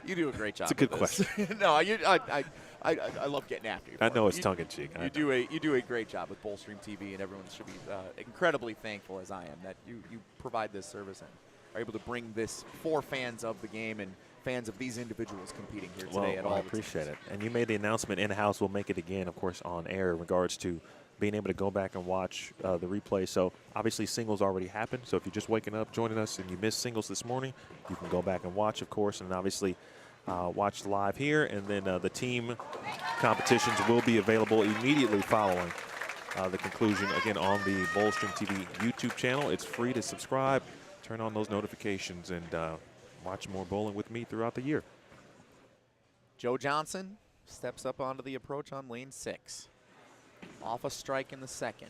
Speaker 2: You do a great job.
Speaker 3: It's a good
Speaker 2: with this.
Speaker 3: question.
Speaker 2: No, I love getting after you.
Speaker 3: I know it's tongue in cheek.
Speaker 2: You do a great job with BowlStreamTV, and everyone should be incredibly thankful, as I am, that you provide this service and are able to bring this for fans of the game and fans of these individuals competing here today.
Speaker 3: Well, I appreciate it. And you made the announcement in-house. We'll make it again, of course, on air in regards to being able to go back and watch the replay. So obviously singles already happened. So if you're just waking up, joining us, and you missed singles this morning, you can go back and watch, of course, and obviously watch live here. And then the team competitions will be available immediately following the conclusion, again, on the BowlStreamTV YouTube channel. It's free to subscribe, turn on those notifications, and watch more bowling with me throughout the year.
Speaker 2: Joe Johnson steps up onto the approach on lane 6. Off a strike in the second.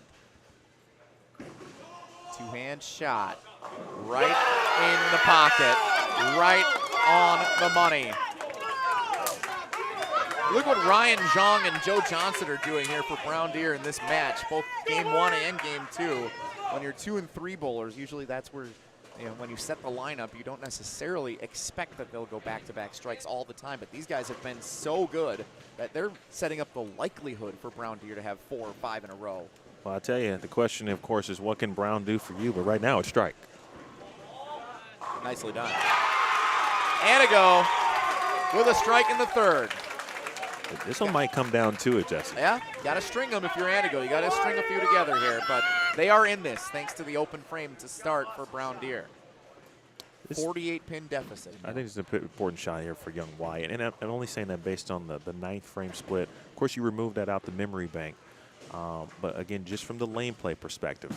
Speaker 2: Two-hand shot. Right in the pocket. Right on the money. Look what Ryan Zhang and Joe Johnson are doing here for Brown Deer in this match, both game 1 and game 2. When you're 2 and 3 bowlers, usually that's where, you know, when you set the lineup, you don't necessarily expect that they'll go back-to-back strikes all the time. But these guys have been so good that they're setting up the likelihood for Brown Deer to have 4 or 5 in a row.
Speaker 3: Well, I tell you, the question, of course, is what can Brown do for you? But right now, it's strike.
Speaker 2: Nicely done. Antigo with a strike in the third.
Speaker 3: This one might come down to it, Jesse.
Speaker 2: Yeah, got to string them if you're Antigo. You got to string a few together here, but they are in this thanks to the open frame to start for Brown Deer. 48-pin deficit.
Speaker 3: I think it's an important shot here for young Wyatt, and I'm only saying that based on the 9th frame split. Of course, you remove that out the memory bank, but again, just from the lane play perspective.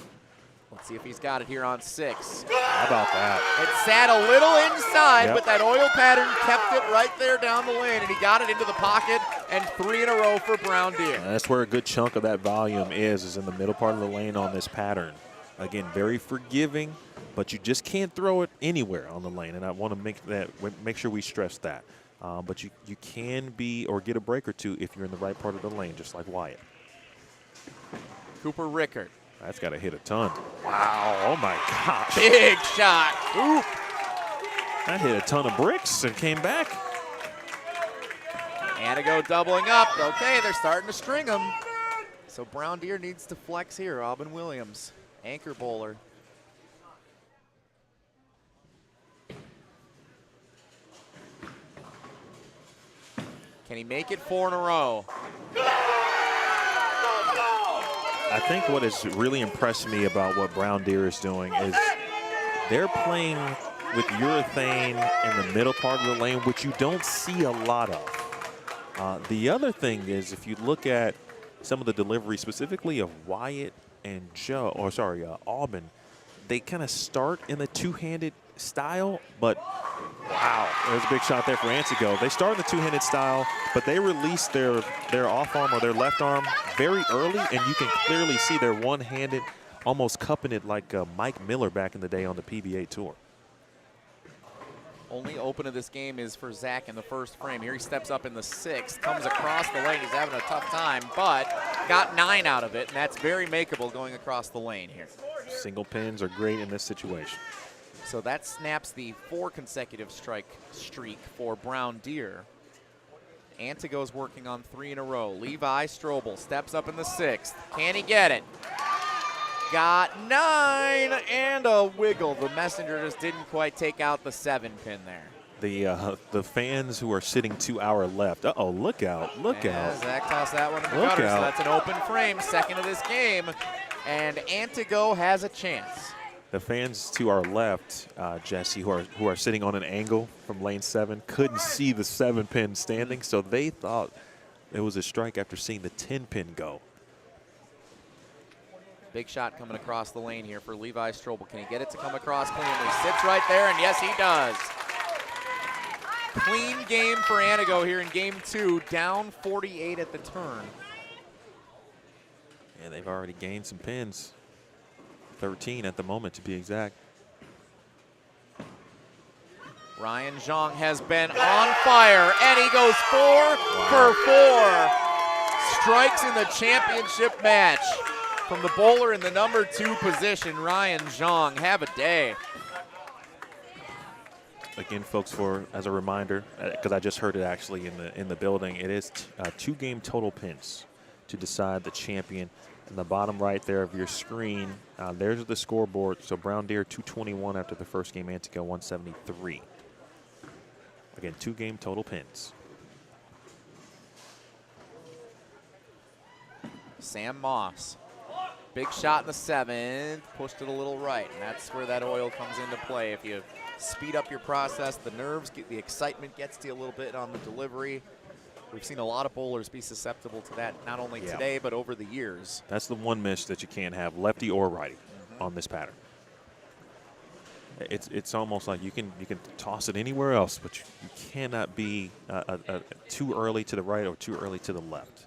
Speaker 2: Let's see if he's got it here on 6.
Speaker 3: How about that?
Speaker 2: It sat a little inside, but that oil pattern kept it right there down the lane, and he got it into the pocket, and 3 in a row for Brown Deer.
Speaker 3: And that's where a good chunk of that volume is in the middle part of the lane on this pattern. Again, very forgiving, but you just can't throw it anywhere on the lane, and I want to make sure we stress that. But you can be or get a break or two if you're in the right part of the lane, just like Wyatt.
Speaker 2: Cooper Rickard.
Speaker 3: That's got to hit a ton. Wow, oh my gosh.
Speaker 2: Big shot. Oop.
Speaker 3: That hit a ton of bricks and came back.
Speaker 2: Antigo doubling up. Okay, they're starting to string them. So Brown Deer needs to flex here. Aubin Williams, anchor bowler. Can he make it 4 in a row?
Speaker 3: I think what has really impressed me about what Brown Deer is doing is they're playing with urethane in the middle part of the lane, which you don't see a lot of. The other thing is, if you look at some of the delivery, specifically of Wyatt and Aubin, they kind of start in the two-handed style, but wow, there's a big shot there for Antigo. They start in the two-handed style, but they release their off arm or their left arm very early, and you can clearly see they're one-handed, almost cupping it like Mike Miller back in the day on the PBA Tour.
Speaker 2: Only open of this game is for Zach in the first frame. Here he steps up in the 6th, comes across the lane. He's having a tough time, but got 9 out of it, and that's very makeable going across the lane here.
Speaker 3: Single pins are great in this situation.
Speaker 2: So that snaps the 4 consecutive strike streak for Brown Deer. Antigo's working on 3 in a row. Levi Strobel steps up in the 6th. Can he get it? Got 9 and a wiggle. The messenger just didn't quite take out the 7 pin there.
Speaker 3: The fans who are sitting 2 hour left. Uh-oh, look out, look out.
Speaker 2: Zach tossed that one in the
Speaker 3: Look
Speaker 2: gutter,
Speaker 3: out.
Speaker 2: so that's an open frame, 2nd of this game. And Antigo has a chance.
Speaker 3: The fans to our left, Jesse, who are sitting on an angle from lane 7, couldn't see the 7 pin standing, so they thought it was a strike after seeing the 10 pin go.
Speaker 2: Big shot coming across the lane here for Levi Strobel. Can he get it to come across cleanly? Sits right there, and yes, he does. Clean game for Antigo here in game 2, down 48 at the turn.
Speaker 3: And they've already gained some pins. 13 at the moment, to be exact.
Speaker 2: Ryan Zhang has been on fire, and he goes 4 for 4. Strikes in the championship match. From the bowler in the number 2 position, Ryan Zhang, have a day.
Speaker 3: Again, folks, as a reminder, because I just heard it actually in the building, it is 2 game total pins to decide the champion. In the bottom right there of your screen, there's the scoreboard. So Brown Deer 221 after the first game, Antigo 173. Again, 2 game total pins.
Speaker 2: Sam Moss. Big shot in the 7th, pushed it a little right, and that's where that oil comes into play. If you speed up your process, the nerves, the excitement gets to you a little bit on the delivery. We've seen a lot of bowlers be susceptible to that, not only today, but over the years.
Speaker 3: That's the one miss that you can't have, lefty or righty, on this pattern. It's almost like you can toss it anywhere else, but you cannot be too early to the right or too early to the left.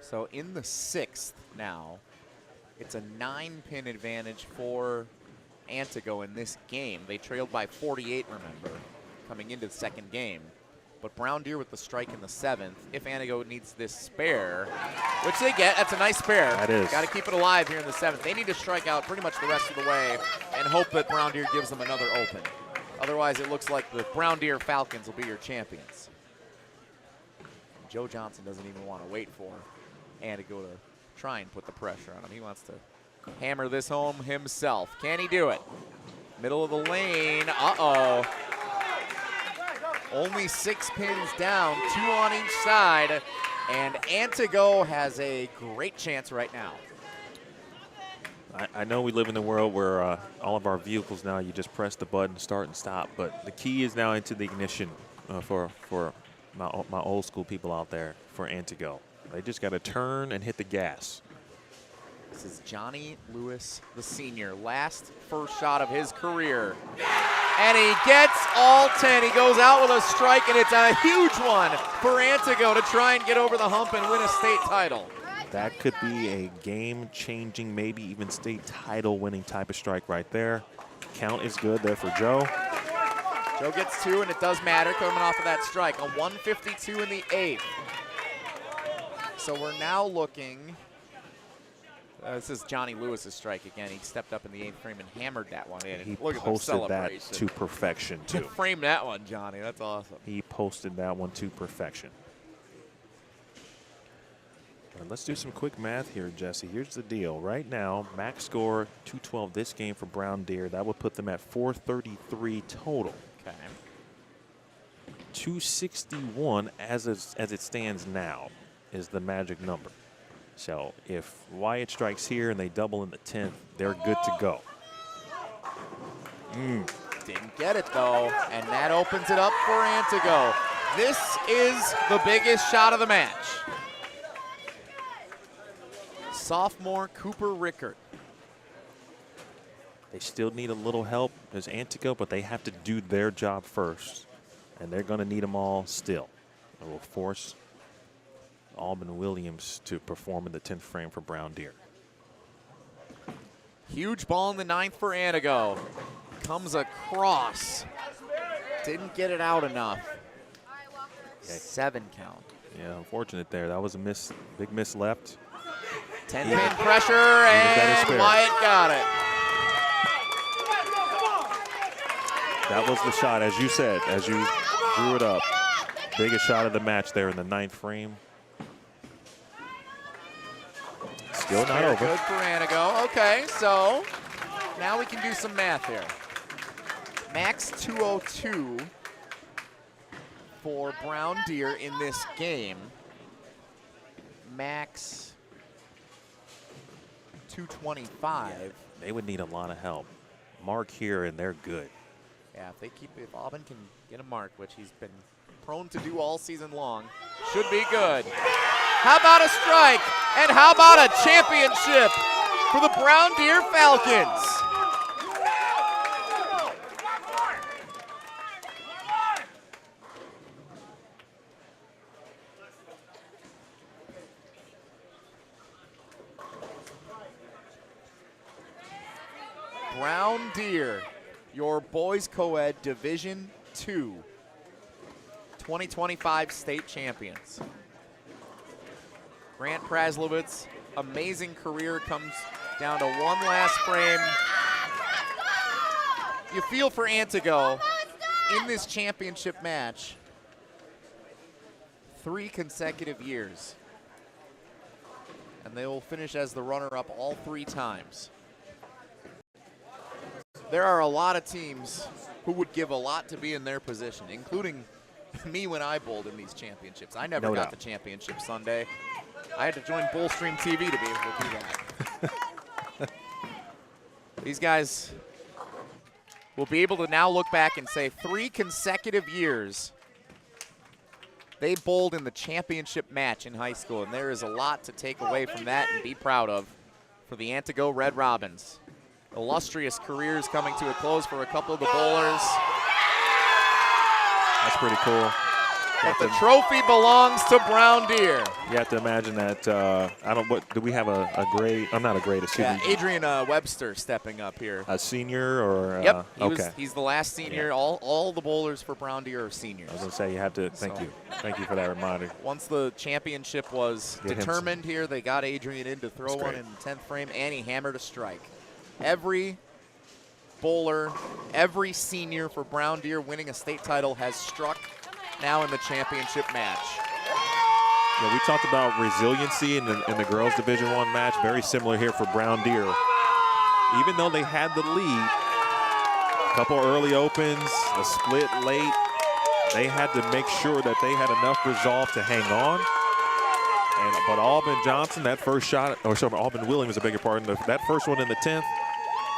Speaker 2: So in the 6th now, it's a 9-pin advantage for Antigo in this game. They trailed by 48, remember, coming into the 2nd game. But Brown Deer with the strike in the 7th. If Antigo needs this spare, which they get, that's a nice spare.
Speaker 3: That is.
Speaker 2: Got to keep it alive here in the 7th. They need to strike out pretty much the rest of the way and hope that Brown Deer gives them another open. Otherwise, it looks like the Brown Deer Falcons will be your champions. Joe Johnson doesn't even want to wait for Antigo to try and put the pressure on him. He wants to hammer this home himself. Can he do it? Middle of the lane. Uh-oh. Only 6 pins down, 2 on each side, and Antigo has a great chance right now.
Speaker 3: I know we live in a world where all of our vehicles now, you just press the button, start and stop, but the key is now into the ignition for my old school people out there for Antigo. They just got to turn and hit the gas.
Speaker 2: This is Johnny Lewis, the senior, first shot of his career. And he gets all 10. He goes out with a strike, and it's a huge one for Antigo to try and get over the hump and win a state title.
Speaker 3: That could be a game-changing, maybe even state title-winning type of strike right there. Count is good there for Joe.
Speaker 2: Joe gets 2, and it does matter coming off of that strike. A 152 in the 8th. So we're now looking. This is Johnny Lewis's strike again. He stepped up in the 8th frame and hammered that one in.
Speaker 3: He
Speaker 2: Look at the
Speaker 3: posted that
Speaker 2: celebration.
Speaker 3: to perfection, too.
Speaker 2: Frame that one, Johnny. That's awesome.
Speaker 3: He posted that one to perfection. And let's do some quick math here, Jesse. Here's the deal. Right now, max score 212 this game for Brown Deer. That would put them at 433 total.
Speaker 2: Okay.
Speaker 3: 261 as it stands now is the magic number. So if Wyatt strikes here and they double in the 10th, they're good to go.
Speaker 2: Didn't get it, though, and that opens it up for Antigo. This is the biggest shot of the match. Sophomore Cooper Rickert.
Speaker 3: They still need a little help as Antigo, but they have to do their job first, and they're going to need them all still. It will force Alban Williams to perform in the 10th frame for Brown Deer.
Speaker 2: Huge ball in the 9th for Antigo. Comes across. Didn't get it out enough. 7 count.
Speaker 3: Yeah, unfortunate there. That was a miss, big miss left.
Speaker 2: 10-pin pressure, and Wyatt got it.
Speaker 3: That was the shot, as you said, as you drew it up. Biggest shot of the match there in the 9th frame. Still not over.
Speaker 2: Good for Antigo. Okay, so now we can do some math here. Max 202 for Brown Deer in this game. Max 225.
Speaker 3: They would need a lot of help. Mark here, and they're good.
Speaker 2: Yeah, if Alban can get a mark, which he's been prone to do all season long, should be good. How about a strike? And how about a championship for the Brown Deer Falcons? Brown Deer, your boys co-ed Division II 2025 state champions. Grant Praslowitz, amazing career, comes down to one last frame. You feel for Antigo in this championship match, 3 consecutive years. And they will finish as the runner-up all 3 times. There are a lot of teams who would give a lot to be in their position, including me when I bowled in these championships. I never got the championship Sunday. I had to join BowlStreamTV to be able to do that. These guys will be able to now look back and say 3 consecutive years they bowled in the championship match in high school, and there is a lot to take away from that and be proud of for the Antigo Red Robins. Illustrious careers coming to a close for a couple of the bowlers.
Speaker 3: That's pretty cool.
Speaker 2: But the trophy belongs to Brown Deer.
Speaker 3: You have to imagine that, do we have a grade? I'm not a grade, excuse me.
Speaker 2: Adrian Webster stepping up here.
Speaker 3: A senior or?
Speaker 2: Yep,
Speaker 3: okay.
Speaker 2: He's the last senior. Yeah. All the bowlers for Brown Deer are seniors.
Speaker 3: I was going to say, you have to, thank you for that reminder.
Speaker 2: Once the championship was determined here, they got Adrian in to throw one in the 10th frame, and he hammered a strike. Every bowler, every senior for Brown Deer winning a state title has struck now in the championship match.
Speaker 3: Yeah, we talked about resiliency in the girls Division I match. Very similar here for Brown Deer. Even though they had the lead, a couple early opens, a split late, they had to make sure that they had enough resolve to hang on. But Alban Johnson, that first shot, or sorry, Alban Williams, a bigger part, that first one in the 10th,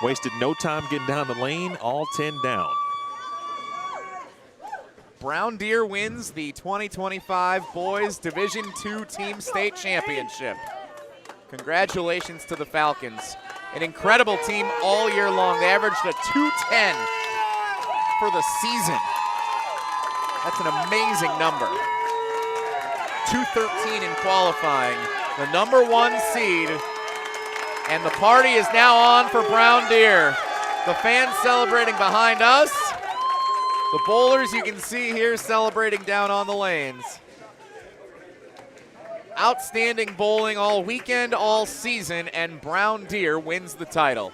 Speaker 3: wasted no time getting down the lane, all 10 down.
Speaker 2: Brown Deer wins the 2025 Boys Division II Team State Championship. Congratulations to the Falcons. An incredible team all year long. They averaged a 210 for the season. That's an amazing number. 213 in qualifying, the #1 seed, and the party is now on for Brown Deer. The fans celebrating behind us. The bowlers you can see here celebrating down on the lanes. outstanding bowling all weekend, all season, and Brown Deer wins the title.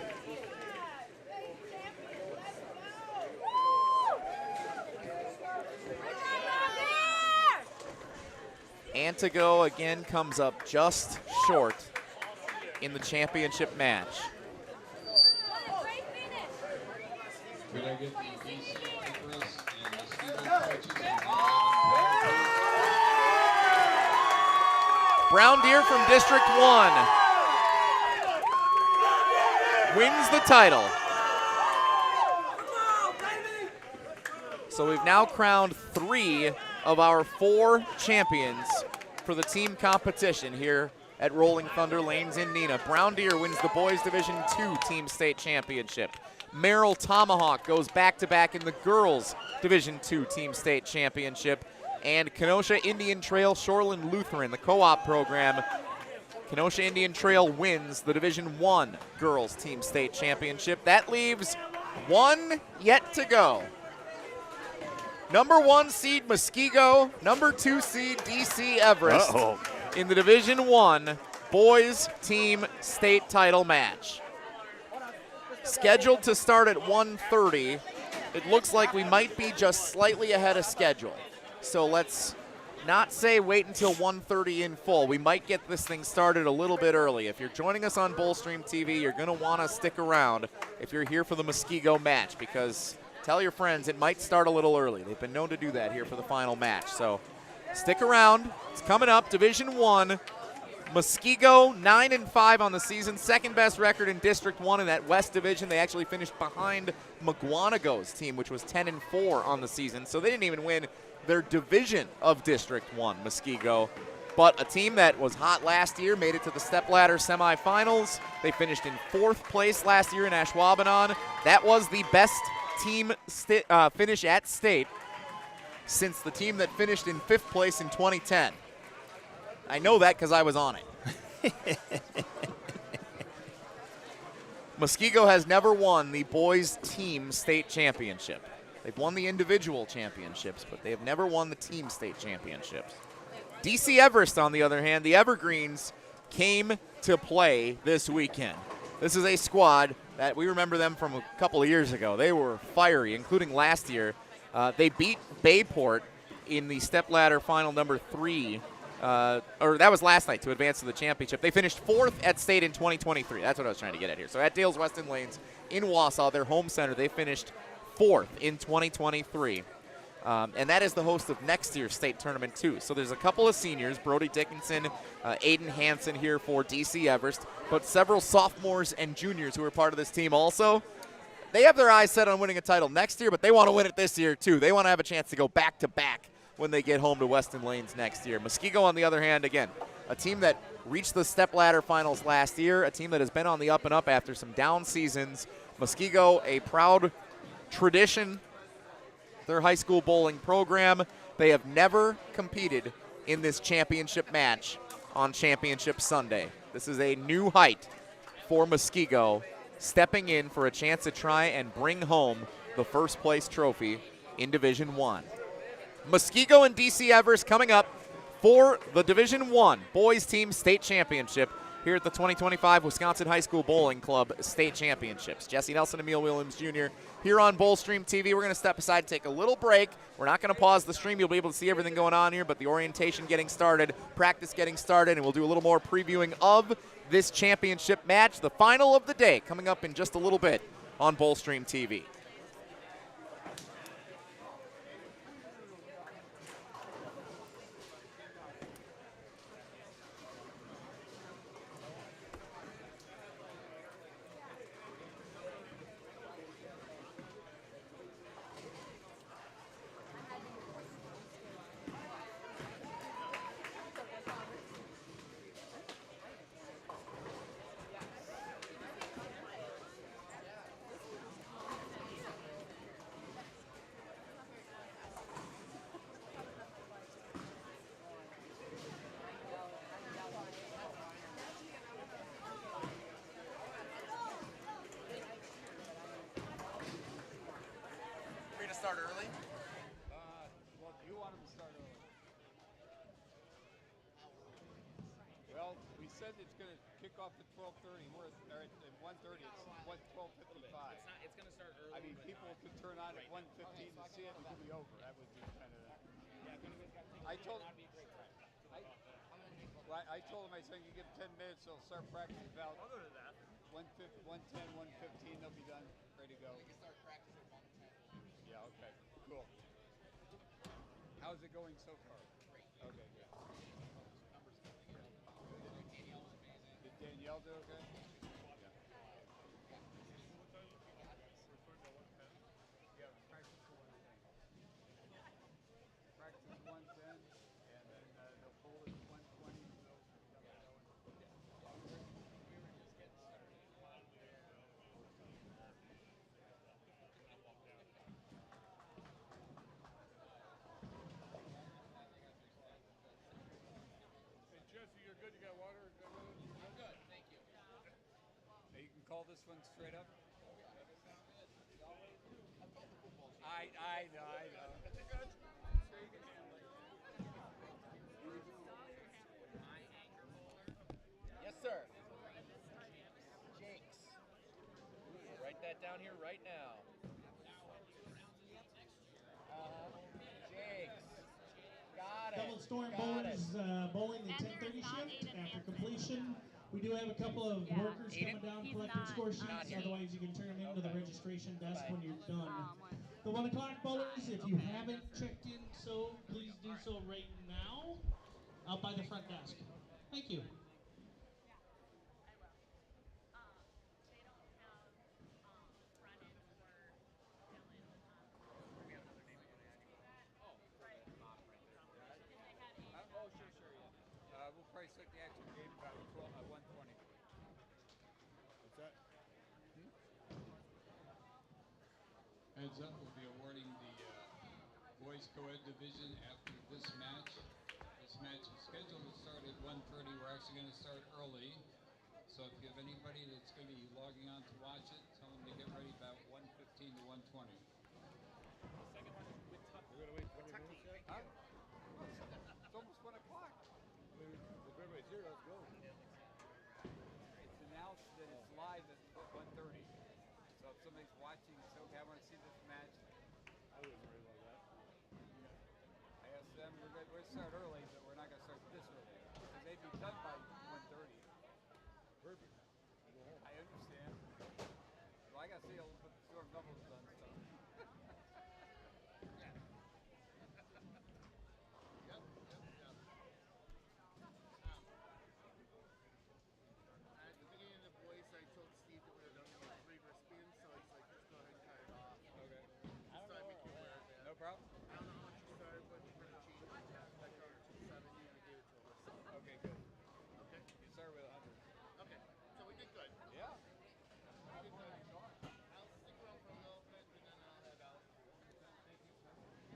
Speaker 2: Antigo again comes up just short in the championship match.
Speaker 5: Could I get the BC Empress and the Stephen coaches?
Speaker 2: Brown Deer from District 1 wins the title. So we've now crowned 3 of our 4 champions for the team competition here at Rolling Thunder Lanes in Neenah. Brown Deer wins the Boys Division II Team State Championship. Merrill Tomahawk goes back-to-back in the Girls Division II Team State Championship. And Kenosha Indian Trail Shoreland Lutheran, the co-op program. Kenosha Indian Trail wins the Division I Girls Team State Championship. That leaves 1 yet to go. Number 1 seed Muskego, number 2 seed DC Everest in the Division I Boys Team State title match. Scheduled to start at 1:30. It looks like we might be just slightly ahead of schedule. So let's not say wait until 1:30 in full. We might get this thing started a little bit early. If you're joining us on BowlStreamTV, you're going to want to stick around if you're here for the Muskego match, because tell your friends it might start a little early. They've been known to do that here for the final match. So stick around. It's coming up, Division I. Muskego 9-5 on the season, second best record in District 1 in that West Division. They actually finished behind McGuanago's team, which was 10-4 on the season. So they didn't even win their division of District 1, Muskego. But a team that was hot last year made it to the stepladder semifinals. They finished in 4th place last year in Ashwaubenon. That was the best team finish at state since the team that finished in 5th place in 2010. I know that because I was on it. Muskego has never won the boys team state championship. They've won the individual championships, but they have never won the team state championships. DC Everest, on the other hand, the Evergreens came to play this weekend. This is a squad that we remember them from a couple of years ago. They were fiery, including last year. They beat Bayport in the stepladder final number 3. Or that was last night to advance to the championship. They finished 4th at state in 2023. That's what I was trying to get at here. So at Dales Weston Lanes in Wausau, their home center, they finished 4th in 2023. And that is the host of next year's state tournament, too. So there's a couple of seniors, Brody Dickinson, Aiden Hansen here for DC Everest, but several sophomores and juniors who are part of this team also. They have their eyes set on winning a title next year, but they want to win it this year, too. They want to have a chance to go back-to-back when they get home to Weston Lanes next year. Muskego, on the other hand, again, a team that reached the stepladder finals last year, a team that has been on the up-and-up after some down seasons. Muskego, a proud tradition, their high school bowling program. They have never competed in this championship match on Championship Sunday. This is a new height for Muskego, stepping in for a chance to try and bring home the first place trophy in Division I. Muskego and DC Everest coming up for the Division I Boys Team State Championship here at the 2025 Wisconsin High School Bowling Club State Championships. Jesse Nelson, Emil Williams Jr. here on BowlStreamTV. We're going to step aside, take a little break. We're not going to pause the stream. You'll be able to see everything going on here, but the orientation getting started, practice getting started, and we'll do a little more previewing of this championship match, the final of the day, coming up in just a little bit on BowlStreamTV. Start early?
Speaker 9: Well, you want them to start early.
Speaker 1: said it's going to kick off at 12:30. We're at 1:30. It's 12:55.
Speaker 5: It's going to start early.
Speaker 1: I mean, people could turn on at 1:15 to see it and it'll be over. That would be kind of. I told. I told him, I said, you give them 10 minutes, they'll start practicing about 1:10, 1:15, they'll be done, ready to go.
Speaker 5: We can start practicing at 1:10.
Speaker 1: Yeah, okay, cool. How's it going so far?
Speaker 5: Great.
Speaker 1: Okay, good.
Speaker 5: Numbers coming in. Danielle's amazing.
Speaker 1: Did Danielle do okay? Yeah, practice to 110. Practice 110, and then they'll pull it 120.
Speaker 8: Jesse, you're good. You got water?
Speaker 5: I'm good. Thank you.
Speaker 1: Now you can call this one straight up. I know.
Speaker 11: Yes, sir. Jakes. Write that down here right now. Jakes. Got it.
Speaker 4: Double storm
Speaker 11: Got
Speaker 4: bowlers bowling the 10:30 shift. After completion, we do have a couple of workers coming down collecting score sheets. Otherwise, you can turn them into the registration desk when you're done. The 1 o'clock bowlers, if you haven't checked in, so please do so right now, out by the front desk. Thank you.
Speaker 1: We'll probably start the actual game about 1:20.
Speaker 8: What's that?
Speaker 1: Heads up, we'll be awarding the boys co-ed division after this match. This match is scheduled to start at 1:30. We're actually going to start early. So if you have anybody that's going to be logging on to watch it, tell them to get ready about 1:15 to 1:20.
Speaker 8: We're going to wait 20 minutes yet?
Speaker 1: Huh? It's almost 1 o'clock.
Speaker 8: If everybody's here, let's go.
Speaker 1: It's announced that it's live at 1:30. So if somebody's watching and says, okay, I want to see this match,
Speaker 8: I wouldn't worry about that.
Speaker 1: I asked them, we're going to start early, but we're not going to start this early. Because they'd be done by 1:30.
Speaker 8: Perfect. Go home.
Speaker 1: I understand. Well, I got to see a little bit of storm doubles done, so.
Speaker 10: At the beginning of the voice, I told Steve that we were done with 3 wristbands, so he's like, just go ahead and cut it off.
Speaker 1: Okay.
Speaker 10: Just thought I'd make you aware of that.
Speaker 1: No problem.
Speaker 10: I don't know how much you started with for the cheap. I got 270 and I gave it to Alyssa.
Speaker 1: Okay, good.
Speaker 10: Okay?
Speaker 1: You start with 100.
Speaker 10: Okay. So we did good.
Speaker 1: Yeah.
Speaker 10: We did good. I'll stick around for a little bit and then I'll head out.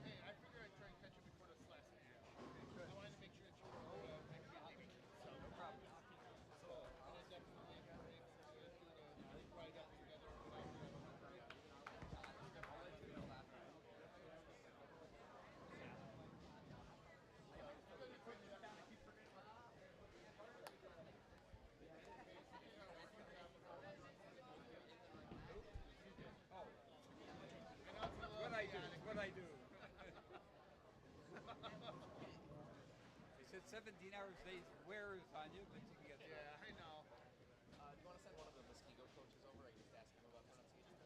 Speaker 10: Hey, I figured I'd try and catch you before this last match.
Speaker 1: Okay, good.
Speaker 10: I wanted to make sure that you were next year leaving. So
Speaker 1: No problem.
Speaker 10: So I was definitely right up together.
Speaker 1: What I do. They said 17 hours days wears on you, but you can get there.
Speaker 10: Yeah, I know.
Speaker 5: Do you want to send one of the Muskego coaches over? I can just ask him about pronunciation.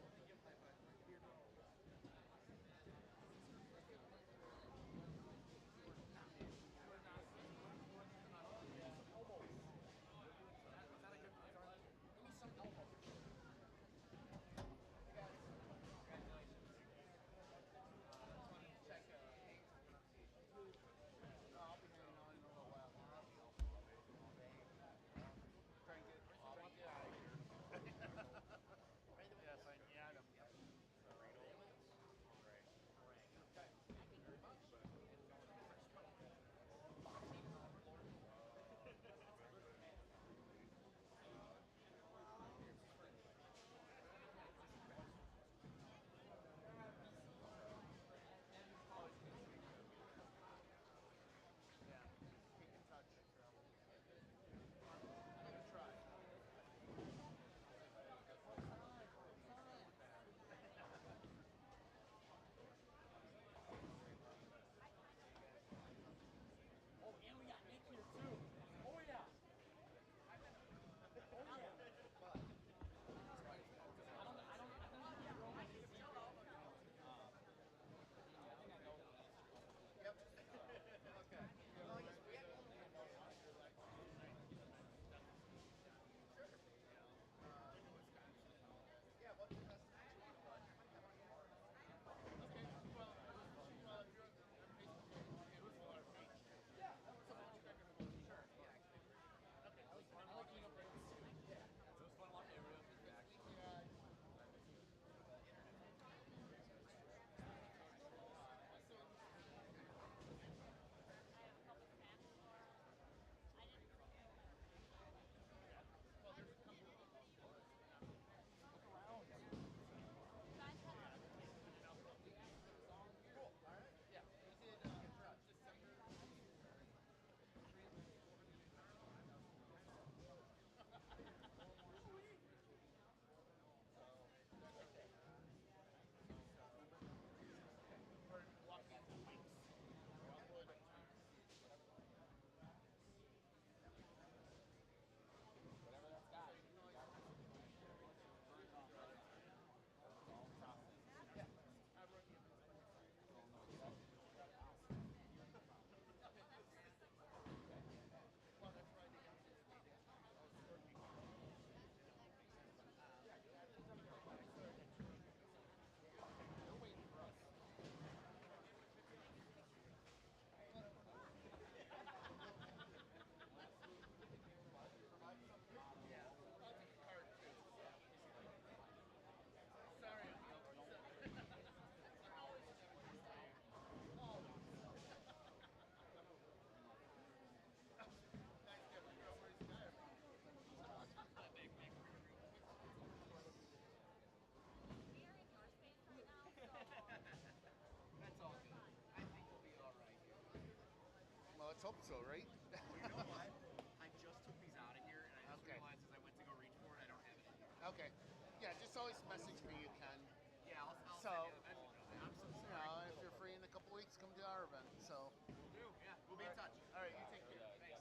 Speaker 10: Let's hope so, right?
Speaker 11: Well, you know what? I just took these out of here, and I just realized as I went to go reach for it, I don't have it in here.
Speaker 10: Okay. Yeah, just always message me. You can.
Speaker 11: Yeah, I'll
Speaker 10: So,
Speaker 11: send you the message. I'm so
Speaker 10: you
Speaker 11: sorry.
Speaker 10: know, if you're free in a couple weeks, come to our event. So.
Speaker 11: We'll do. Yeah, we'll be in touch.
Speaker 10: All right, you take care.
Speaker 11: Thanks.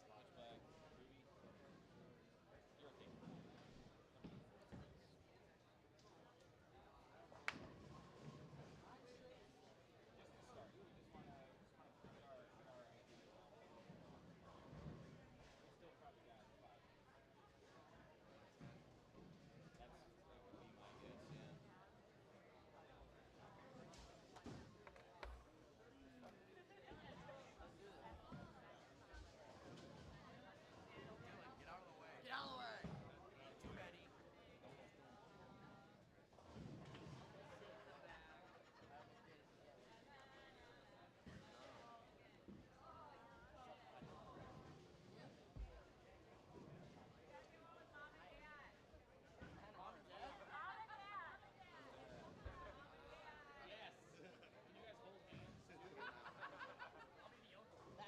Speaker 11: Get out of the way. Too ready.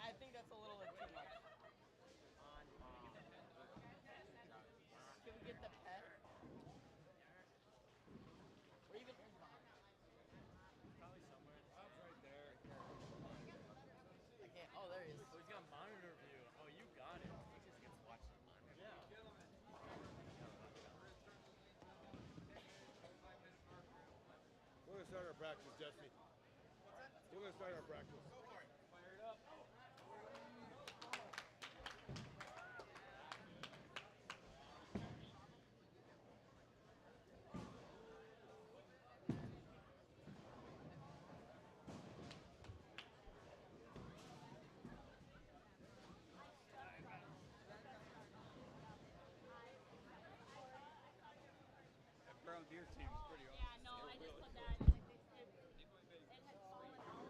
Speaker 11: I think that's a little too much. Can we get the pet? Or even probably somewhere. Bob's right there. I can't. Oh, there he is. Oh, he's got a monitor view. Oh, you got it. He just gets to watch the monitor. Yeah.
Speaker 8: We're going to start our practice, Jesse.
Speaker 11: What's that?
Speaker 8: We're going to start our practice.
Speaker 11: Go for it. Fire it up.
Speaker 1: Brown deer team's pretty awesome.
Speaker 12: Yeah, no, I just put that. It had fallen out.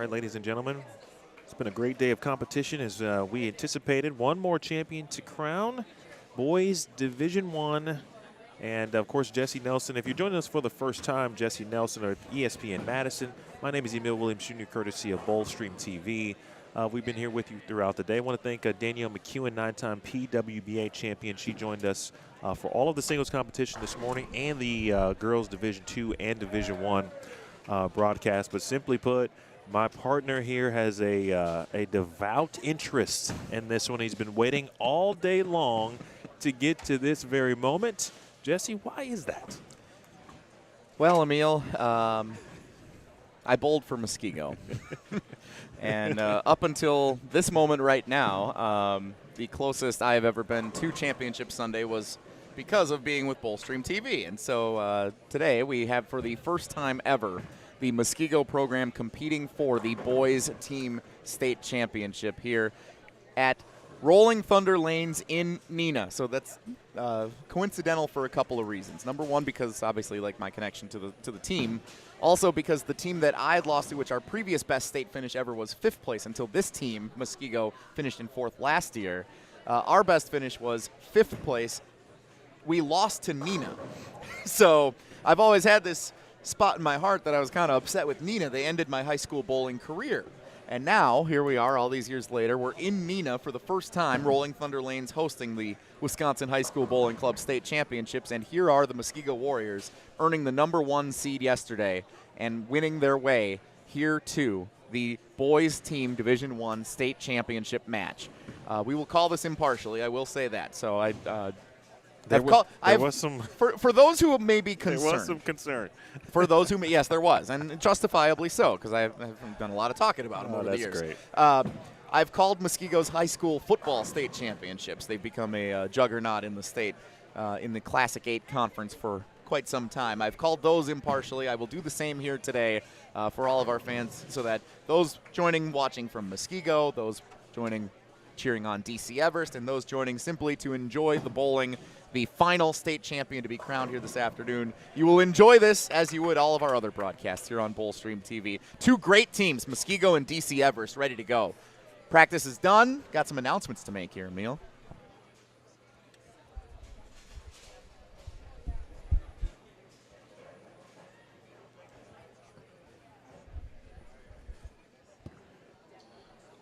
Speaker 3: right, ladies and gentlemen, it's been a great day of competition as we anticipated. One more champion to crown, boys Division I. And, of course, Jesse Nelson. If you're joining us for the first time, Jesse Nelson of ESPN Madison. My name is Emil Williams Jr., courtesy of BowlStreamTV. We've been here with you throughout the day. I want to thank Danielle McEwen, 9-time PWBA champion. She joined us for all of the singles competition this morning and the girls Division II and Division I broadcast. But simply put, my partner here has a devout interest in this one. He's been waiting all day long to get to this very moment. Jesse, why is that?
Speaker 2: Well, Emil, I bowled for Muskego. And up until this moment right now, the closest I have ever been to Championship Sunday was because of being with BowlStreamTV. And so today we have, for the first time ever, the Muskego program competing for the boys team state championship here at Rolling Thunder Lanes in Neenah. So that's coincidental for a couple of reasons. Number one, because obviously like my connection to the team. Also because the team that I had lost to, which our previous best state finish ever was 5th place until this team, Muskego, finished in 4th last year. Our best finish was 5th place. We lost to Neenah. So I've always had this spot in my heart that I was kind of upset with Neenah. They ended my high school bowling career. And now, here we are all these years later. We're in Neenah for the first time, Rolling Thunder Lanes hosting the Wisconsin High School Bowling Club State Championships. And here are the Muskego Warriors earning the #1 seed yesterday and winning their way here to the boys team Division I state championship match. We will call this impartially, I will say that. So
Speaker 3: There was some.
Speaker 2: For those who may be concerned.
Speaker 3: There was some concern.
Speaker 2: For those who may, yes, there was, and justifiably so, because I've done a lot of talking about them over the years.
Speaker 3: Great.
Speaker 2: I've called Muskego's high school football state championships. They've become a juggernaut in the state, in the Classic 8 conference for quite some time. I've called those impartially. I will do the same here today for all of our fans, so that those joining watching from Muskego, those joining cheering on DC Everest, and those joining simply to enjoy the bowling, the final state champion to be crowned here this afternoon. You will enjoy this as you would all of our other broadcasts here on BowlStreamTV. Two great teams, Muskego and DC Everest, ready to go. Practice is done. Got some announcements to make here, Emil.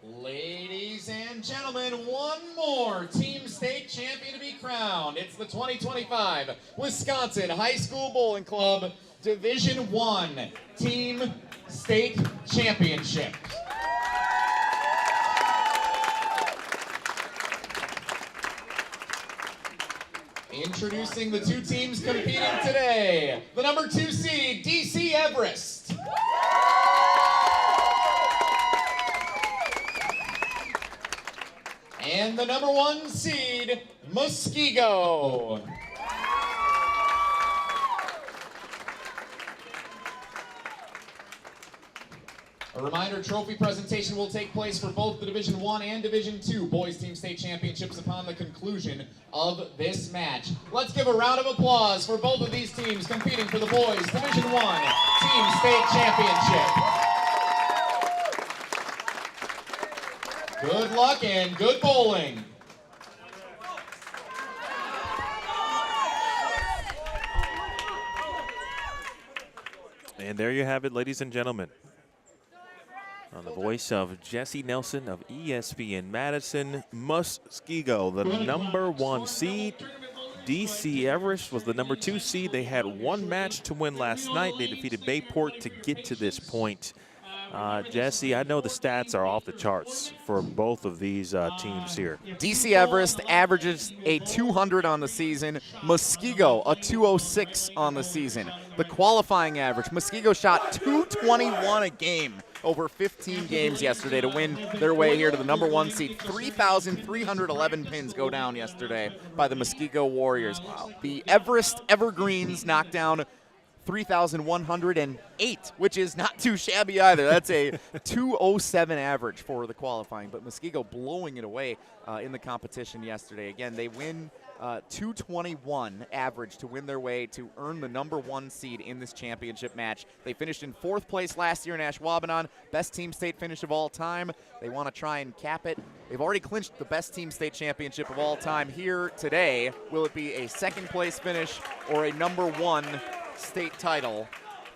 Speaker 5: Ladies and gentlemen, one more team state champion to be crowned. It's the 2025 Wisconsin High School Bowling Club Division I Team State Championship. Introducing the two teams competing today. The #2 seed, DC Everest. And the #1 seed, Muskego. A reminder, trophy presentation will take place for both the Division I and Division II Boys Team State Championships upon the conclusion of this match. Let's give a round of applause for both of these teams competing for the Boys Division I Team State Championship. Good luck and good bowling.
Speaker 3: And there you have it, ladies and gentlemen. On the voice of Jesse Nelson of ESPN Madison, Muskego, the #1 seed. DC Everest was the #2 seed. They had one match to win last night. They defeated Bayport to get to this point. Jesse, I know the stats are off the charts for both of these teams here.
Speaker 2: DC Everest averages a 200 on the season. Muskego a 206 on the season. The qualifying average, Muskego shot 221 a game over 15 games yesterday to win their way here to the #1 seed. 3,311 pins go down yesterday by the Muskego Warriors. The Everest Evergreens knocked down 3,108, which is not too shabby either. That's a 207 average for the qualifying, but Muskego blowing it away in the competition yesterday. Again, they win 221 average to win their way to earn the #1 seed in this championship match. They finished in 4th place last year in Ashwaubenon, best team state finish of all time. They want to try and cap it. They've already clinched the best team state championship of all time here today. Will it be a 2nd place finish or a #1 state title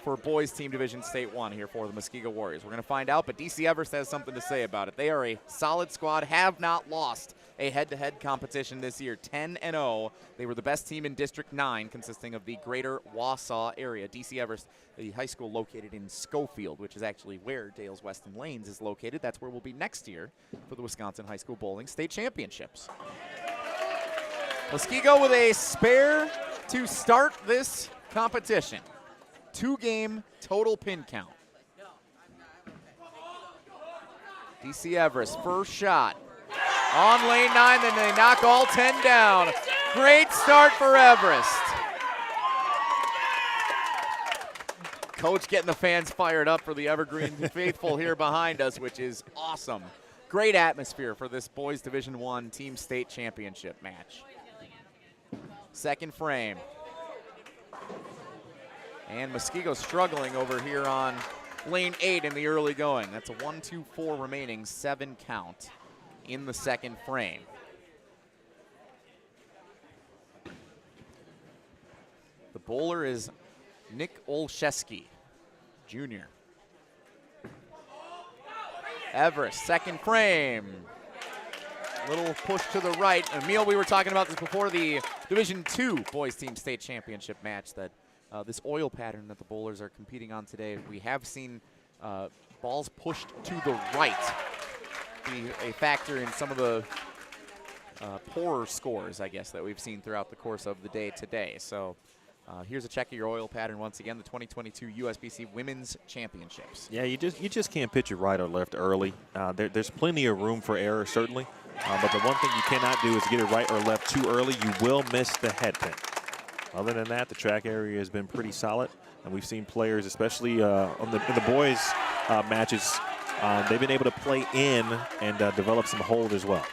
Speaker 2: for boys team division state 1 here for the Muskego Warriors? We're going to find out, but DC Everest has something to say about it. They are a solid squad, have not lost a head-to-head competition this year, 10-0. They were the best team in District 9, consisting of the greater Wausau area. DC Everest, the high school located in Schofield, which is actually where Dales Weston Lanes is located. That's where we'll be next year for the Wisconsin High School Bowling State Championships. Muskego with a spare to start this competition. 2-game total pin count. DC Everest, first shot. On lane 9, then they knock all 10 down. Great start for Everest. Coach getting the fans fired up for the Evergreen faithful here behind us, which is awesome. Great atmosphere for this boys Division I team state championship match. 2nd frame. And Muskego struggling over here on lane 8 in the early going. That's a 1-2-4 remaining, 7 count in the 2nd frame. The bowler is Nick Olszewski, Jr. Everest, 2nd frame. Little push to the right. Emil, we were talking about this before the Division II boys team state championship match, that this oil pattern that the bowlers are competing on today, we have seen balls pushed to the right be a factor in some of the poorer scores, I guess, that we've seen throughout the course of the day today. So here's a check of your oil pattern once again, the 2022 USBC Women's Championships.
Speaker 3: Yeah, you just can't pitch it right or left early. There's plenty of room for error, certainly. But the one thing you cannot do is get it right or left too early. You will miss the head pin. Other than that, the track area has been pretty solid, and we've seen players, especially in the boys' matches, they've been able to play in and develop some hold as well.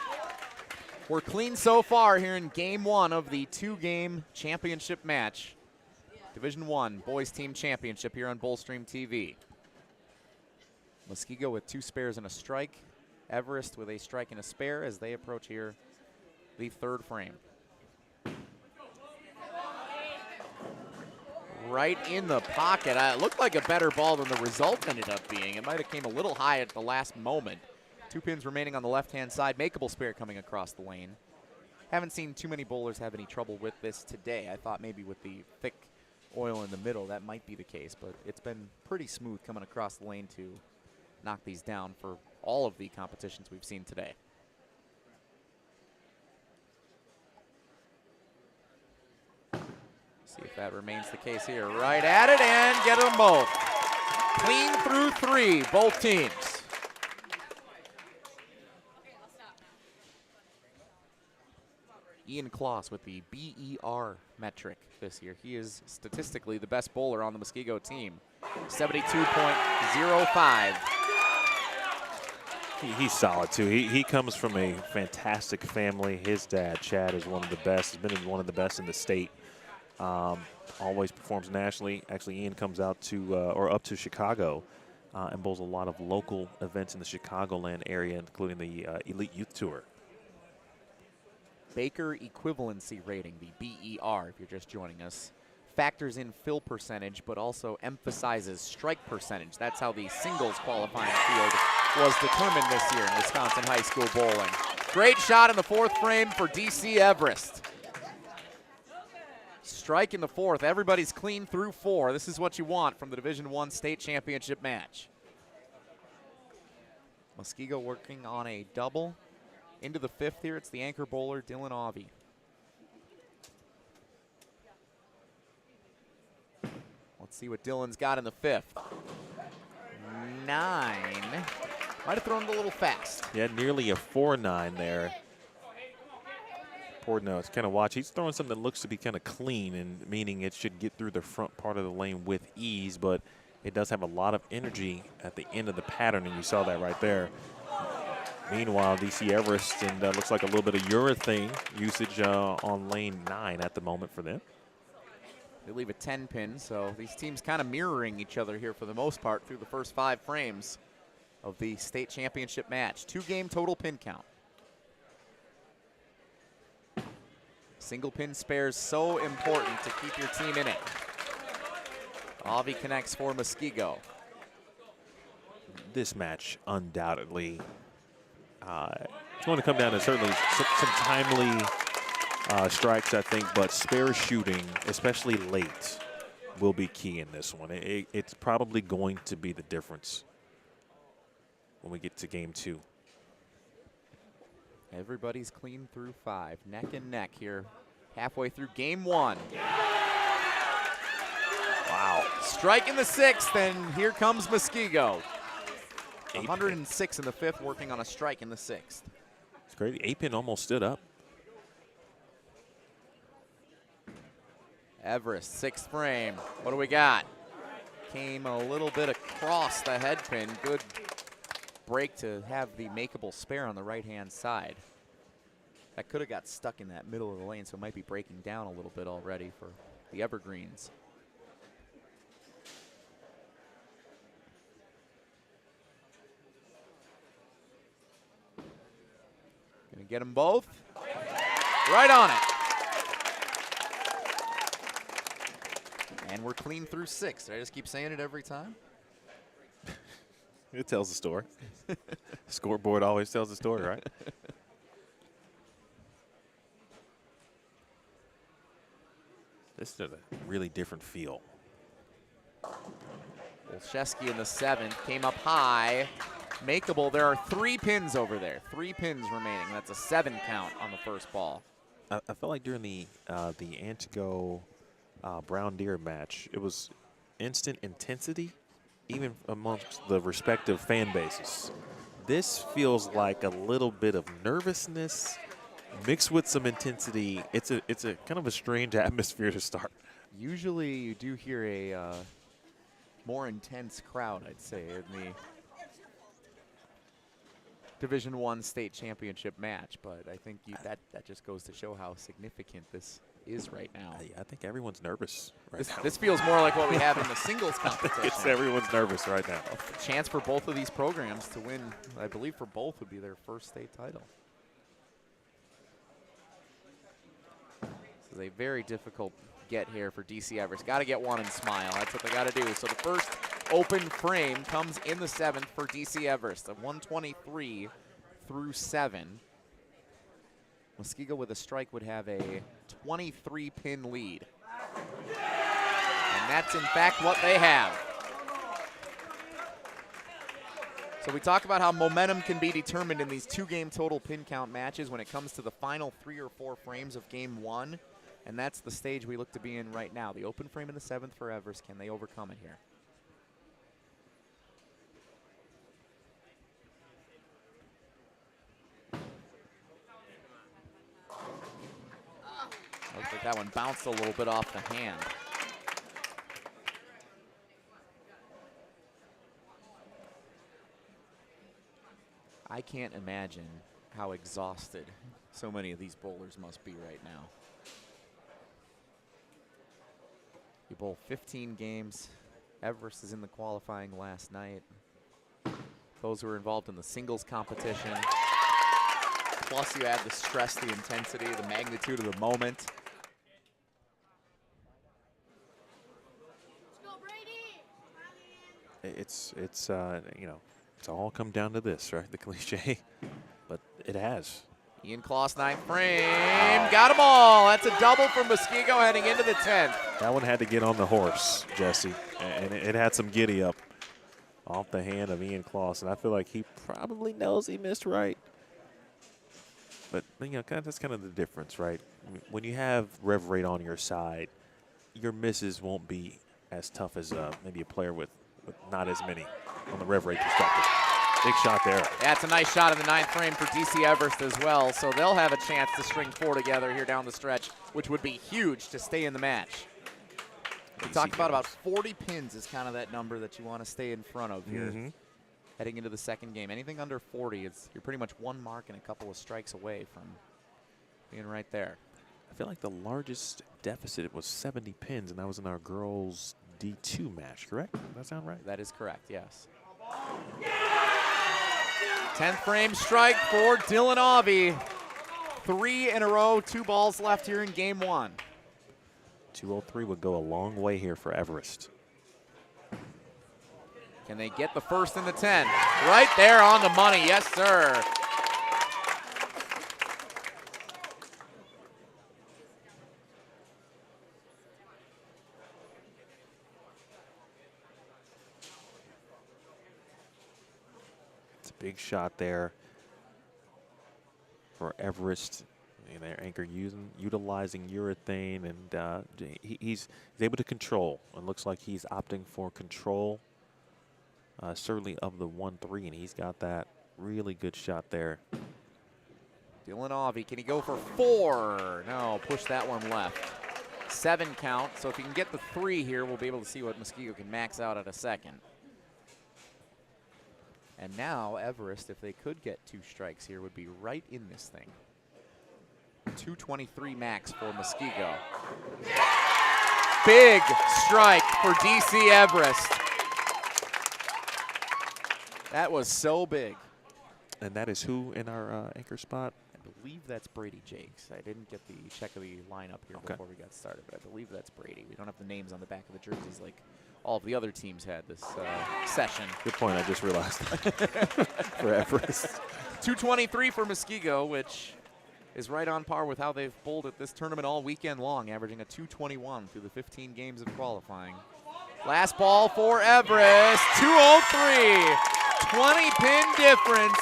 Speaker 2: We're clean so far here in Game 1 of the 2-game championship match. Division I boys team championship here on BowlStreamTV. Muskego with 2 spares and a strike. Everest with a strike and a spare as they approach here the 3rd frame. Right in the pocket. It looked like a better ball than the result ended up being. It might have came a little high at the last moment. 2 pins remaining on the left-hand side. Makeable spare coming across the lane. Haven't seen too many bowlers have any trouble with this today. I thought maybe with the thick oil in the middle that might be the case, but it's been pretty smooth coming across the lane to knock these down for all of the competitions we've seen today. See if that remains the case here. Right at it and get them both. Clean through 3, both teams. Ian Kloss with the BER metric this year. He is statistically the best bowler on the Muskego team. 72.05.
Speaker 3: He's solid, too. He comes from a fantastic family. His dad, Chad, is one of the best. He's been one of the best in the state. Always performs nationally. Actually, Ian comes out to or up to Chicago and bowls a lot of local events in the Chicagoland area, including the Elite Youth Tour.
Speaker 2: Baker equivalency rating, the BER, if you're just joining us, factors in fill percentage, but also emphasizes strike percentage. That's how the singles qualifying field was determined this year in Wisconsin high school bowling. Great shot in the 4th frame for DC Everest. Strike in the 4th. Everybody's clean through 4. This is what you want from the Division I state championship match. Muskego working on a double. Into the 5th here, it's the anchor bowler, Dylan Auvey. Let's see what Dylan's got in the 5th. 9. Might have thrown it a little fast.
Speaker 3: Yeah, nearly a 4-9 there. important to kind of watch. He's throwing something that looks to be kind of clean, and meaning it should get through the front part of the lane with ease, but it does have a lot of energy at the end of the pattern, and you saw that right there. Meanwhile, DC Everest, and looks like a little bit of urethane usage on lane 9 at the moment for them.
Speaker 2: They leave a 10 pin, so these teams kind of mirroring each other here for the most part through the first 5 frames of the state championship match. 2-game total pin count. Single pin spares so important to keep your team in it. Avi connects for Muskego.
Speaker 3: This match undoubtedly it's going to come down to certainly some timely strikes, I think, but spare shooting, especially late, will be key in this one. It's probably going to be the difference when we get to game 2.
Speaker 2: Everybody's clean through 5, neck and neck here, halfway through game 1. Wow. Strike in the 6th, and here comes Muskego. 106 in the 5th, working on a strike in the 6th.
Speaker 3: It's great. 8-pin almost stood up.
Speaker 2: Everest, 6th frame. What do we got? Came a little bit across the head pin. Good break to have the makeable spare on the right-hand side. That could have got stuck in that middle of the lane, so it might be breaking down a little bit already for the Evergreens. Gonna get them both. Right on it. And we're clean through 6. Did I just keep saying it every time?
Speaker 3: It tells the story. Scoreboard always tells the story, right? This is a really different feel.
Speaker 2: Olszewski in the 7th came up high. Makeable. There are 3 pins over there. 3 pins remaining. That's a 7 count on the first ball.
Speaker 3: I felt like during the Antigo Brown Deer match, it was instant intensity, even amongst the respective fan bases. This feels like a little bit of nervousness mixed with some intensity. It's a kind of a strange atmosphere to start.
Speaker 2: Usually you do hear a more intense crowd, I'd say, in the Division I state championship match, but I think that just goes to show how significant this is right now.
Speaker 3: I think everyone's nervous right now.
Speaker 2: This feels more like what we have in the singles competition.
Speaker 3: Everyone's nervous right now.
Speaker 2: A chance for both of these programs to win, I believe for both would be their first state title. This is a very difficult get here for DC Everest. Got to get one and smile. That's what they got to do. So the first open frame comes in the 7th for DC Everest. A 123 through 7. Muskego with a strike would have a 23-pin lead. And that's in fact what they have. So we talk about how momentum can be determined in these 2-game total pin count matches when it comes to the final 3 or 4 frames of game 1. And that's the stage we look to be in right now. The open frame in the 7th for Everest. Can they overcome it here? Looks like that one bounced a little bit off the hand. I can't imagine how exhausted so many of these bowlers must be right now. You bowl 15 games. Everest is in the qualifying last night. Those who are involved in the singles competition. Plus you add the stress, the intensity, the magnitude of the moment.
Speaker 3: It's you know, it's all come down to this, right? The cliche, but it has.
Speaker 2: Ian Kloss, 9th frame. Got them all. That's a double for Muskego heading into the 10th.
Speaker 3: That one had to get on the horse, Jesse, and it had some giddy up off the hand of Ian Kloss, and I feel like he probably knows he missed right. But you know, that's kind of the difference, right? When you have rev rate on your side, your misses won't be as tough as maybe a player with not as many on the rev rate perspective. Big shot there.
Speaker 2: That's a nice shot in the 9th frame for DC Everest as well, so they'll have a chance to string 4 together here down the stretch, which would be huge to stay in the match. We talked about 40 pins is kind of that number that you want to stay in front of here. Heading into the second game. Anything under 40, you're pretty much 1 mark and a couple of strikes away from being right there.
Speaker 3: I feel like the largest deficit was 70 pins, and that was in our girls' D2 match, correct? Does that sound right?
Speaker 2: That is correct, yes. 10th frame strike for Dylan Auvey. 3 in a row, 2 balls left here in game 1.
Speaker 3: 203 would go a long way here for Everest.
Speaker 2: Can they get the first in the 10? Right there on the money, yes sir.
Speaker 3: It's a big shot there for Everest. And their anchor utilizing urethane, and he's able to control. It looks like he's opting for control. Certainly of the 1-3, and he's got that really good shot there.
Speaker 2: Dylan Auvey, can he go for 4? No, push that one left. 7 count, so if he can get the 3 here, we'll be able to see what Muskego can max out at a second. And now Everest, if they could get 2 strikes here, would be right in this thing. 223 max for Muskego. Big strike for DC Everest. That was so big.
Speaker 3: And that is who in our anchor spot?
Speaker 2: I believe that's Brady Jakes. I didn't get the check of the lineup here before we got started, but I believe that's Brady. We don't have the names on the back of the jerseys like all of the other teams had this session.
Speaker 3: Good point, I just realized. For Everest.
Speaker 2: 223 for Muskego, which is right on par with how they've bowled at this tournament all weekend long, averaging a 221 through the 15 games of qualifying. Last ball for Everest, 203. 20 pin difference.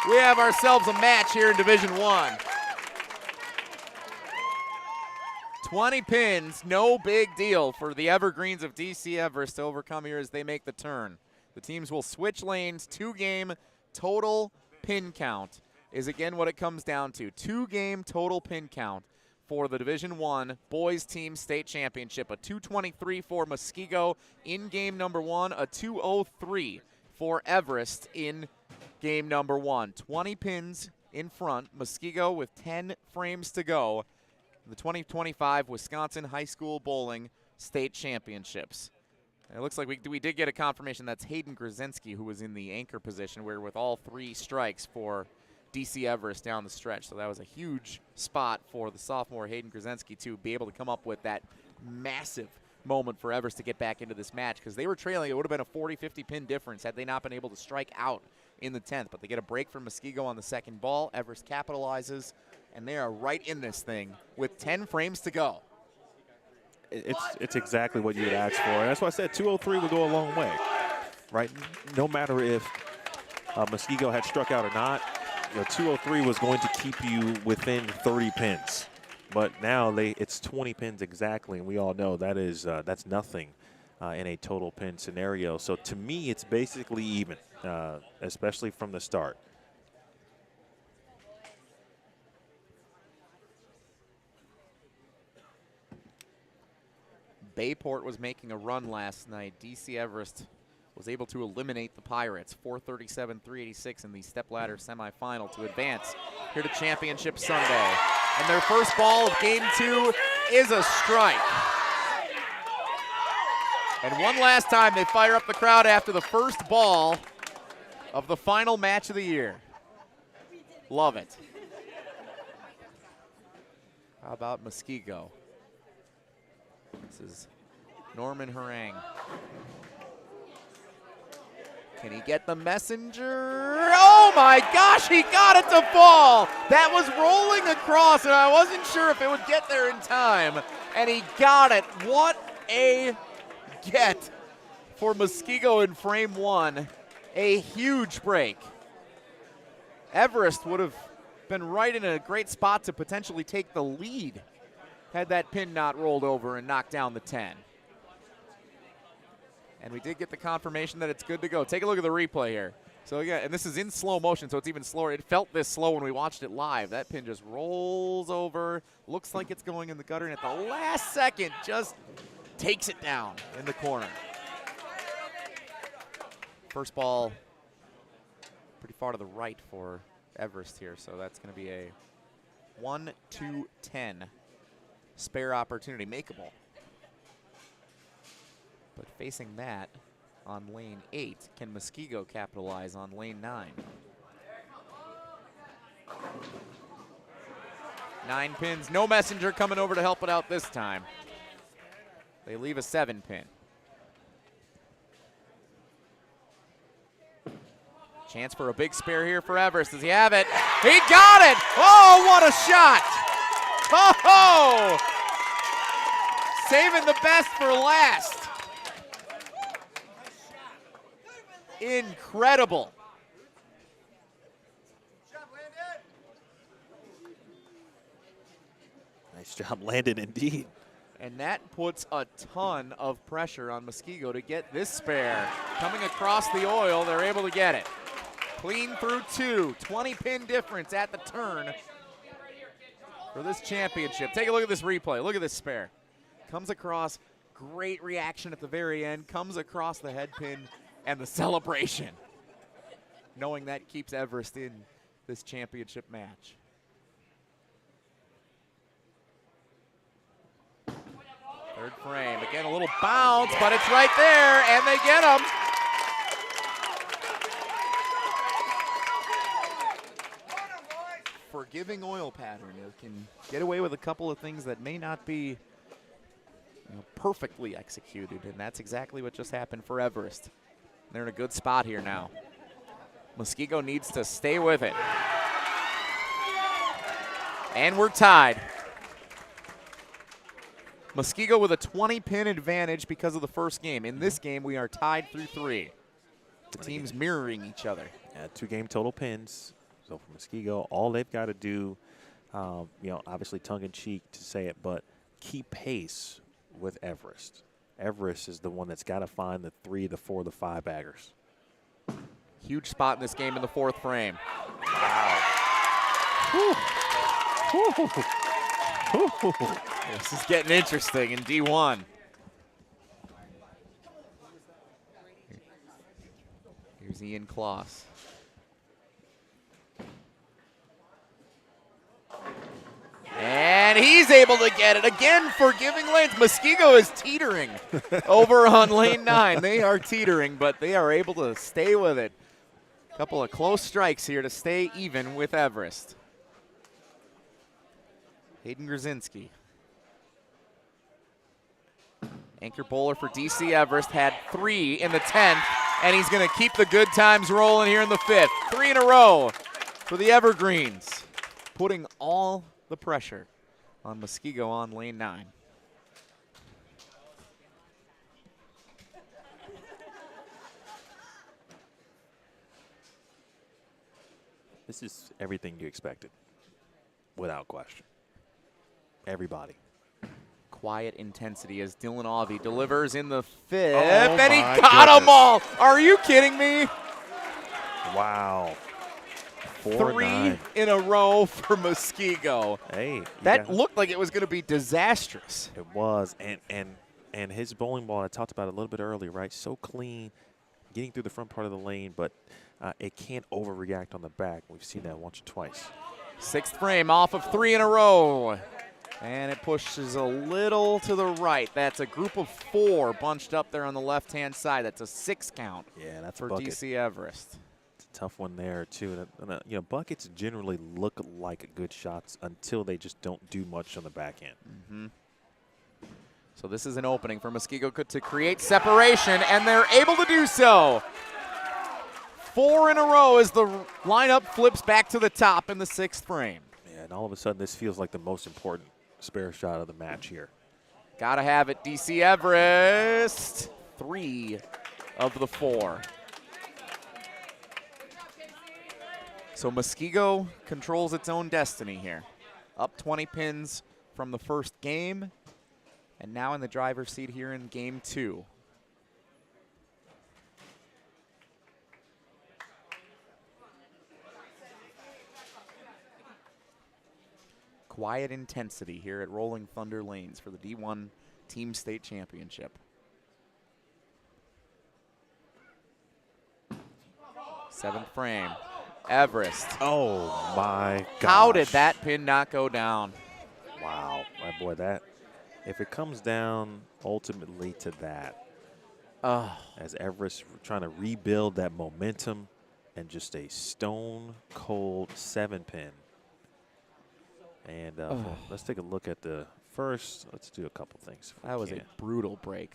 Speaker 2: We have ourselves a match here in Division 1. 20 pins, no big deal for the Evergreens of DC Everest to overcome here as they make the turn. The teams will switch lanes. 2-game total pin count is again what it comes down to. 2-game total pin count for the Division 1 boys team state championship. A 223 for Muskego in game number 1, a 203 for Everest in game number 1. 20 pins in front. Muskego with 10 frames to go. The 2025 Wisconsin High School Bowling State Championships. And it looks like we did get a confirmation that's Hayden Grzinski who was in the anchor position, where with all 3 strikes for DC Everest down the stretch. So that was a huge spot for the sophomore Hayden Grzinski to be able to come up with that massive moment for Everest to get back into this match, because they were trailing. It would have been a 40-50 pin difference had they not been able to strike out in the 10th. But they get a break from Muskego on the second ball. Everest capitalizes, and they are right in this thing with 10 frames to go.
Speaker 3: It's exactly what you would ask for. And that's why I said 203 would go a long way, right? No matter if Muskego had struck out or not, 203 was going to keep you within 30 pins. But now it's 20 pins exactly, and we all know that is that's nothing in a total pin scenario. So to me, it's basically even, especially from the start.
Speaker 2: Bayport was making a run last night. DC Everest was able to eliminate the Pirates, 437-386 in the stepladder semifinal to advance here to Championship Sunday. And their first ball of game 2 is a strike. And one last time they fire up the crowd after the first ball of the final match of the year. Love it. How about Muskego? This is Norman Harang. Can he get the messenger? Oh my gosh, he got it to fall. That was rolling across, and I wasn't sure if it would get there in time. And he got it. What a get for Muskego in frame 1. A huge break. Everest would have been right in a great spot to potentially take the lead had that pin not rolled over and knocked down the 10. And we did get the confirmation that it's good to go. Take a look at the replay here. So yeah, and this is in slow motion, so it's even slower. It felt this slow when we watched it live. That pin just rolls over, looks like it's going in the gutter, and at the last second just takes it down in the corner. First ball pretty far to the right for Everest here, so that's going to be a 1-2-10 spare opportunity, makeable. But facing that on lane 8, can Muskego capitalize on lane 9? 9 pins, no messenger coming over to help it out this time. They leave a 7 pin. Chance for a big spare here for Everest. Does he have it? He got it! Oh, what a shot! Oh! Saving the best for last. Incredible.
Speaker 3: Nice job landed indeed.
Speaker 2: And that puts a ton of pressure on Muskego to get this spare. Coming across the oil, they're able to get it. Clean through 2, 20 pin difference at the turn for this championship. Take a look at this replay. Look at this spare. Comes across, great reaction at the very end. Comes across the head pin and the celebration. Knowing that keeps Everest in this championship match. Third frame, again a little bounce, but it's right there, and they get him. Forgiving oil pattern. You can get away with a couple of things that may not be perfectly executed, and that's exactly what just happened for Everest. They're in a good spot here now. Muskego needs to stay with it. And we're tied. Muskego with a 20-pin advantage because of the first game. In this game, we are tied through 3. The teams mirroring each other.
Speaker 3: Yeah, 2-game total pins. So for Muskego, all they've got to do, obviously tongue-in-cheek to say it, but keep pace with Everest. Everest is the one that's got to find the 3, the 4, the 5 baggers.
Speaker 2: Huge spot in this game in the 4th frame.
Speaker 3: Wow.
Speaker 2: This is getting interesting in D1. Here's Ian Kloss. And he's able to get it again, forgiving lanes. Muskego is teetering over on lane 9. They are teetering, but they are able to stay with it. A couple of close strikes here to stay even with Everest. Hayden Grzinski. Anchor bowler for DC Everest had 3 in the 10th, and he's going to keep the good times rolling here in the 5th. 3 in a row for the Evergreens, putting all the pressure on Muskego on lane 9.
Speaker 3: This is everything you expected, without question. Everybody.
Speaker 2: Quiet intensity as Dylan Auvey delivers in the 5th,
Speaker 3: Oh
Speaker 2: and he
Speaker 3: my
Speaker 2: got
Speaker 3: goodness.
Speaker 2: them all. Are you kidding me?
Speaker 3: Wow.
Speaker 2: 3 in a row for Muskego.
Speaker 3: Hey,
Speaker 2: that looked like it was going to be disastrous.
Speaker 3: It was, and his bowling ball, I talked about it a little bit earlier, right? So clean, getting through the front part of the lane, but it can't overreact on the back. We've seen that once or twice.
Speaker 2: 6th frame off of 3 in a row. And it pushes a little to the right. That's a group of 4 bunched up there on the left-hand side. That's a 6 count.
Speaker 3: Yeah, that's
Speaker 2: for
Speaker 3: a bucket.
Speaker 2: DC Everest.
Speaker 3: It's a tough one there, too. And, buckets generally look like good shots until they just don't do much on the back end.
Speaker 2: Mm-hmm. So this is an opening for Muskego to create separation, and they're able to do so. 4 in a row as the lineup flips back to the top in the 6th frame.
Speaker 3: Yeah, and all of a sudden this feels like the most important spare shot of the match here.
Speaker 2: Gotta have it, DC Everest. 3 of the 4. So Muskego controls its own destiny here. Up 20 pins from the first game, and now in the driver's seat here in game 2. quiet intensity here at Rolling Thunder Lanes for the D1 Team State Championship. Seventh frame. Everest.
Speaker 3: Oh my gosh.
Speaker 2: How did that pin not go down?
Speaker 3: Wow, my boy, that, if it comes down ultimately to that, as Everest trying to rebuild that momentum and just a stone cold 7-pin. And let's take a look at the first. Let's do a couple things.
Speaker 2: That was a brutal break.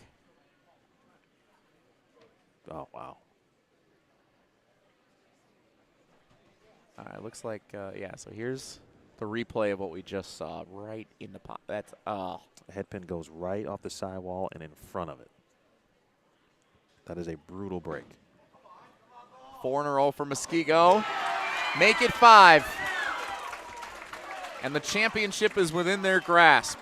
Speaker 3: Oh, wow.
Speaker 2: All right, looks like, yeah, so here's the replay of what we just saw right in the pot. That's,
Speaker 3: The head pin goes right off the sidewall and in front of it. That is a brutal break.
Speaker 2: 4 in a row for Muskego. Make it 5. And the championship is within their grasp.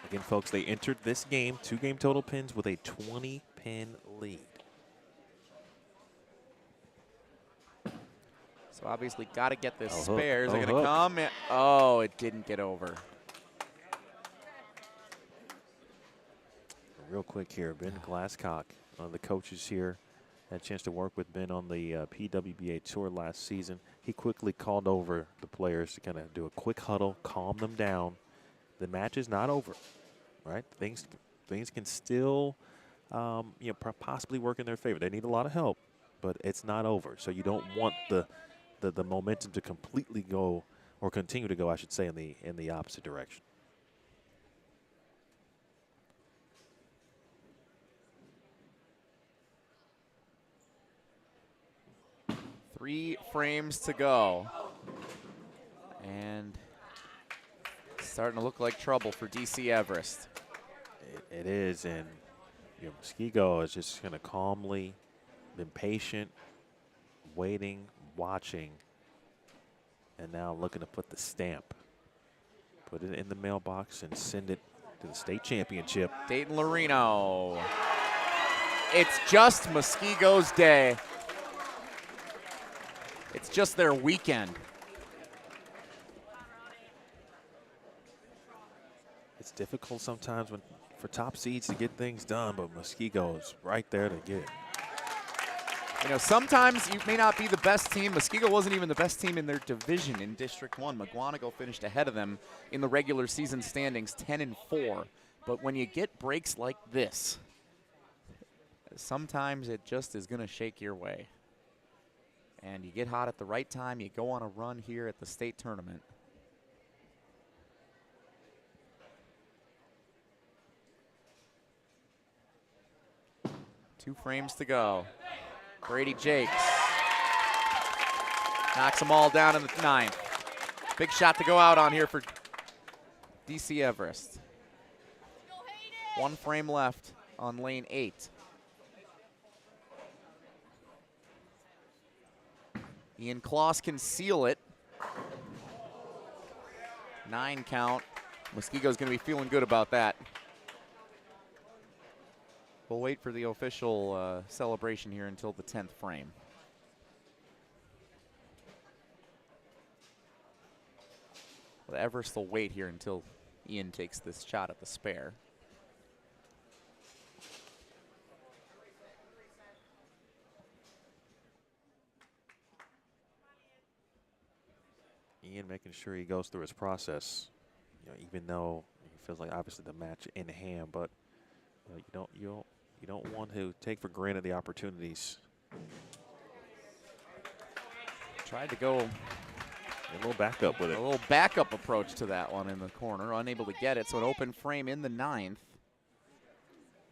Speaker 3: Again, folks, they entered this game, 2-game total pins, with a 20-pin lead.
Speaker 2: So obviously got to get this
Speaker 3: Oh,
Speaker 2: spare. Is it
Speaker 3: hook.
Speaker 2: going to come? Oh, it didn't get over.
Speaker 3: Real quick here, Ben Glasscock, one of the coaches here, had a chance to work with Ben on the PWBA tour last season. He quickly called over the players to kind of do a quick huddle, calm them down. The match is not over, right? Things can still, possibly work in their favor. They need a lot of help, but it's not over. So you don't want the momentum to completely go, or continue to go, I should say, in the opposite direction.
Speaker 2: Three frames to go. And starting to look like trouble for DC Everest.
Speaker 3: It is, and Muskego is just going to calmly, been patient, waiting, watching, and now looking to put the stamp. Put it in the mailbox and send it to the state championship.
Speaker 2: Dayton Loreno. It's just Muskego's day. It's just their weekend.
Speaker 3: It's difficult sometimes for top seeds to get things done, but Muskego is right there to get it.
Speaker 2: You know, sometimes you may not be the best team. Muskego wasn't even the best team in their division in District 1. McGuanago finished ahead of them in the regular season standings, 10-4. But when you get breaks like this, sometimes it just is going to shake your way. And you get hot at the right time. You go on a run here at the state tournament. Two frames to go. Brady Jakes knocks them all down in the 9th. Big shot to go out on here for DC Everest. 1 frame left on lane 8. Ian Kloss can seal it. 9 count. Muskego's going to be feeling good about that. We'll wait for the official celebration here until the 10th frame. But Everest will wait here until Ian takes this shot at the spare.
Speaker 3: Ian making sure he goes through his process, even though he feels like obviously the match in hand, but you don't want to take for granted the opportunities.
Speaker 2: Tried to go
Speaker 3: a little backup with it.
Speaker 2: A little backup approach to that one in the corner, unable to get it. So an open frame in the 9th.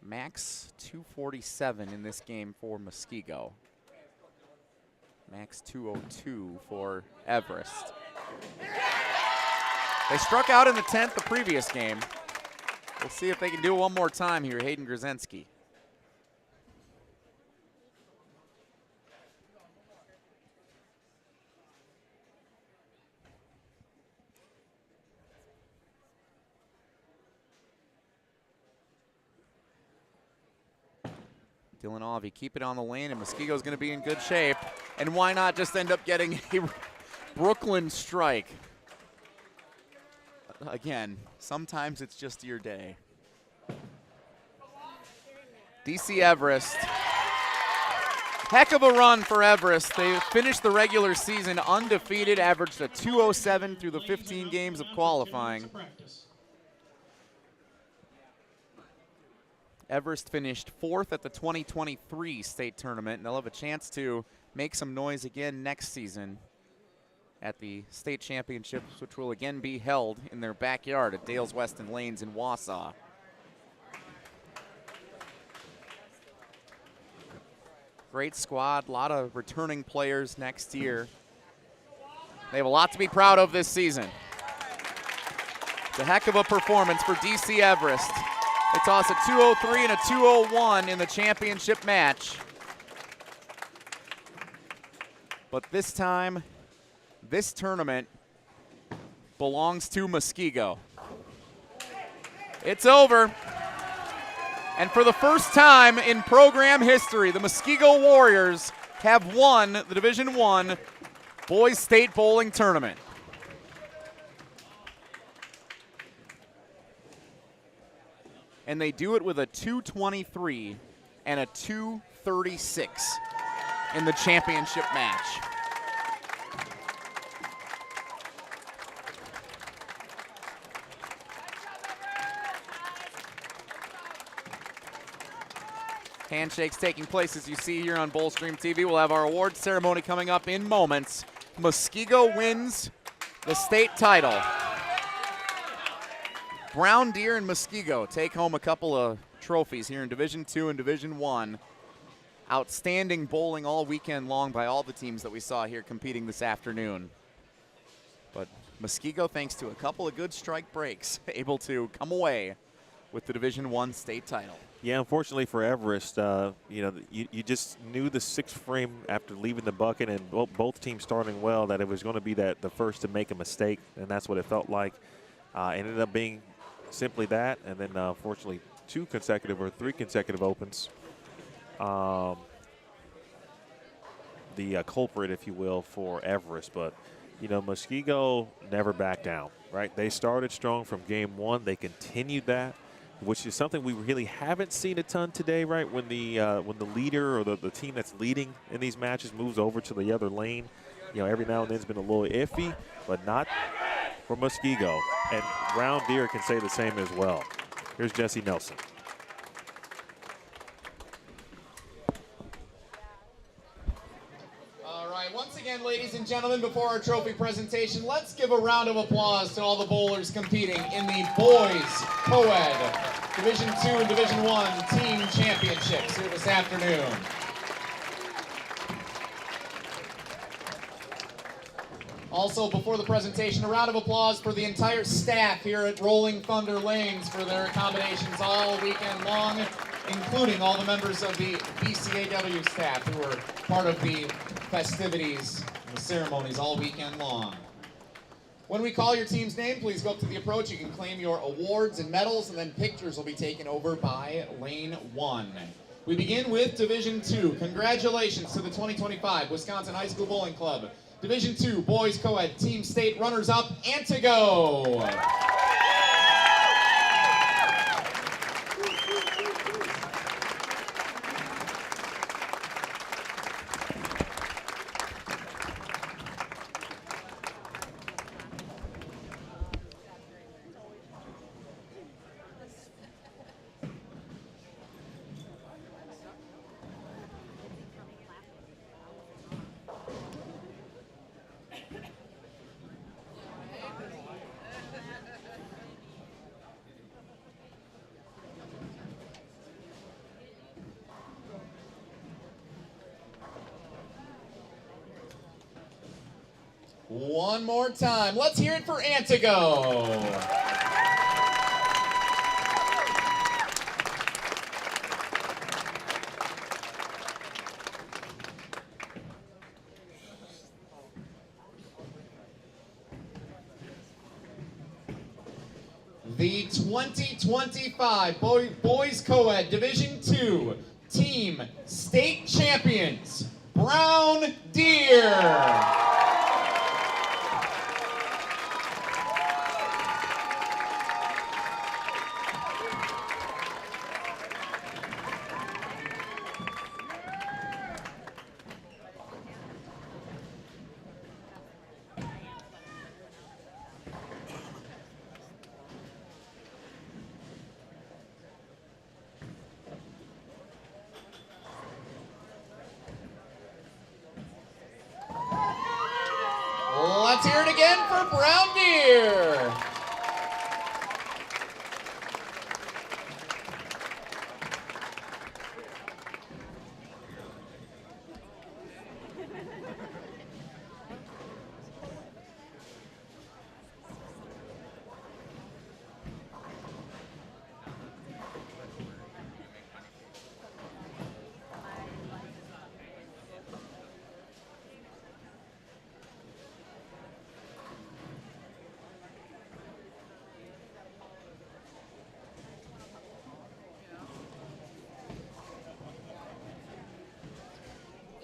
Speaker 2: Max 247 in this game for Muskego. Max 202 for Everest. They struck out in the 10th the previous game. We'll see if they can do it one more time here, Hayden Grzenski. Dylan Auvey, keep it on the lane, and Muskego's going to be in good shape. And why not just end up getting a Brooklyn strike? again, sometimes it's just your day. DC Everest. Heck of a run for Everest. They finished the regular season undefeated, averaged a 207 through the 15 games of qualifying. Everest finished 4th at the 2023 state tournament, and they'll have a chance to make some noise again next season at the state championships, which will again be held in their backyard at Dales Weston Lanes in Wausau. Great squad, a lot of returning players next year. They have a lot to be proud of this season. It's a heck of a performance for DC Everest. They toss a 203 and a 201 in the championship match. But this time, this tournament belongs to Muskego. It's over. And for the first time in program history, the Muskego Warriors have won the Division I Boys State Bowling Tournament. And they do it with a 223 and a 236 in the championship match. Handshakes taking place as you see here on BowlStreamTV. We'll have our awards ceremony coming up in moments. Muskego wins the state title. Brown Deer and Muskego take home a couple of trophies here in Division II and Division I. Outstanding bowling all weekend long by all the teams that we saw here competing this afternoon. But Muskego, thanks to a couple of good strike breaks, able to come away with the Division I state title.
Speaker 3: Yeah, unfortunately for Everest, you just knew the sixth frame after leaving the bucket and both teams starting well that it was going to be the first to make a mistake, and that's what it felt like. Ended up being simply that, and then unfortunately 3 consecutive opens. The culprit, if you will, for Everest. But, Muskego never backed down, right? They started strong from game 1. They continued that, which is something we really haven't seen a ton today, right? When the leader or the team that's leading in these matches moves over to the other lane, every now and then it's been a little iffy, but not for Muskego. And Brown Deer can say the same as well. Here's Jesse Nelson.
Speaker 5: All right, once again, ladies and gentlemen, before our trophy presentation, let's give a round of applause to all the bowlers competing in the boys co-ed Division II and Division I team championships here this afternoon. Also, before the presentation, a round of applause for the entire staff here at Rolling Thunder Lanes for their accommodations all weekend long, including all the members of the BCAW staff who were part of the festivities and the ceremonies all weekend long. When we call your team's name, please go up to the approach. You can claim your awards and medals, and then pictures will be taken over by Lane 1. We begin with Division II. Congratulations to the 2025 Wisconsin High School Bowling Club Division II Boys Co-ed Team State Runners-Up, Antigo. One more time. Let's hear it for Antigo. The 2025 Boys Co-ed Division II Team State Champions, Brown Deer. let's hear it again for Brown Deer.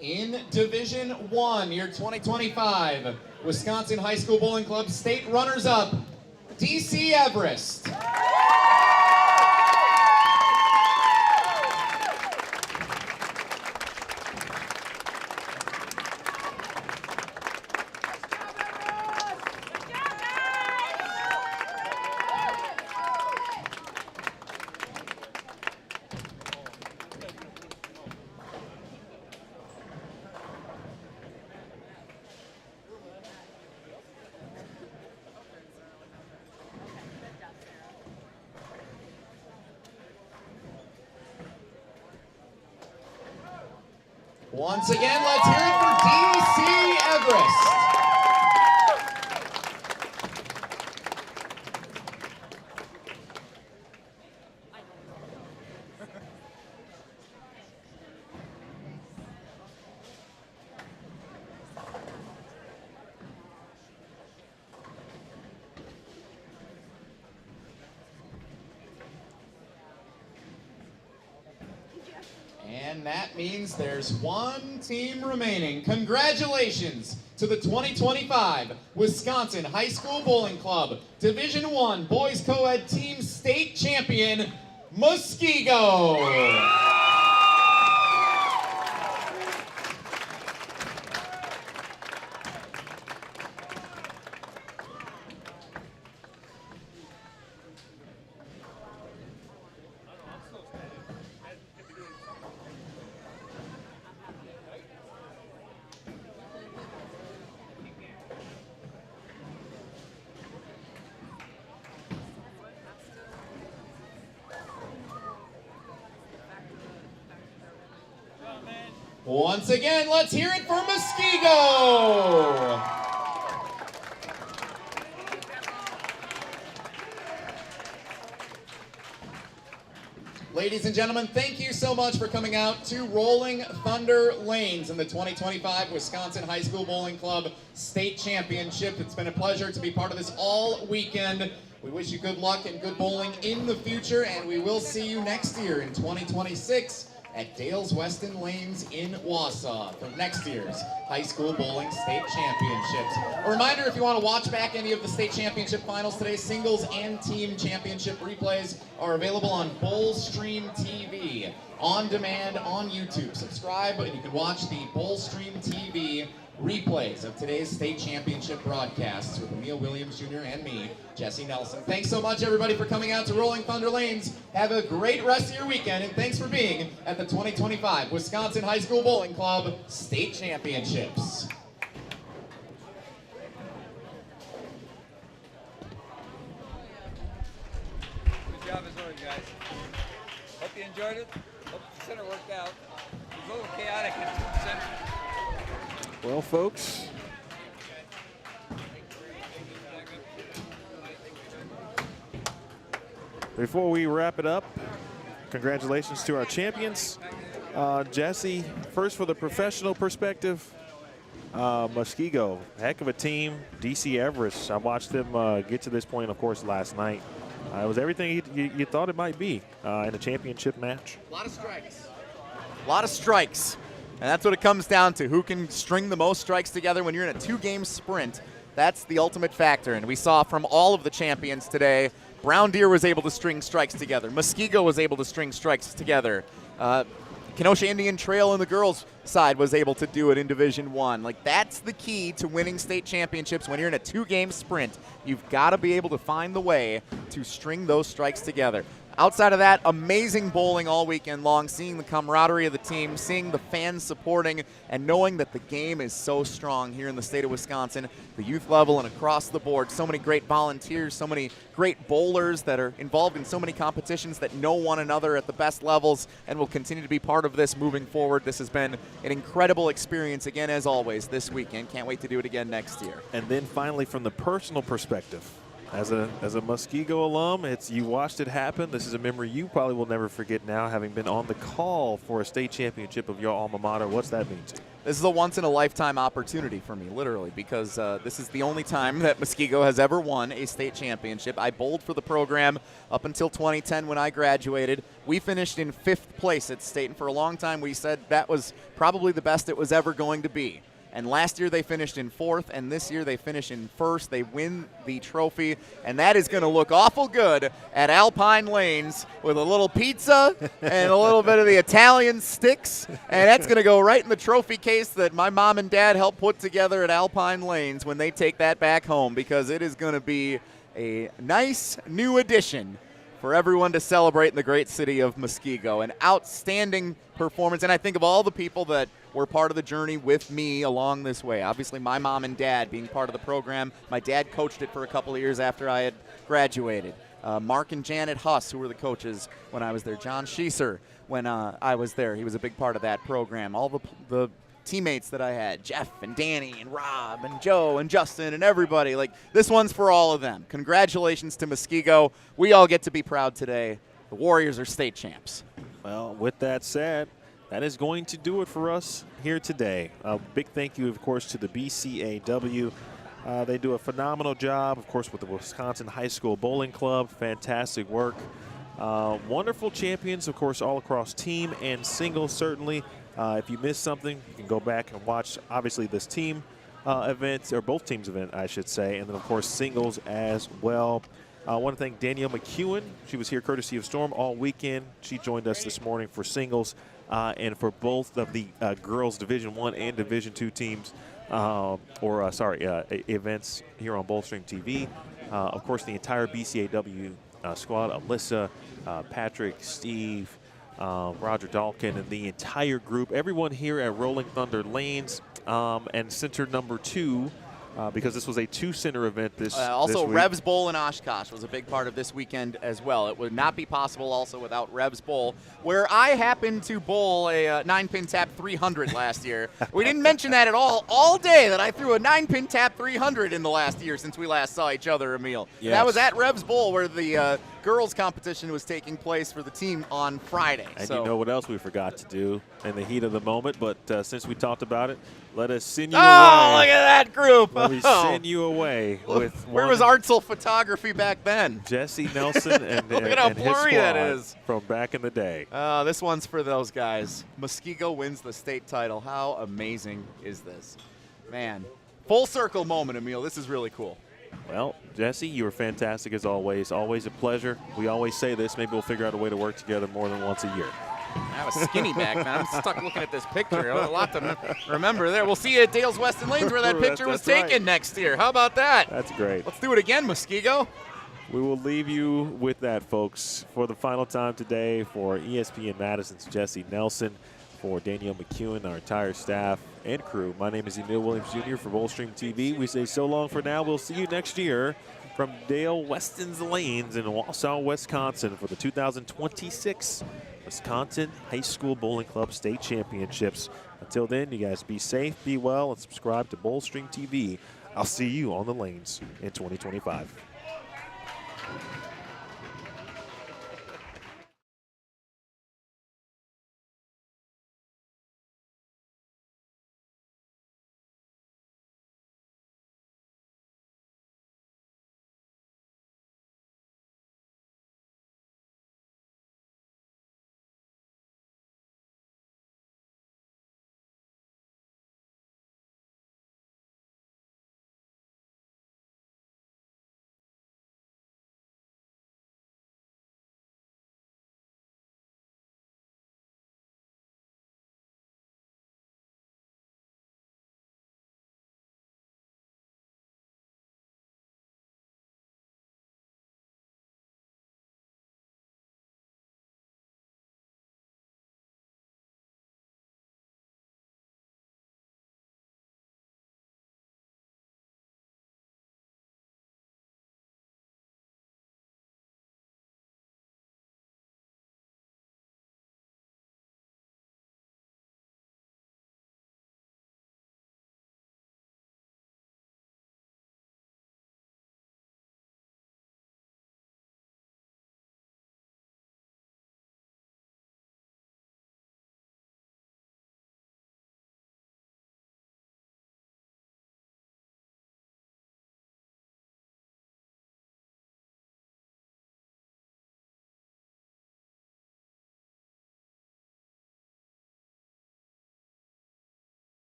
Speaker 5: In Division 1, your 2025 Wisconsin High School Bowling Club state runners-up, DC Everest. Once again, let's hear it for DC Everest. And that means there's one team remaining. Congratulations to the 2025 Wisconsin High School Bowling Club Division I Boys Co-ed Team State Champion, Muskego. Once again, let's hear it for Muskego. Ladies and gentlemen, thank you so much for coming out to Rolling Thunder Lanes in the 2025 Wisconsin High School Bowling Club State Championship. It's been a pleasure to be part of this all weekend. We wish you good luck and good bowling in the future, and we will see you next year in 2026 at Dale's Weston Lanes in Wausau for next year's High School Bowling State Championships. A reminder, if you want to watch back any of the state championship finals today, singles and team championship replays are available on BowlStreamTV, on demand on YouTube. Subscribe and you can watch the BowlStreamTV replays of today's state championship broadcasts with Emil Williams Jr. and me, Jesse Nelson. Thanks so much, everybody, for coming out to Rolling Thunder Lanes. Have a great rest of your weekend, and thanks for being at the 2025 Wisconsin High School Bowling Club State Championships.
Speaker 12: Good job as always, guys. Hope you enjoyed it. Hope the center worked out. It was a little chaotic in the center.
Speaker 3: Well, folks, before we wrap it up, congratulations to our champions. Jesse, first for the professional perspective, Muskego, heck of a team. DC Everest, I watched them get to this point, of course, last night. It was everything you thought it might be in a championship match.
Speaker 5: A lot of strikes.
Speaker 2: A lot of strikes. And that's what it comes down to. Who can string the most strikes together when you're in a two-game sprint? That's the ultimate factor. And we saw from all of the champions today, Brown Deer was able to string strikes together. Muskego was able to string strikes together. Kenosha Indian Trail and the girls side was able to do it in Division I. Like, that's the key to winning state championships when you're in a 2-game sprint. You've got to be able to find the way to string those strikes together. Outside of that, amazing bowling all weekend long, seeing the camaraderie of the team, seeing the fans supporting, and knowing that the game is so strong here in the state of Wisconsin, the youth level and across the board. So many great volunteers, so many great bowlers that are involved in so many competitions that know one another at the best levels and will continue to be part of this moving forward. This has been an incredible experience again, as always, this weekend. Can't wait to do it again next year.
Speaker 3: And then finally, from the personal perspective, as a Muskego alum, you watched it happen. This is a memory you probably will never forget now, having been on the call for a state championship of your alma mater. What's that mean to you?
Speaker 2: This is a once-in-a-lifetime opportunity for me, literally, because this is the only time that Muskego has ever won a state championship. I bowled for the program up until 2010 when I graduated. We finished in 5th place at state, and for a long time we said that was probably the best it was ever going to be. And last year they finished in 4th, and this year they finish in 1st. They win the trophy, and that is going to look awful good at Alpine Lanes with a little pizza and a little bit of the Italian sticks, and that's going to go right in the trophy case that my mom and dad helped put together at Alpine Lanes when they take that back home, because it is going to be a nice new addition for everyone to celebrate in the great city of Muskego. An outstanding performance, and I think of all the people that were part of the journey with me along this way. Obviously, my mom and dad being part of the program. My dad coached it for a couple of years after I had graduated. Mark and Janet Huss, who were the coaches when I was there. John Schieser, when I was there. He was a big part of that program. All the teammates that I had, Jeff and Danny and Rob and Joe and Justin and everybody. Like, this one's for all of them. Congratulations to Muskego. We all get to be proud today. The Warriors are state champs.
Speaker 3: Well, with that said, that is going to do it for us here today. A big thank you, of course, to the BCAW. They do a phenomenal job, of course, with the Wisconsin High School Bowling Club. Fantastic work. Wonderful champions, of course, all across team and singles, certainly. If you missed something, you can go back and watch, obviously, this team event, or both teams' event, I should say, and then, of course, singles as well. I want to thank Danielle McEwen. She was here courtesy of Storm all weekend. She joined us this morning for singles and for both of the girls Division I and Division II teams, events here on BowlStreamTV. Of course, the entire BCAW squad, Alyssa, Patrick, Steve, Roger Dalkin, and the entire group, everyone here at Rolling Thunder Lanes and Center number 2, because this was a 2-center event
Speaker 2: also,
Speaker 3: this week.
Speaker 2: Revs Bowl in Oshkosh was a big part of this weekend as well. It would not be possible also without Revs Bowl, where I happened to bowl a 9-pin tap 300 last year. We didn't mention that at all day, that I threw a 9-pin tap 300 in the last year since we last saw each other, Emil.
Speaker 3: Yes.
Speaker 2: That was at Revs Bowl, where the girls competition was taking place for the team on Friday.
Speaker 3: And you know what else we forgot to do in the heat of the moment, but since we talked about it, let us send you away.
Speaker 2: Oh, look at that group.
Speaker 3: Let me send you away with
Speaker 2: Where was Artzel Photography back then?
Speaker 3: Jesse Nelson and,
Speaker 2: look at how
Speaker 3: and his
Speaker 2: blurry
Speaker 3: squad
Speaker 2: that is.
Speaker 3: from back in the day.
Speaker 2: This one's for those guys. Muskego wins the state title. How amazing is this? Man, full circle moment, Emil. This is really cool.
Speaker 3: Well, Jesse, you were fantastic as always. Always a pleasure. We always say this. Maybe we'll figure out a way to work together more than once a year.
Speaker 2: I was skinny back then. I'm stuck looking at this picture. A lot to remember there. We'll see you at Dale's Weston Lanes where that picture was taken
Speaker 3: right.
Speaker 2: next year. How about that?
Speaker 3: That's great.
Speaker 2: Let's do it again, Muskego.
Speaker 3: We will leave you with that, folks, for the final time today. For ESPN Madison's Jesse Nelson, for Danielle McEwen, our entire staff and crew. My name is Emil Williams Jr. for BowlStreamTV. We say so long for now. We'll see you next year from Dale Weston's Lanes in Wausau, Wisconsin for the 2026 Wisconsin High School Bowling Club State Championships. Until then, you guys be safe, be well, and subscribe to BowlStreamTV. I'll see you on the lanes in 2025.